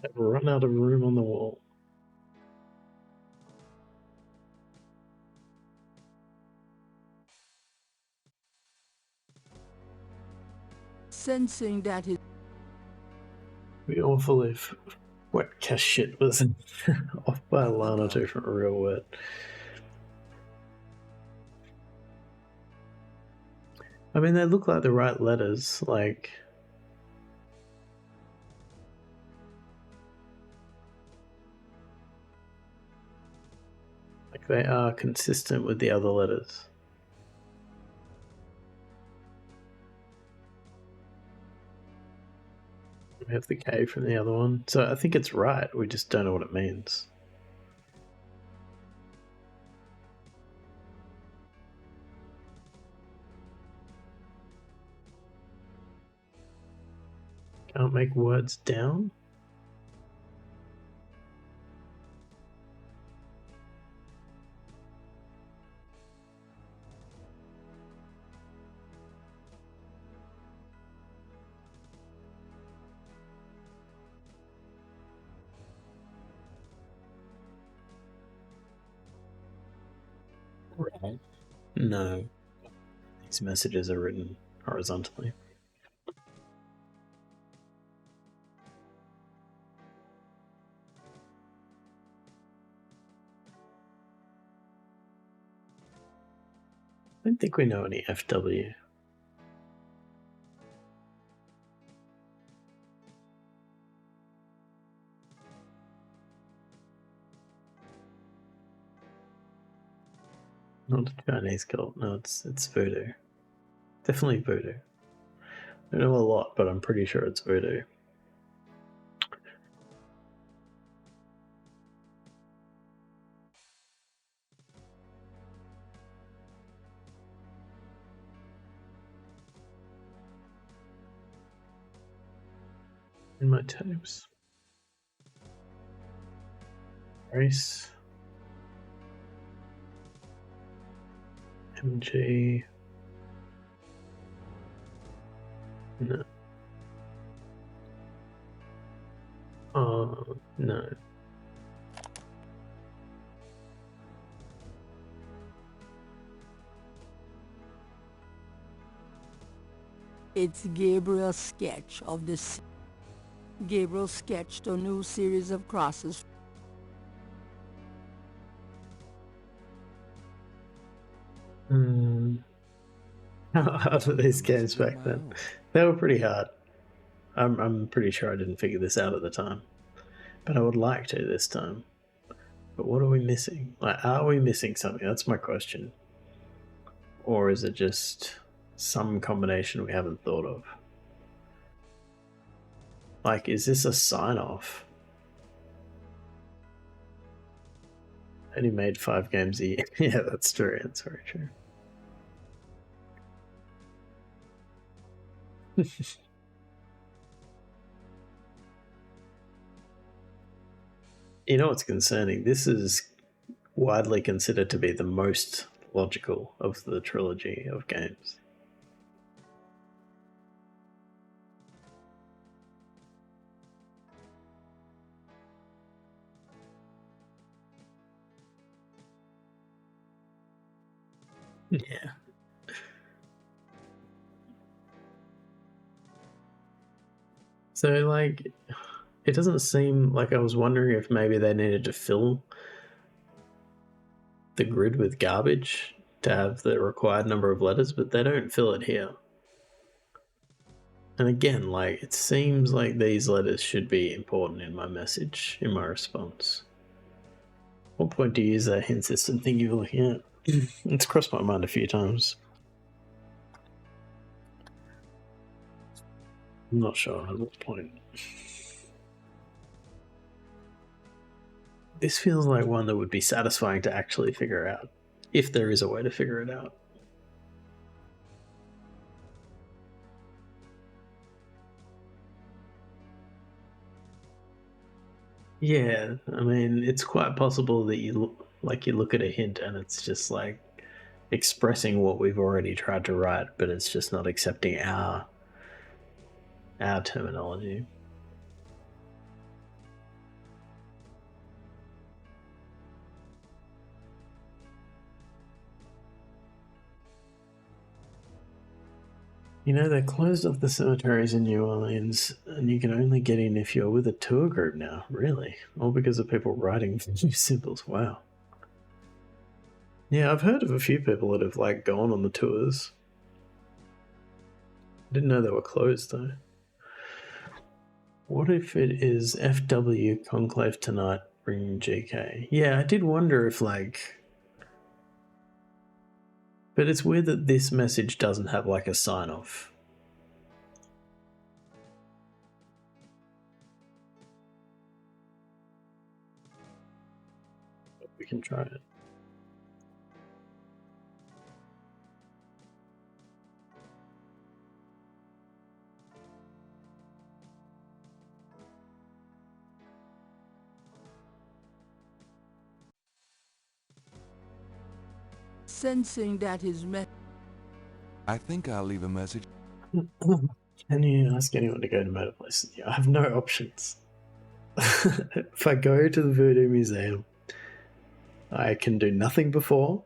I've run out of room on the wall. Sensing that his... Be awful if wet cache shit was off by a line or two from real wet. I mean, they look like the right letters, like... Like, they are consistent with the other letters. We have the K from the other one. So I think it's right. We just don't know what it means. Can't make words down? Right. No. These messages are written horizontally. I don't think we know any FW. Not a Chinese cult. No, it's voodoo. Definitely voodoo. I know a lot, but I'm pretty sure it's voodoo. In my tapes. Race. MG. No. No. It's Gabriel's sketch of this. Gabriel sketched a new series of crosses. How hard were these games back then? They were pretty hard. I'm pretty sure I didn't figure this out at the time. But I would like to this time. But what are we missing? Like, are we missing something? That's my question. Or is it just some combination we haven't thought of? Like, is this a sign-off? Only made 5 games a year. Yeah, that's true. That's very true. You know what's concerning? This is widely considered to be the most logical of the trilogy of games. Yeah. So, like, it doesn't seem like I was wondering if maybe they needed to fill the grid with garbage to have the required number of letters, but they don't fill it here. And again, like, it seems like these letters should be important in my message, in my response. What point do you use that hint system thing you were looking at? It's crossed my mind a few times. I'm not sure at what point. This feels like one that would be satisfying to actually figure out, if there is a way to figure it out. Yeah, I mean, it's quite possible that you look at a hint and it's just like expressing what we've already tried to write, but it's just not accepting our terminology. You know, they closed off the cemeteries in New Orleans, and you can only get in if you're with a tour group now. Really? All because of people writing new symbols. Wow. Yeah, I've heard of a few people that have, like, gone on the tours. I didn't know they were closed, though. What if it is FW Conclave Tonight, bringing GK? Yeah, I did wonder if, like, But it's weird that this message doesn't have like a sign off. We can try it. Sensing that his I think I'll leave a message. Can you ask anyone to go to Meta Place? Yeah, I have no options. If I go to the Voodoo Museum, I can do nothing before.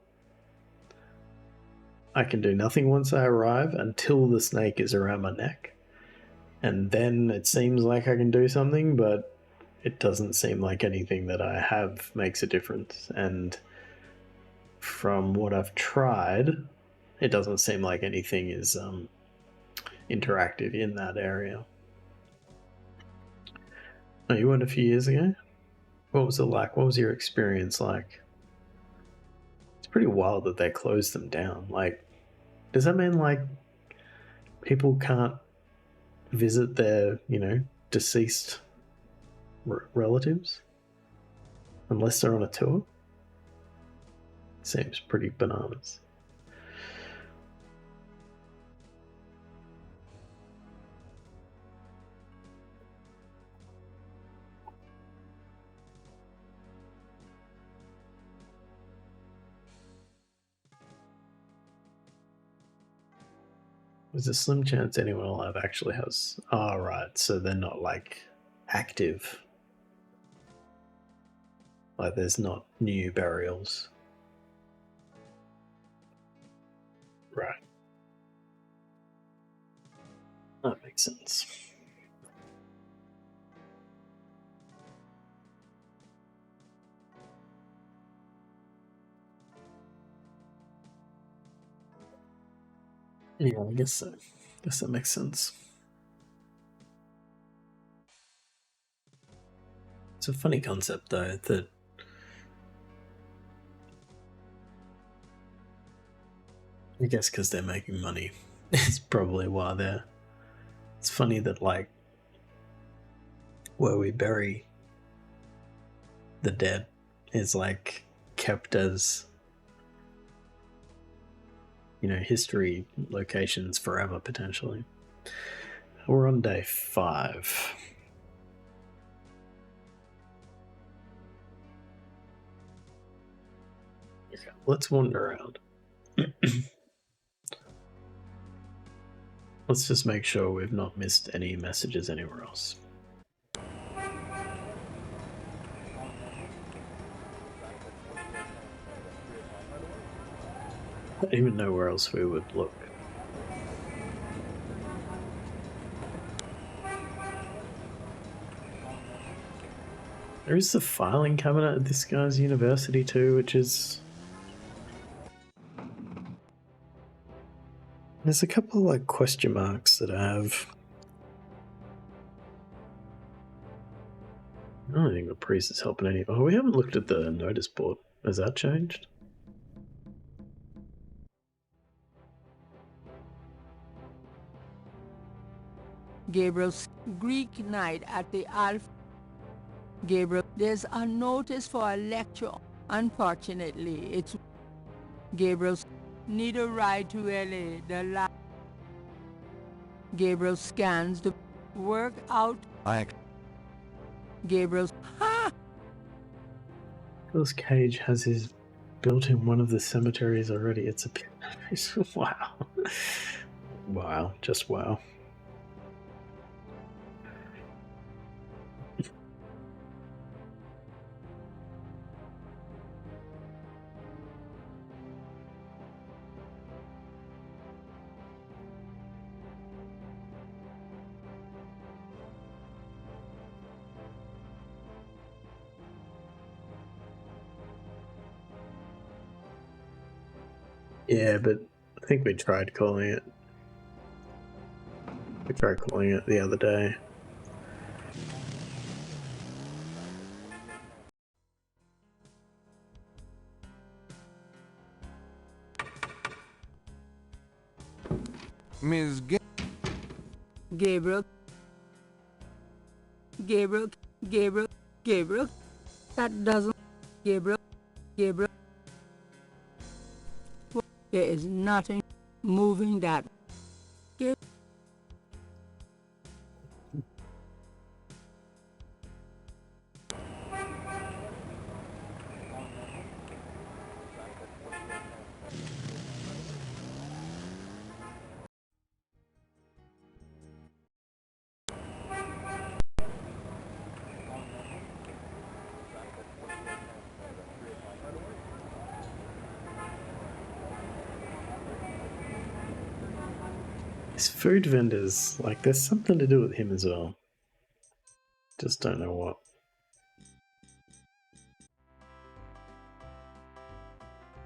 I can do nothing once I arrive until the snake is around my neck. And then it seems like I can do something, but it doesn't seem like anything that I have makes a difference. And from what I've tried, it doesn't seem like anything is interactive in that area. Oh, you went a few years ago? What was it like? What was your experience like? It's pretty wild that they closed them down. Like, does that mean like people can't visit their, deceased relatives unless they're on a tour? Seems pretty bananas. There's a slim chance anyone alive actually has. Oh, right. So they're not like active. Like there's not new burials. Right. That makes sense. Yeah, I guess so. Guess that makes sense. It's a funny concept though, that I guess because they're making money. It's probably why they're... It's funny that like where we bury the dead is like kept as, history locations forever potentially. We're on day 5. Okay, let's wander around. Let's just make sure we've not missed any messages anywhere else. I don't even know where else we would look. There is the filing cabinet at this guy's university too, which is... There's a couple of like question marks that I have. I don't think the priest is helping any... Oh, we haven't looked at the notice board. Has that changed? Gabriel's Greek night at the Alpha. Gabriel, there's a notice for a lecture. Unfortunately, it's Gabriel's need a ride to LA. Gabriel scans the workout. Gabriel's Nicolas Cage has his built in one of the cemeteries already. It's a wow. Wow, just wow. Yeah, but I think we tried calling it. We tried calling it the other day. Ms. Gabriel. Gabriel. Gabriel. Gabriel. That doesn't... Gabriel. Gabriel. There is nothing moving that. Gabriel. His food vendors, like, there's something to do with him as well. Just don't know what.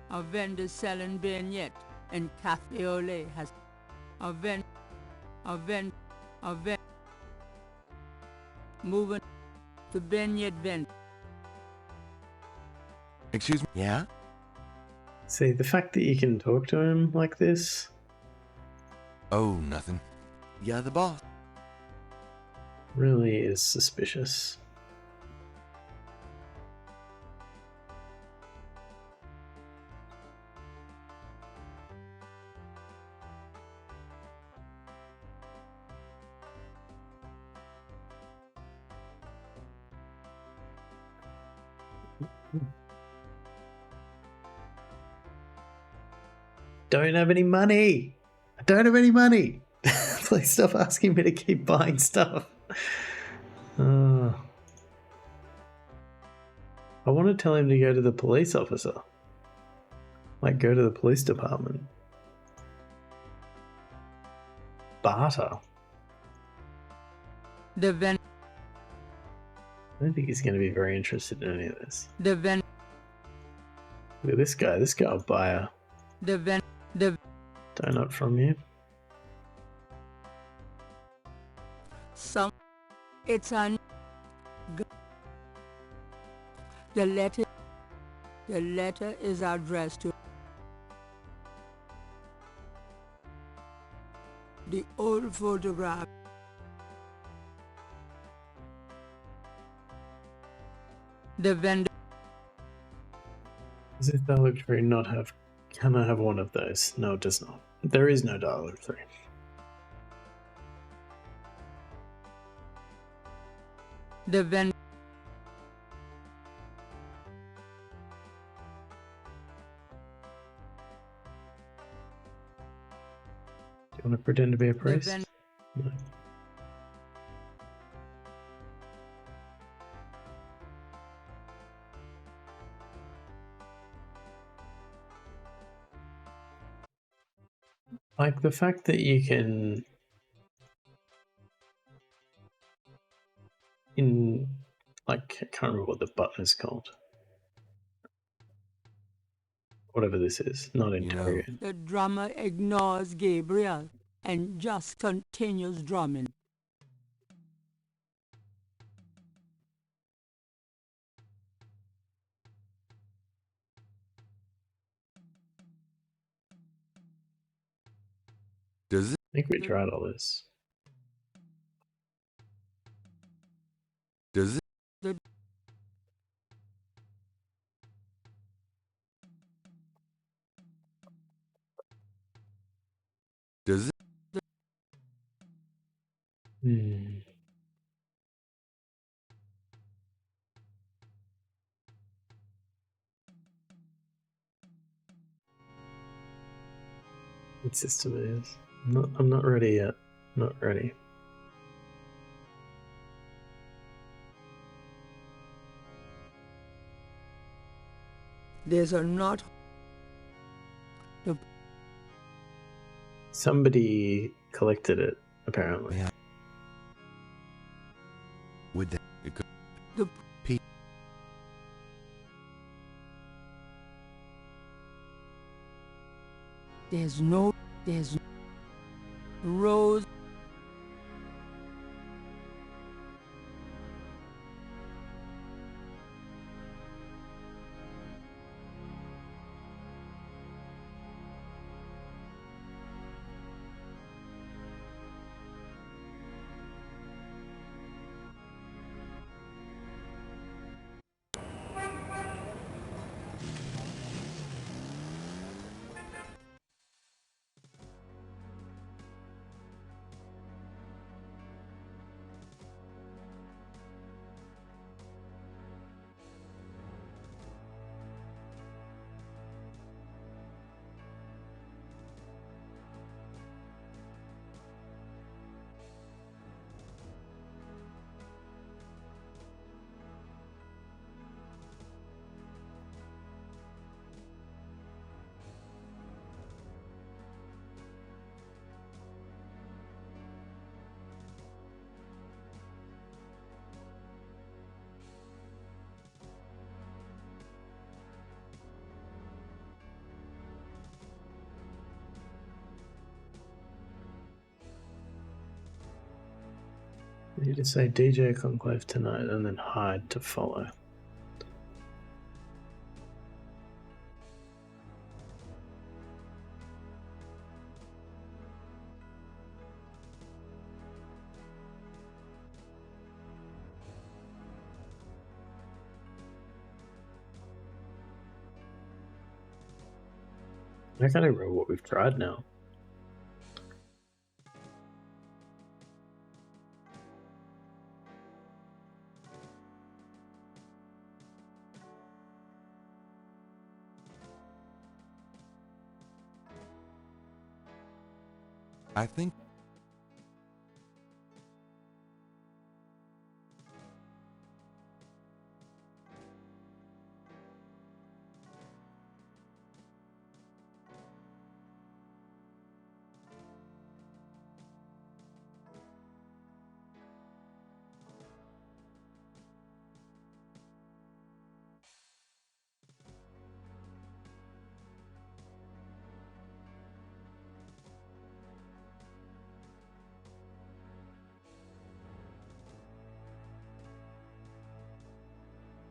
A vendor selling beignet and cafe au lait has a vend moving to beignet vend. Excuse me? Yeah? See, the fact that you can talk to him like this... Oh, nothing. Yeah, the boss. really is suspicious. Don't have any money. I don't have any money. Please stop asking me to keep buying stuff. I want to tell him to go to the police officer. Like, go to the police department. Barter. The ven. I don't think he's going to be very interested in any of this. The ven. Look at this guy. This guy will buy a donut from you. It's on. The letter is addressed to the old photograph. The vendor. Does this dialogue tree not have... Can I have one of those? No, it does not. There is no dialogue tree. The vendor. Do you want to pretend to be a priest? No. Like the fact that you can I can't remember what the button is called. Whatever this is, not interrogate. The drummer ignores Gabriel and just continues drumming. Does it? I think we tried all this. Does it? Does it? What system it is? I'm not ready yet. Not ready. There's a not. Somebody collected it, apparently. Yeah. Would that? It could. The There's Rose. You just say DJ Conclave tonight and then hide to follow. I can't even remember what we've tried now. I think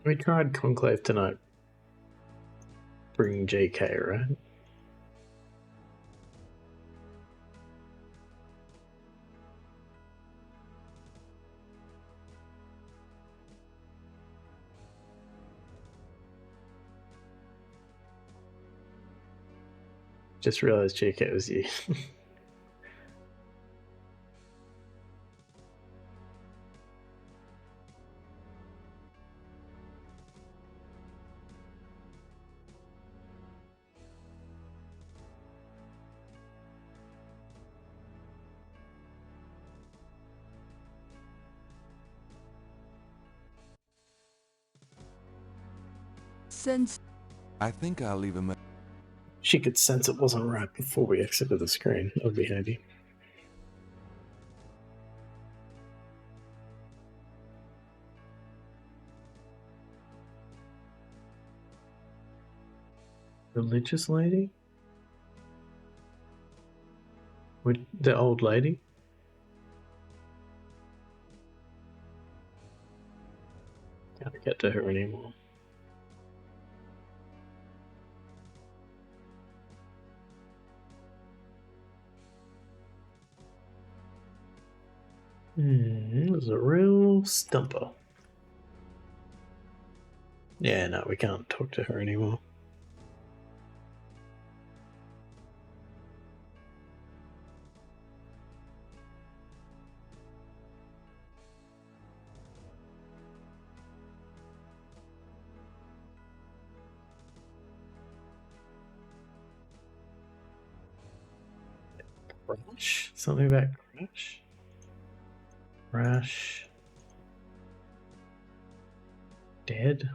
We tried Conclave tonight. Bringing JK, right? Just realized JK was you. Since I think I'll leave him. She could sense it wasn't right before we exited the screen. That would be handy. Religious lady? With the old lady? Can't get to her anymore. This is a real stumper. Yeah, no, we can't talk to her anymore. Crash? Something about Crash? Crash. Dead?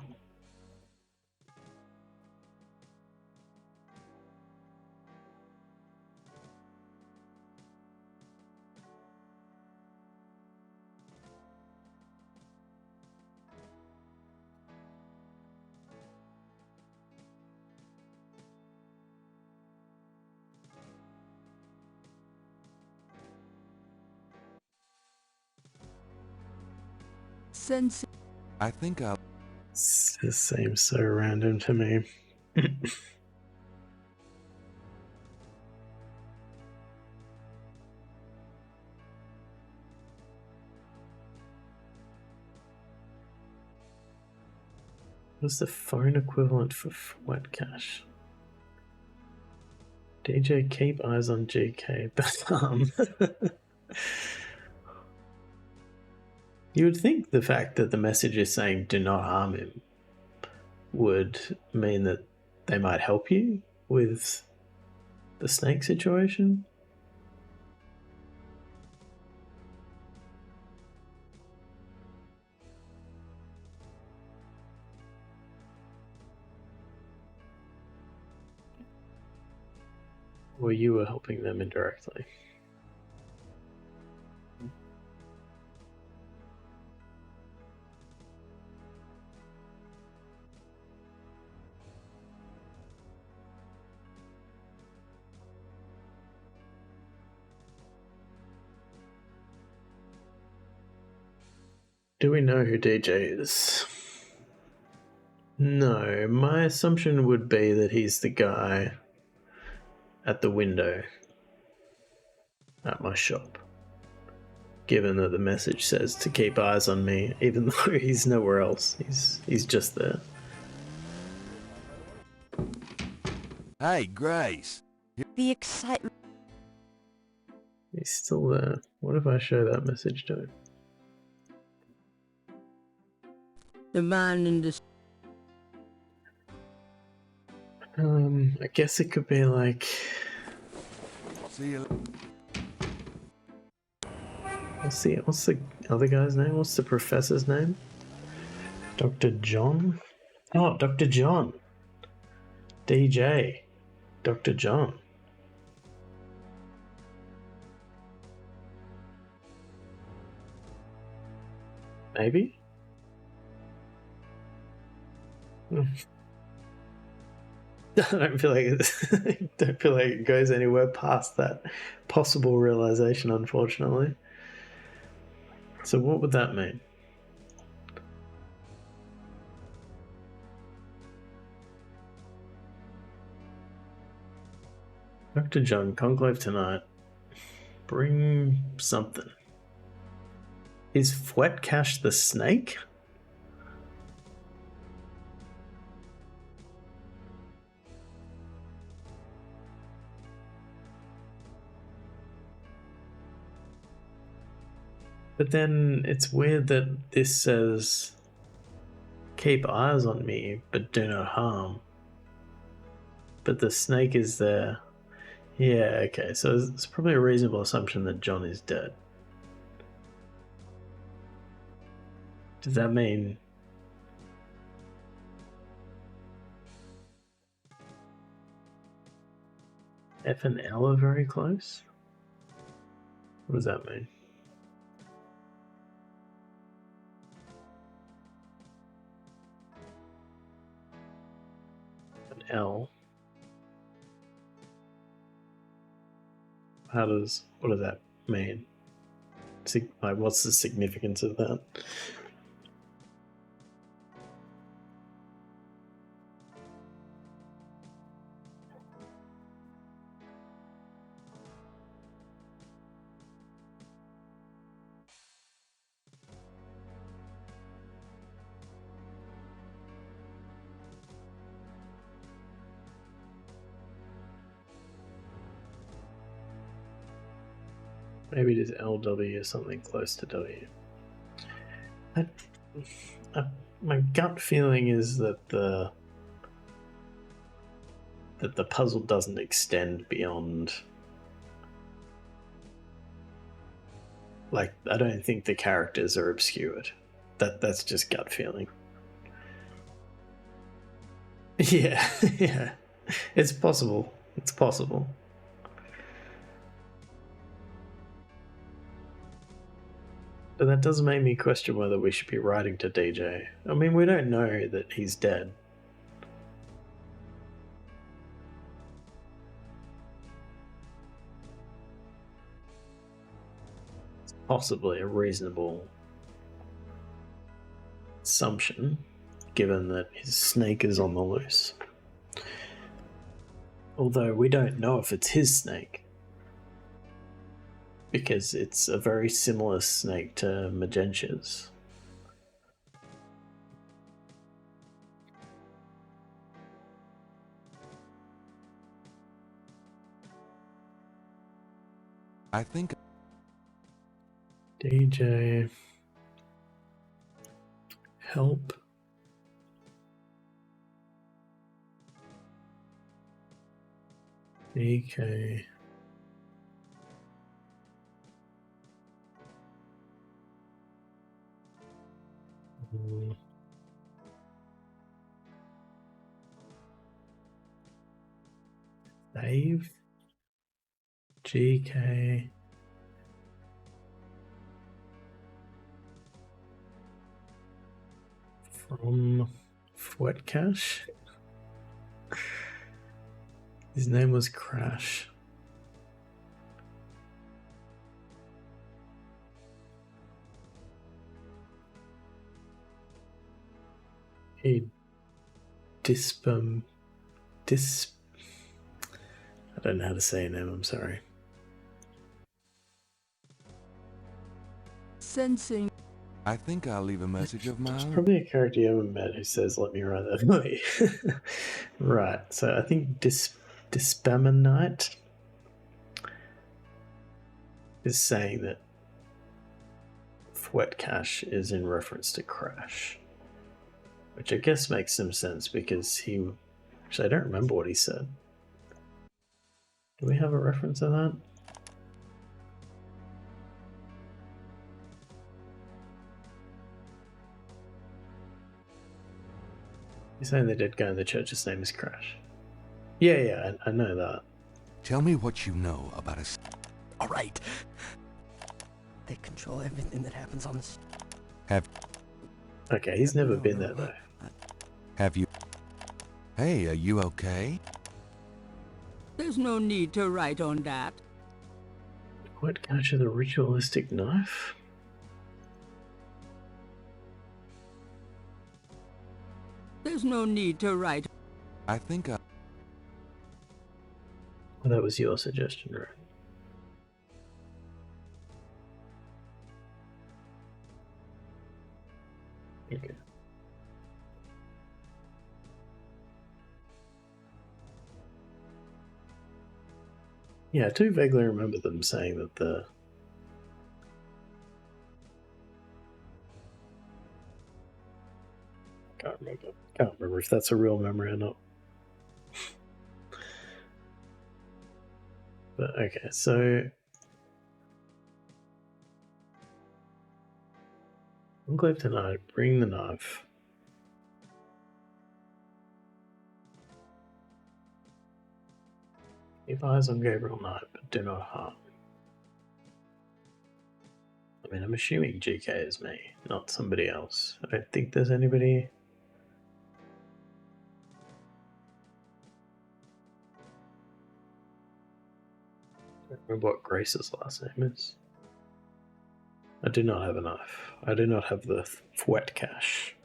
since I think I'll. This seems so random to me. What's the phone equivalent for wet cash? DJ, keep eyes on GK, but you would think the fact that the message is saying do not harm him would mean that they might help you with the snake situation. Or you were helping them indirectly. Do we know who DJ is? No, my assumption would be that he's the guy at the window at my shop. Given that the message says to keep eyes on me, even though he's nowhere else. He's just there. Hey, Grace. The excitement. He's still there. What if I show that message to him? The man in the... I guess it could be like... See you. What's the other guy's name? What's the professor's name? Dr. John? Oh, Dr. John. DJ. Dr. John. Maybe? I don't feel like it goes anywhere past that possible realization, unfortunately. So what would that mean? Dr. John, conclave tonight. Bring something. Is Fwetcash the snake? But then it's weird that this says keep eyes on me, but do not harm. But the snake is there. Yeah, okay, so it's probably a reasonable assumption that John is dead. Does that mean... F and L are very close? What does that mean? An L. What does that mean? Like, what's the significance of that? Maybe it is LW or something close to W. My gut feeling is that the puzzle doesn't extend beyond... Like, I don't think the characters are obscured. That's just gut feeling. Yeah, yeah. It's possible. It's possible. But that does make me question whether we should be writing to DJ. I mean, we don't know that he's dead. It's possibly a reasonable assumption, given that his snake is on the loose. Although we don't know if it's his snake. Because it's a very similar snake to Magentia's. I think... DJ... Help. DK... Save GK from Fwetcash. His name was Crash. A dis. I don't know how to say a name. I'm sorry. Sensing. I think I'll leave a message of my There's own. probably a character you haven't met who says, "Let me write that for you." Right. So I think Dispamanite is saying that Fwet Cash is in reference to Crash, which I guess makes some sense because he. Actually, I don't remember what he said. Do we have a reference to that? He's saying they did go and the church's name is Crash. Yeah, I know that. Tell me what you know about us. All right. They control everything that happens on this. Okay, he's never been there though. Have you? Hey, are you okay? There's no need to write on that. What catch of the ritualistic knife? There's no need to write. I think I... Well, that was your suggestion, right? Okay. Yeah, I do vaguely remember them saying that the... Can't remember if that's a real memory or not. But okay, so... Enclave tonight, bring the knife. Keep eyes on Gabriel Knight, but do not harm. I mean, I'm assuming GK is me, not somebody else. I don't think there's anybody... I don't remember what Grace's last name is. I do not have a knife. I do not have the Fwet Cash.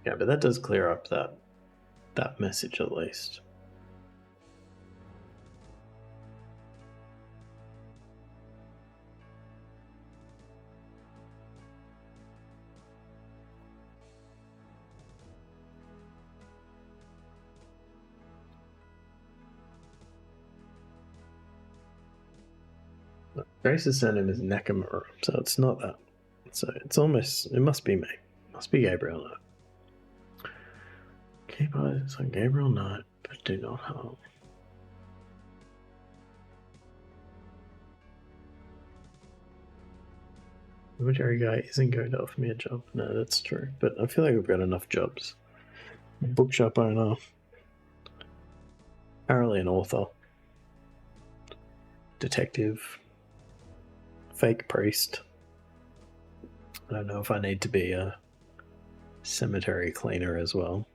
Yeah, but that does clear up that message at least. Grace's surname is Nakamura, so it's not that. So it's almost, it must be me. It must be Gabriel Knight. Keep eyes on Gabriel Knight, but do not harm. The military guy isn't going to offer me a job. No, that's true. But I feel like we've got enough jobs. Bookshop owner. Apparently an author. Detective. Fake priest. I don't know if I need to be a cemetery cleaner as well.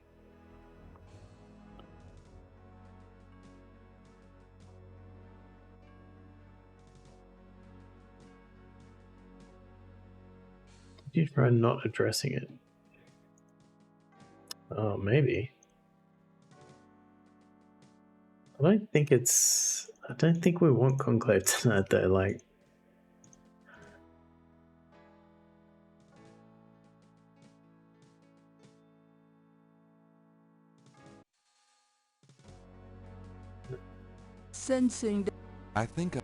Did you try not addressing it? Oh, maybe. I don't think we want Conclave tonight though, like... Sensing. I think I...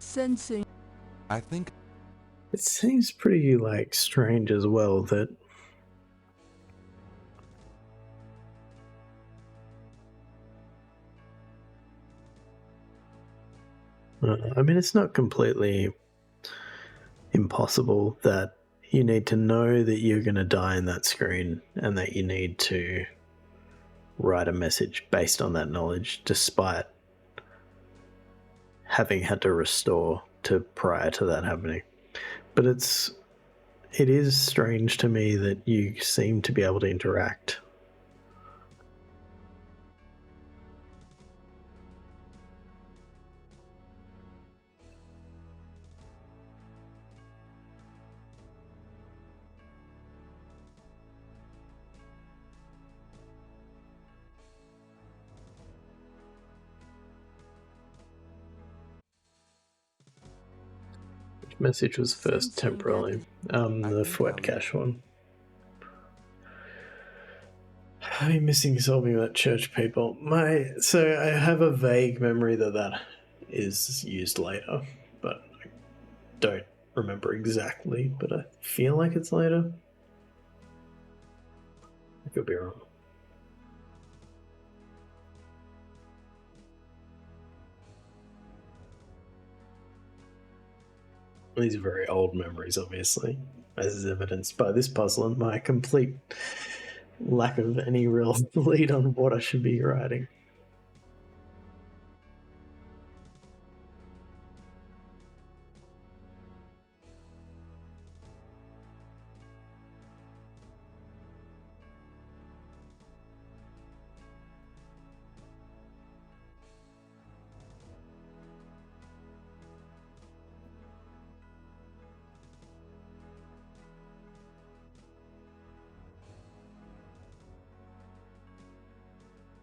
sensing. I think It seems pretty, like, strange as well that I mean, it's not completely impossible that you need to know that you're going to die in that screen and that you need to write a message based on that knowledge, despite having had to restore to prior to that happening. But it is strange to me that you seem to be able to interact. Which message was first temporarily? The Fouet Cache one. I'm missing solving that church people. So I have a vague memory that is used later, but I don't remember exactly, but I feel like it's later. I could be wrong. These are very old memories, obviously, as is evidenced by this puzzle and my complete lack of any real lead on what I should be writing.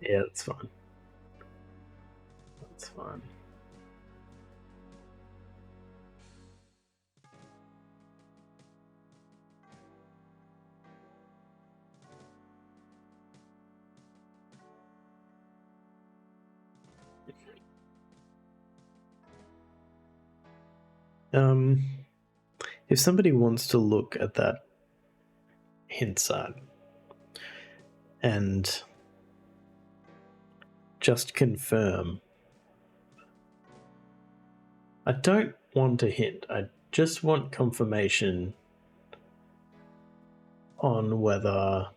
Yeah, that's fine. That's fine. If somebody wants to look at that hint side and just confirm, I don't want a hint, I just want confirmation on whether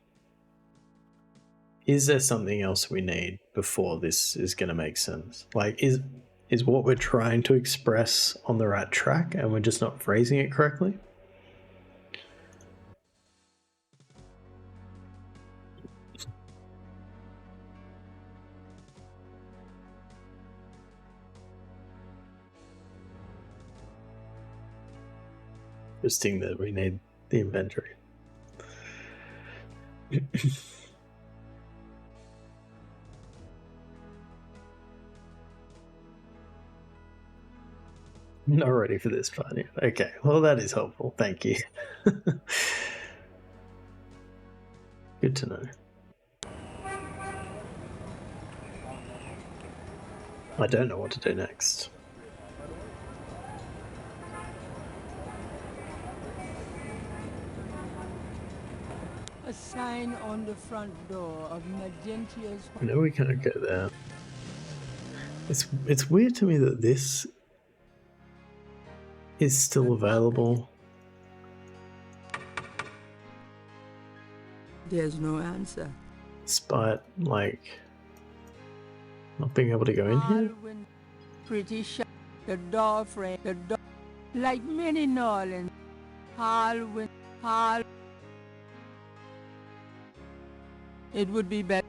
is there something else we need before this is going to make sense. Like, is what we're trying to express on the right track and we're just not phrasing it correctly? Interesting that we need the inventory. Not ready for this part yet. Okay, well that is helpful. Thank you. Good to know. I don't know what to do next. A sign on the front door of Magentia's. No, we can't go there. It's weird to me that this is still available. There's no answer. Despite, like, not being able to go in here? Pretty sure the door frame, like many Norlands. Hall. It would be better.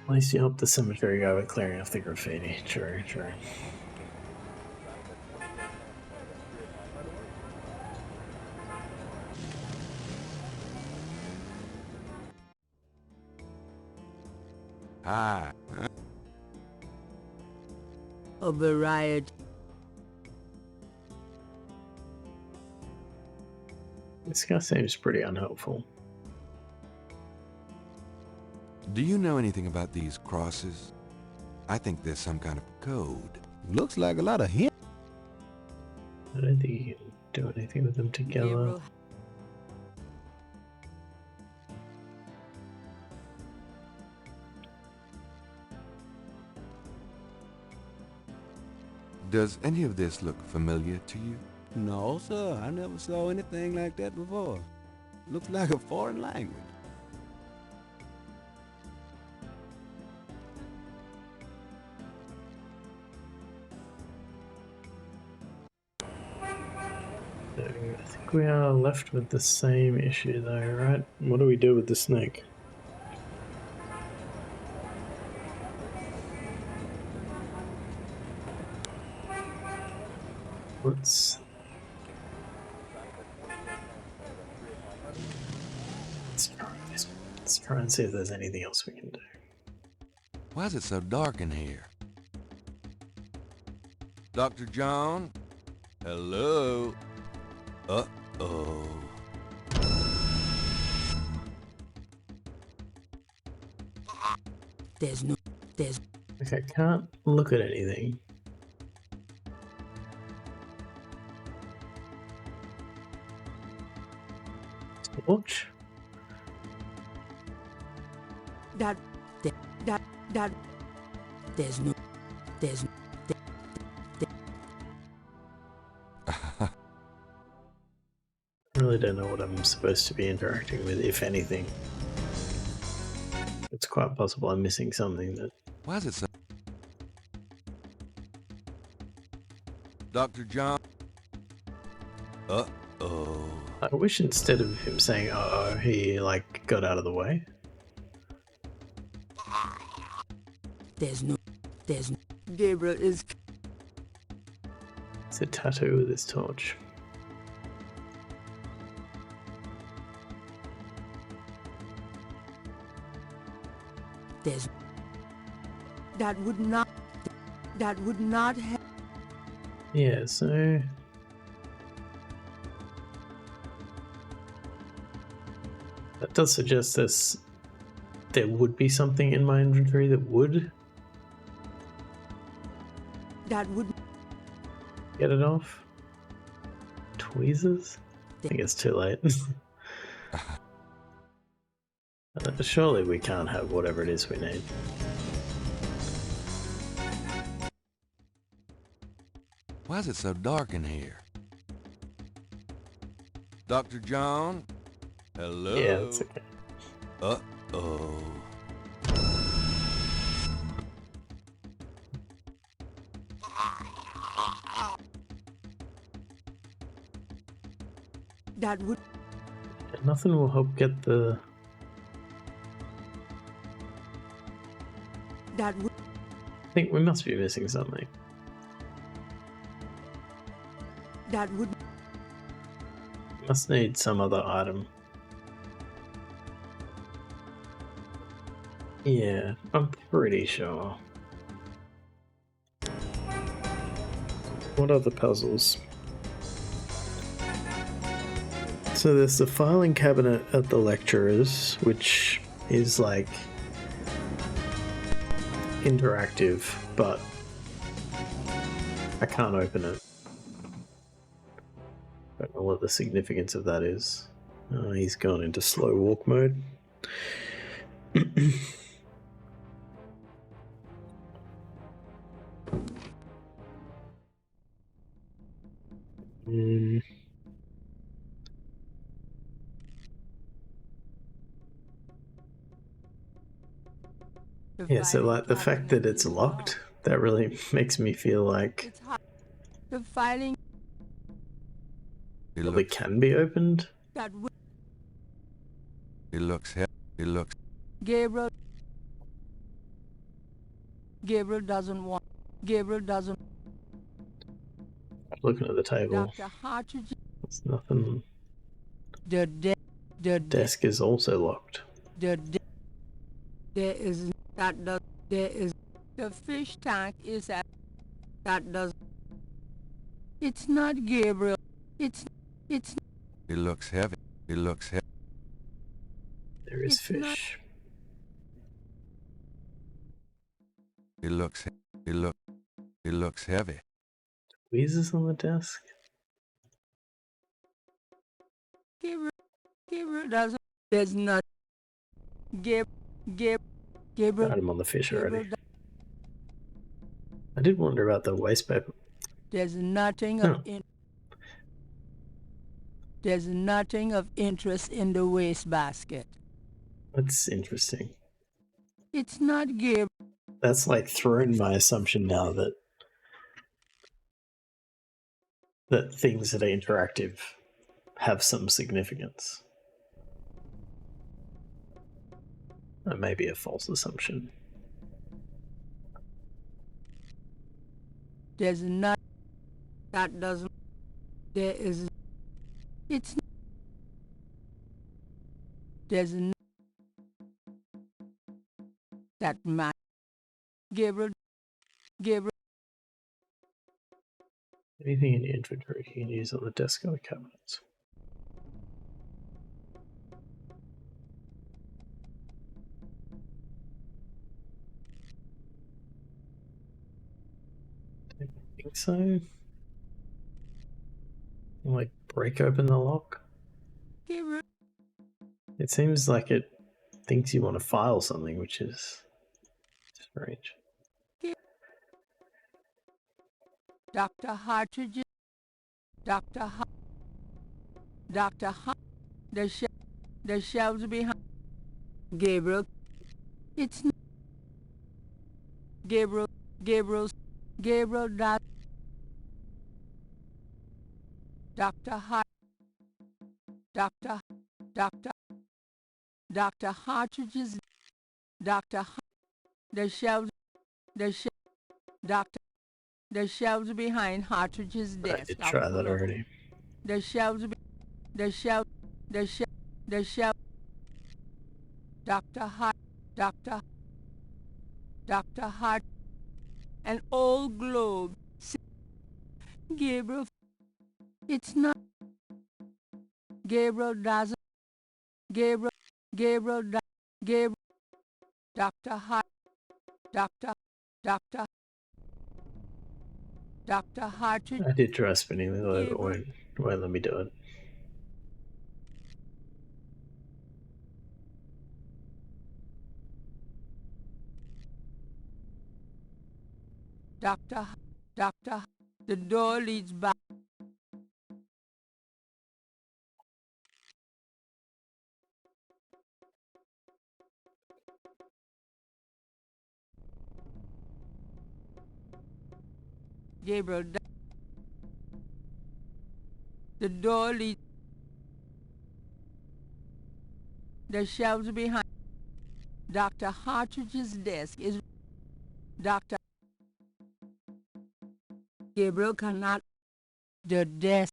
At least you help the cemetery guy with clearing off the graffiti. True. Ah. A variety. This guy seems pretty unhelpful. Do you know anything about these crosses? I think there's some kind of code. Looks like a lot of him. I don't think you can do anything with them together. Gabriel. Does any of this look familiar to you? No, sir. I never saw anything like that before. Looks like a foreign language. So I think we are left with the same issue though, right? What do we do with the snake? Let's try and see if there's anything else we can do. Why is it so dark in here? Dr. John? Hello? Uh-oh. There's... Okay, can't look at anything. Torch? There's no... I really don't know what I'm supposed to be interacting with, if anything. It's quite possible I'm missing something that... Why is it so... Dr. John? Uh-oh. I wish instead of him saying uh-oh, he, like, got out of the way. There's no... Gabriel is... It's a tattoo with his torch. There's... That would not have... Yeah, so... That does suggest there would be something in my inventory that would get it off. Tweezers? I think it's too late. Surely we can't have whatever it is we need. Why is it so dark in here? Dr. John? Hello? Yeah, that's okay. Uh-oh. That would... Nothing will help get the... That would... I think we must be missing something. That would... Must need some other item. Yeah, I'm pretty sure. What are the puzzles? So there's the filing cabinet at the lecturers, which is like interactive, but I can't open it. Don't know what the significance of that is. He's gone into slow walk mode. Yeah, so like the fact that it's locked, that really makes me feel like the filing probably can be opened. that would... It looks heavy. It looks... Gabriel doesn't want... Gabriel doesn't... Looking at the table, Dr. Hartridge... there's nothing. The Desk is also locked. there is... That does... There is... The fish tank is at... That does... It's not Gabriel. It's... It looks heavy. It looks heavy. There is It's fish. not- It looks, it look, it looks heavy. Tweezers on the desk? Gabriel doesn't. There's not. Gabriel. Got him on the fish already. I did wonder about the waste paper. There's nothing No. There's nothing of interest in the wastebasket. That's interesting. It's not Gabriel. That's like thrown my assumption now that things that are interactive have some significance. That may be a false assumption. There's not. That doesn't. There is. It's. There's not. That man. Gabriel. Anything in your inventory you can use on the desk or the cabinets. I don't think so. Like break open the lock. Gabriel. It seems like it thinks you want to file something, which is strange. Dr. Hartridge. Dr. The shelves behind. Gabriel. It's not. Gabriel does. Dr. Hartridge's. The shelves. The shelves behind Hartridge's desk. I did try that already. The shelves. Dr. Hart. An old globe. Gabriel. It's not. Gabriel doesn't. Gabriel. Dr. Hart. Dr. Hartridge. I did try spinning the lever, but won't let me do it. The door leads back. Gabriel. The door leads. The shelves behind. Dr. Hartridge's desk is. Dr. Gabriel cannot. The desk.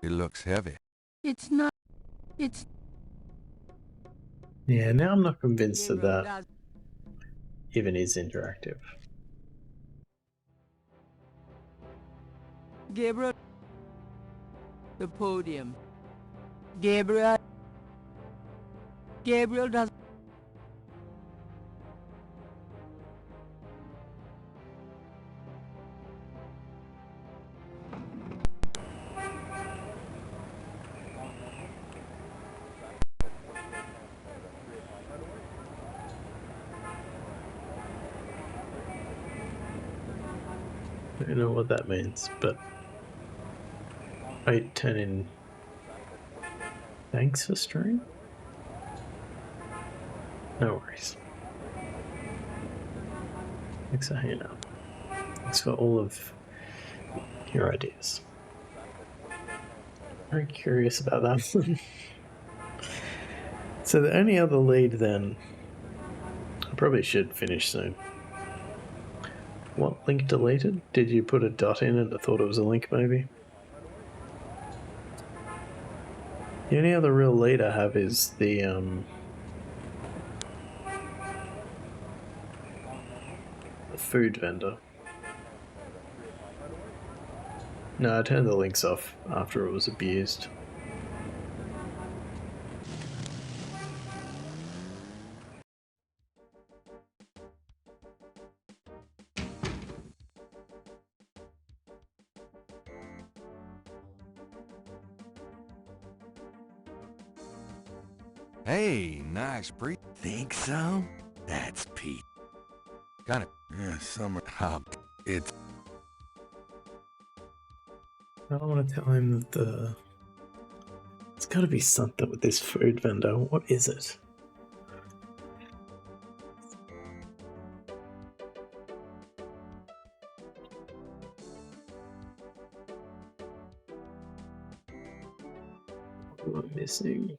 It looks heavy. It's not. It's. Yeah, now I'm not convinced Gabriel that even is interactive. Gabriel. The podium. Gabriel does. I don't know what that means, but 8:10 in. Thanks for stream? No worries. Thanks for hanging out. Thanks for all of your ideas. Very curious about that one. So the only other lead then, I probably should finish soon. What link deleted? Did you put a dot in and I thought it was a link maybe? The only other real lead I have is the food vendor. No, I turned the links off after it was abused. Hey, nice Think so? That's Pete. Kind of. Yeah, summer. It's... I don't want to tell him that it's got to be something with this food vendor. What is it? What am I missing?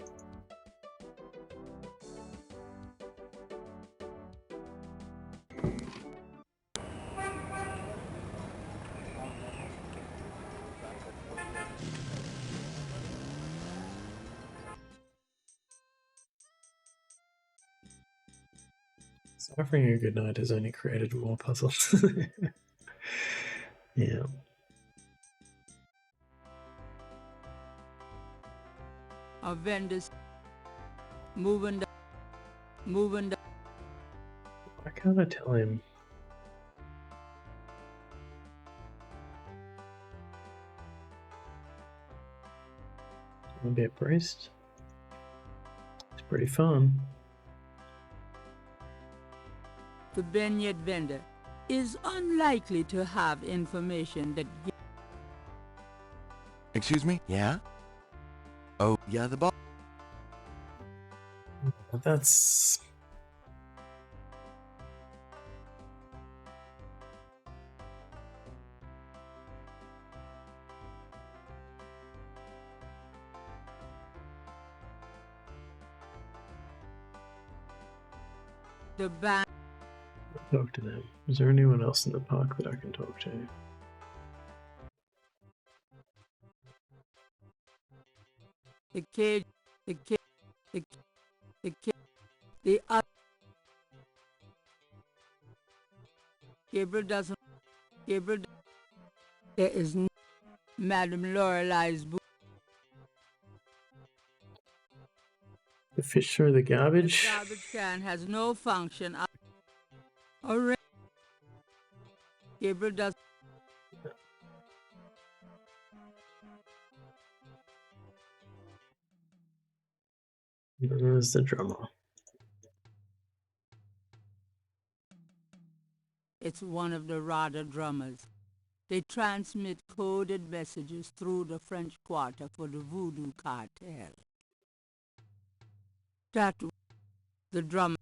Suffering a good night has only created more puzzles. Yeah. Our vendors moving. Why can't I tell him? Want to be a priest? It's pretty fun. The vineyard vendor is unlikely to have information that... Excuse me? Yeah? Oh, yeah, the boss. That's... The band... Talk to them. Is there anyone else in the park that I can talk to? The kid... The other... Gabriel doesn't... There is no... Madame Lorelai's boot. The fish through the garbage? The garbage can has no function. Alright. Gabriel does... There's the drummer. It's one of the Rada drummers. They transmit coded messages through the French Quarter for the Voodoo cartel. That the drummer...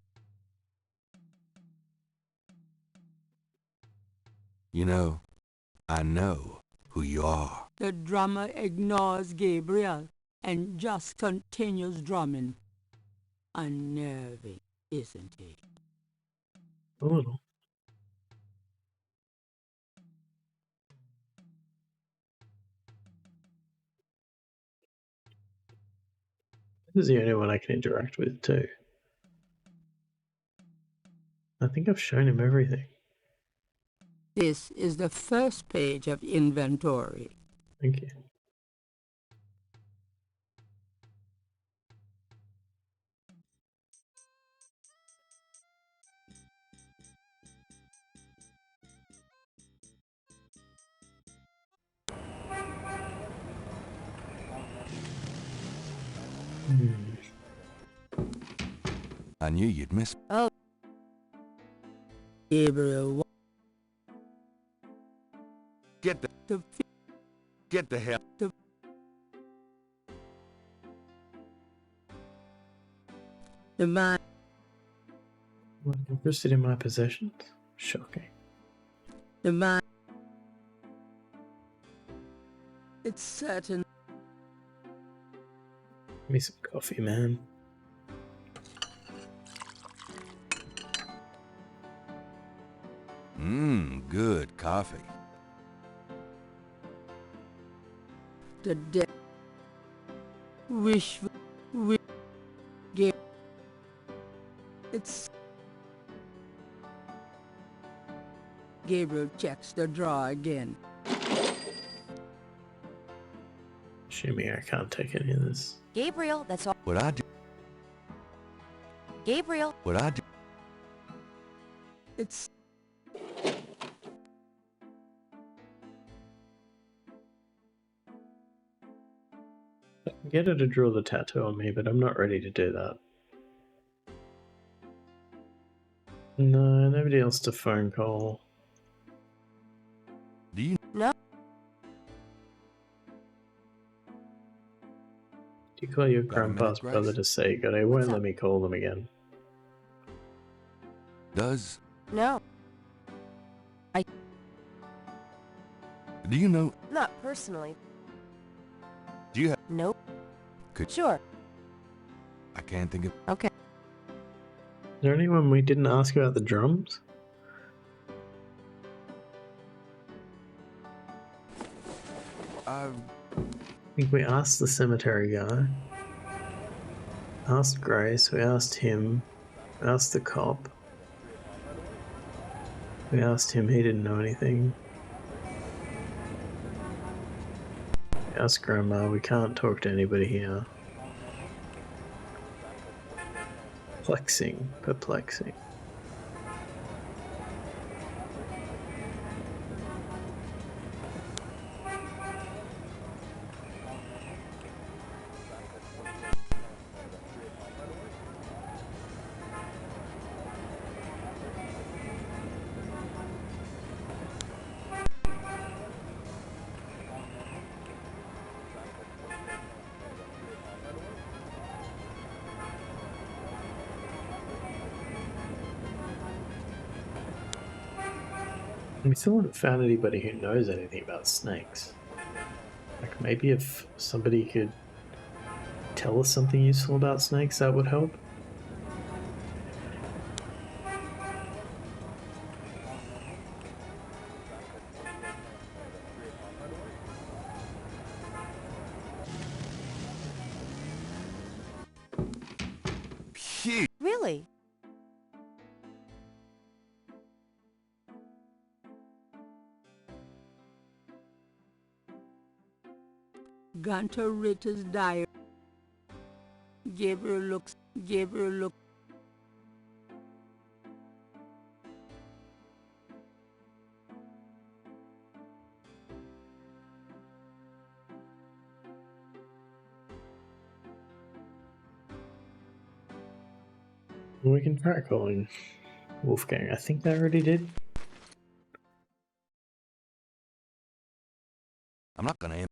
You know, I know who you are. The drummer ignores Gabriel and just continues drumming. Unnerving, isn't he? A little. This is the only one I can interact with too. I think I've shown him everything. This is the first page of inventory. Thank you. I knew you'd miss. Oh. Gabriel. Get the hell. The man. Like interested in my possessions? Shocking. The man. It's certain. Give me some coffee, man. Good coffee. The dead. Wish. Game. It's. Gabriel checks the drawer again. Assuming I can't take any of this. Gabriel, that's all. What I do. Gabriel. What I do. It's. I can get her to draw the tattoo on me, but I'm not ready to do that. No, nobody else to phone call. Do you? No. Do you call your Got a minute, grandpa's Grace? brother to say good? They won't let me call them again. Does... No. Do you know... Not personally. Do you have... Nope. Could... Sure. I can't think of... Okay. Is there anyone we didn't ask about the drums? I think we asked the cemetery guy. Asked Grace, we asked him, we asked the cop. We asked him, he didn't know anything. We asked Grandma, we can't talk to anybody here. Perplexing. We still haven't found anybody who knows anything about snakes. Like, maybe if somebody could tell us something useful about snakes, that would help. Really? Gunter Ritter's diary. Gabriel looks. We can try calling Wolfgang. I think they already did. I'm not gonna...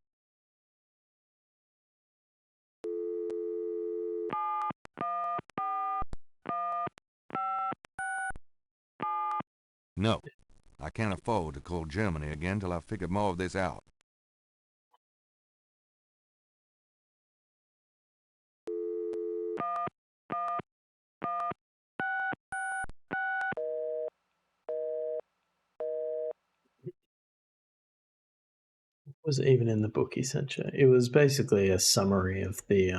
No, I can't afford to call Germany again till I've figured more of this out. Was it even in the book he sent you? It was basically a summary of the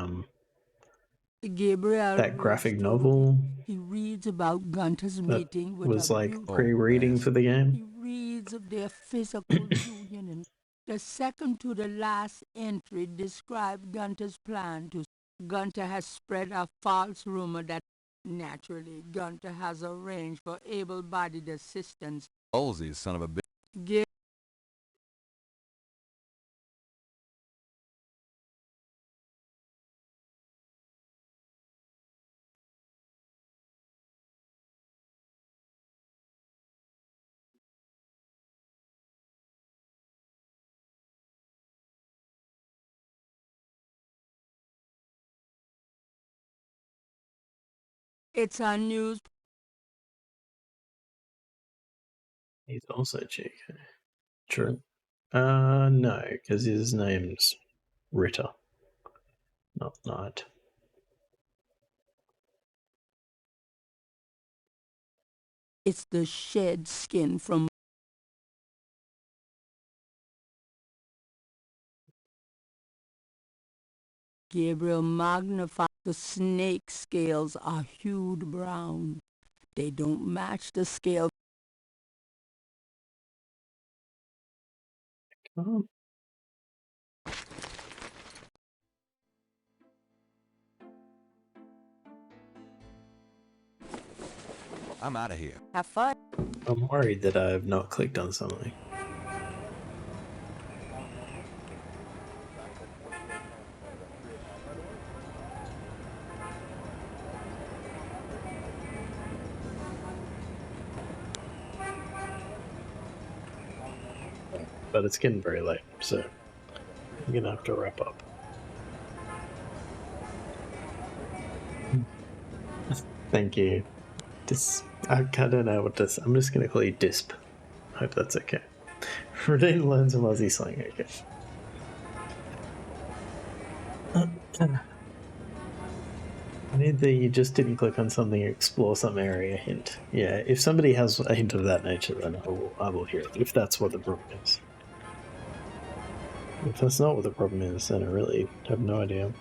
Gabriel that graphic novel. He reads about Gunter's meeting with was a like beautiful. pre-reading for the game. He reads of their physical union, and the second to the last entry described Gunter's plan to. Gunter has spread a false rumor that naturally Gunter has arranged for able-bodied assistance. Halsey, son of a bitch. It's a news. He's also cheeky. True. No, because his name's Ritter, not Knight. It's the shed skin from. Gabriel magnified. The snake scales are hued brown. They don't match the scale. I'm out of here. Have fun. I'm worried that I have not clicked on something. but it's getting very late, so I'm gonna have to wrap up. Thank you. I don't know what this. I'm just gonna call you Disp. Hope that's okay. Redeem learns some Aussie slang. Okay. Neither you just didn't click on something, explore some area hint. Yeah, if somebody has a hint of that nature, then I will hear it, if that's what the problem is. If that's not what the problem is, then I really have no idea.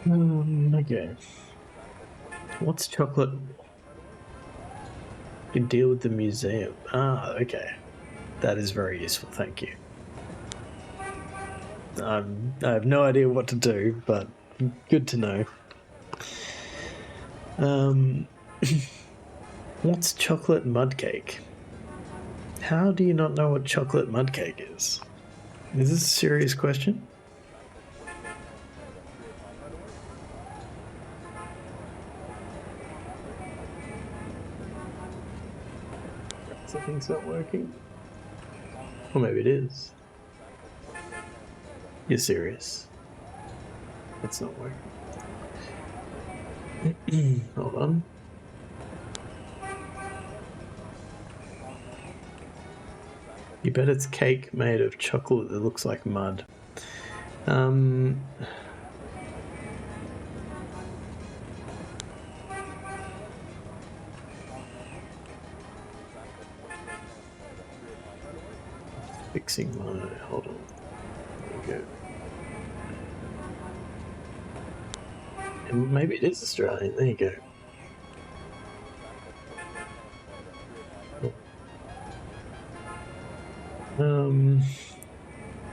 Okay. What's chocolate? You can deal with the museum. Ah, okay. That is very useful, thank you. I have no idea what to do, but good to know. What's chocolate mud cake? How do you not know what chocolate mud cake is? Is this a serious question? Something's not working. Or maybe it is. You're serious? It's not working. Hold on. You bet it's cake made of chocolate that looks like mud. Fixing my... hold on. There we go. And maybe it is Australian. There you go.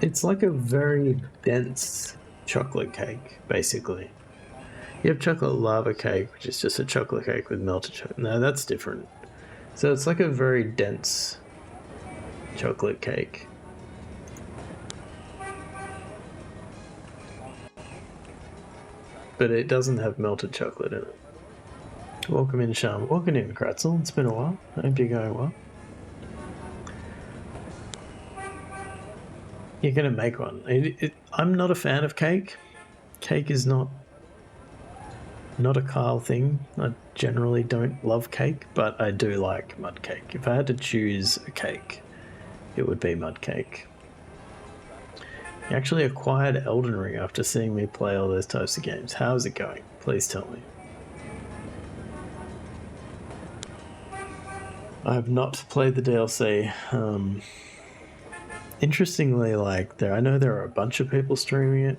It's like a very dense chocolate cake, basically. You have chocolate lava cake, which is just a chocolate cake with melted chocolate. No, that's different. So it's like a very dense chocolate cake. But it doesn't have melted chocolate in it. Welcome in, Sham. Welcome in, Kratzel. It's been a while. I hope you're going well. You're going to make one. I'm not a fan of cake. Cake is not a Kyle thing. I generally don't love cake, but I do like mud cake. If I had to choose a cake, it would be mud cake. You actually acquired Elden Ring after seeing me play all those types of games. How's it going? Please tell me. I have not played the DLC. Interestingly, like I know there are a bunch of people streaming it.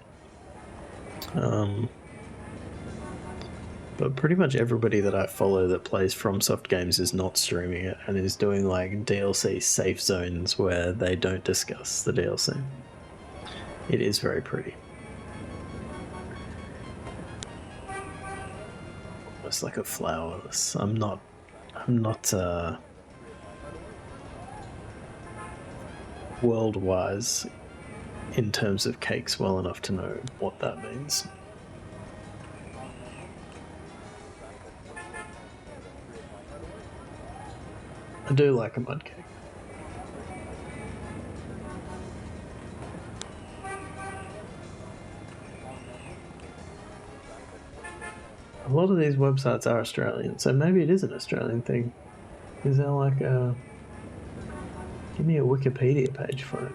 But pretty much everybody that I follow that plays FromSoft games is not streaming it and is doing like DLC safe zones where they don't discuss the DLC. It is very pretty. Almost like a flower. I'm not world-wise in terms of cakes well enough to know what that means. I do like a mud cake. A lot of these websites are Australian, so maybe it is an Australian thing. Is there like a... give me a Wikipedia page for it.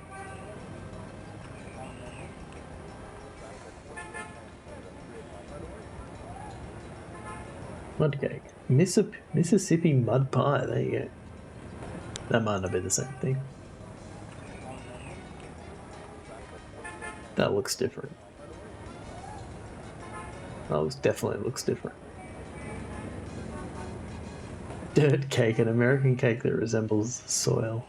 Mud cake. Mississippi mud pie, there you go. That might not be the same thing. That looks different. That definitely looks different. Dirt cake, an American cake that resembles soil.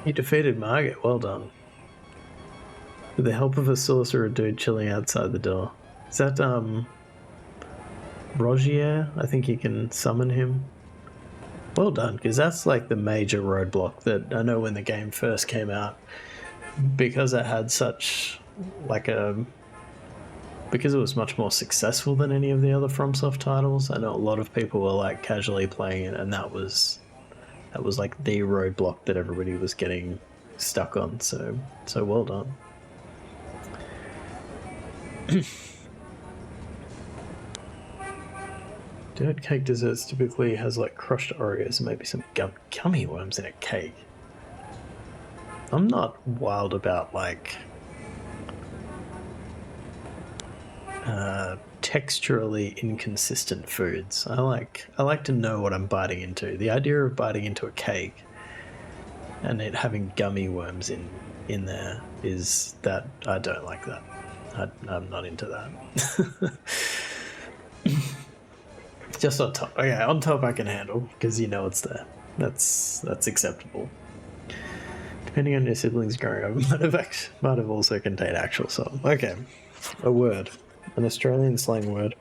You defeated Margit, well done. With the help of a sorcerer dude chilling outside the door. Is that, Rogier? I think you can summon him. Well done, because that's like the major roadblock that I know when the game first came out, because it had such like because it was much more successful than any of the other FromSoft titles. I know a lot of people were like casually playing it, and that was like the roadblock that everybody was getting stuck on. So well done. Dirt cake desserts typically has like crushed Oreos and maybe some gummy worms in a cake. I'm not wild about like texturally inconsistent foods. I like to know what I'm biting into. The idea of biting into a cake and it having gummy worms in there is that I don't like that. I'm not into that. Just on top. Okay, on top I can handle because you know it's there. That's acceptable. Depending on your siblings growing up, might have also contained actual salt. Okay, a word. An Australian slang word.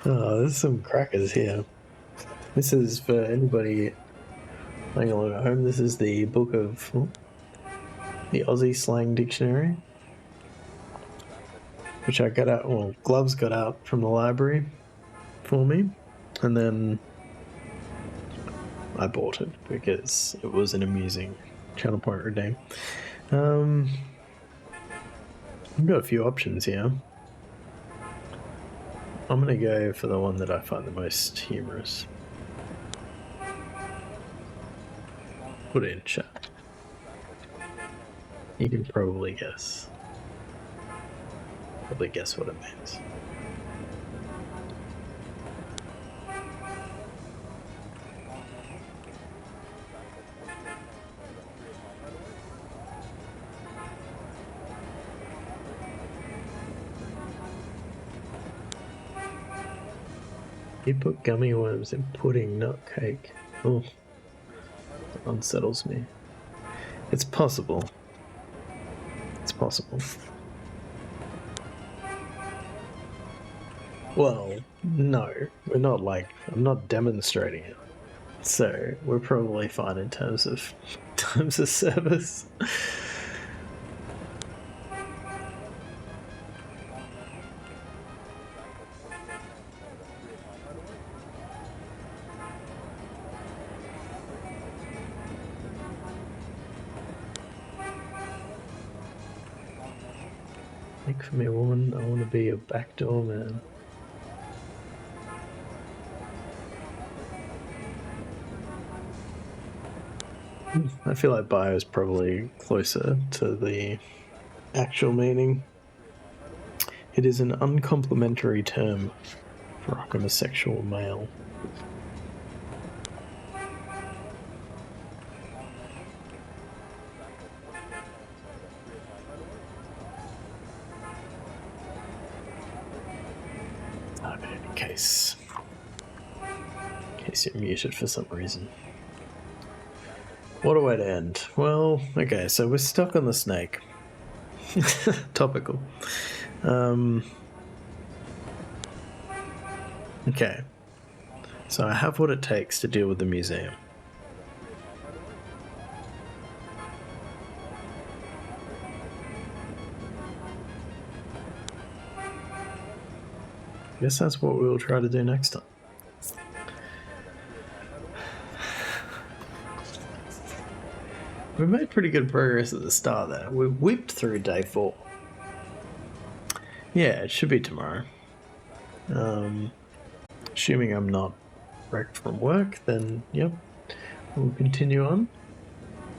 Oh, there's some crackers here. This is for anybody playing along at home. This is the book of the Aussie Slang Dictionary, which I got out. Well, Gloves got out from the library for me, and then I bought it because it was an amusing channel point redeem. I've got a few options here. I'm gonna go for the one that I find the most humorous. Put it in chat. You can probably guess. Probably guess what it means. You put gummy worms in pudding, not cake. Oh, that unsettles me. It's possible. It's possible. Well, no, we're not like, I'm not demonstrating it. So we're probably fine in terms of service. Make for me, woman. I want to be a backdoor man. I feel like bio is probably closer to the actual meaning. It is an uncomplimentary term for a homosexual male. In case you're muted for some reason. What a way to end. Well, okay, so we're stuck on the snake. Topical. Okay. So I have what it takes to deal with the museum. Guess that's what we'll try to do next time. We made pretty good progress at the start there. We whipped through day 4. Yeah, it should be tomorrow. Assuming I'm not wrecked from work, then yep, we'll continue on.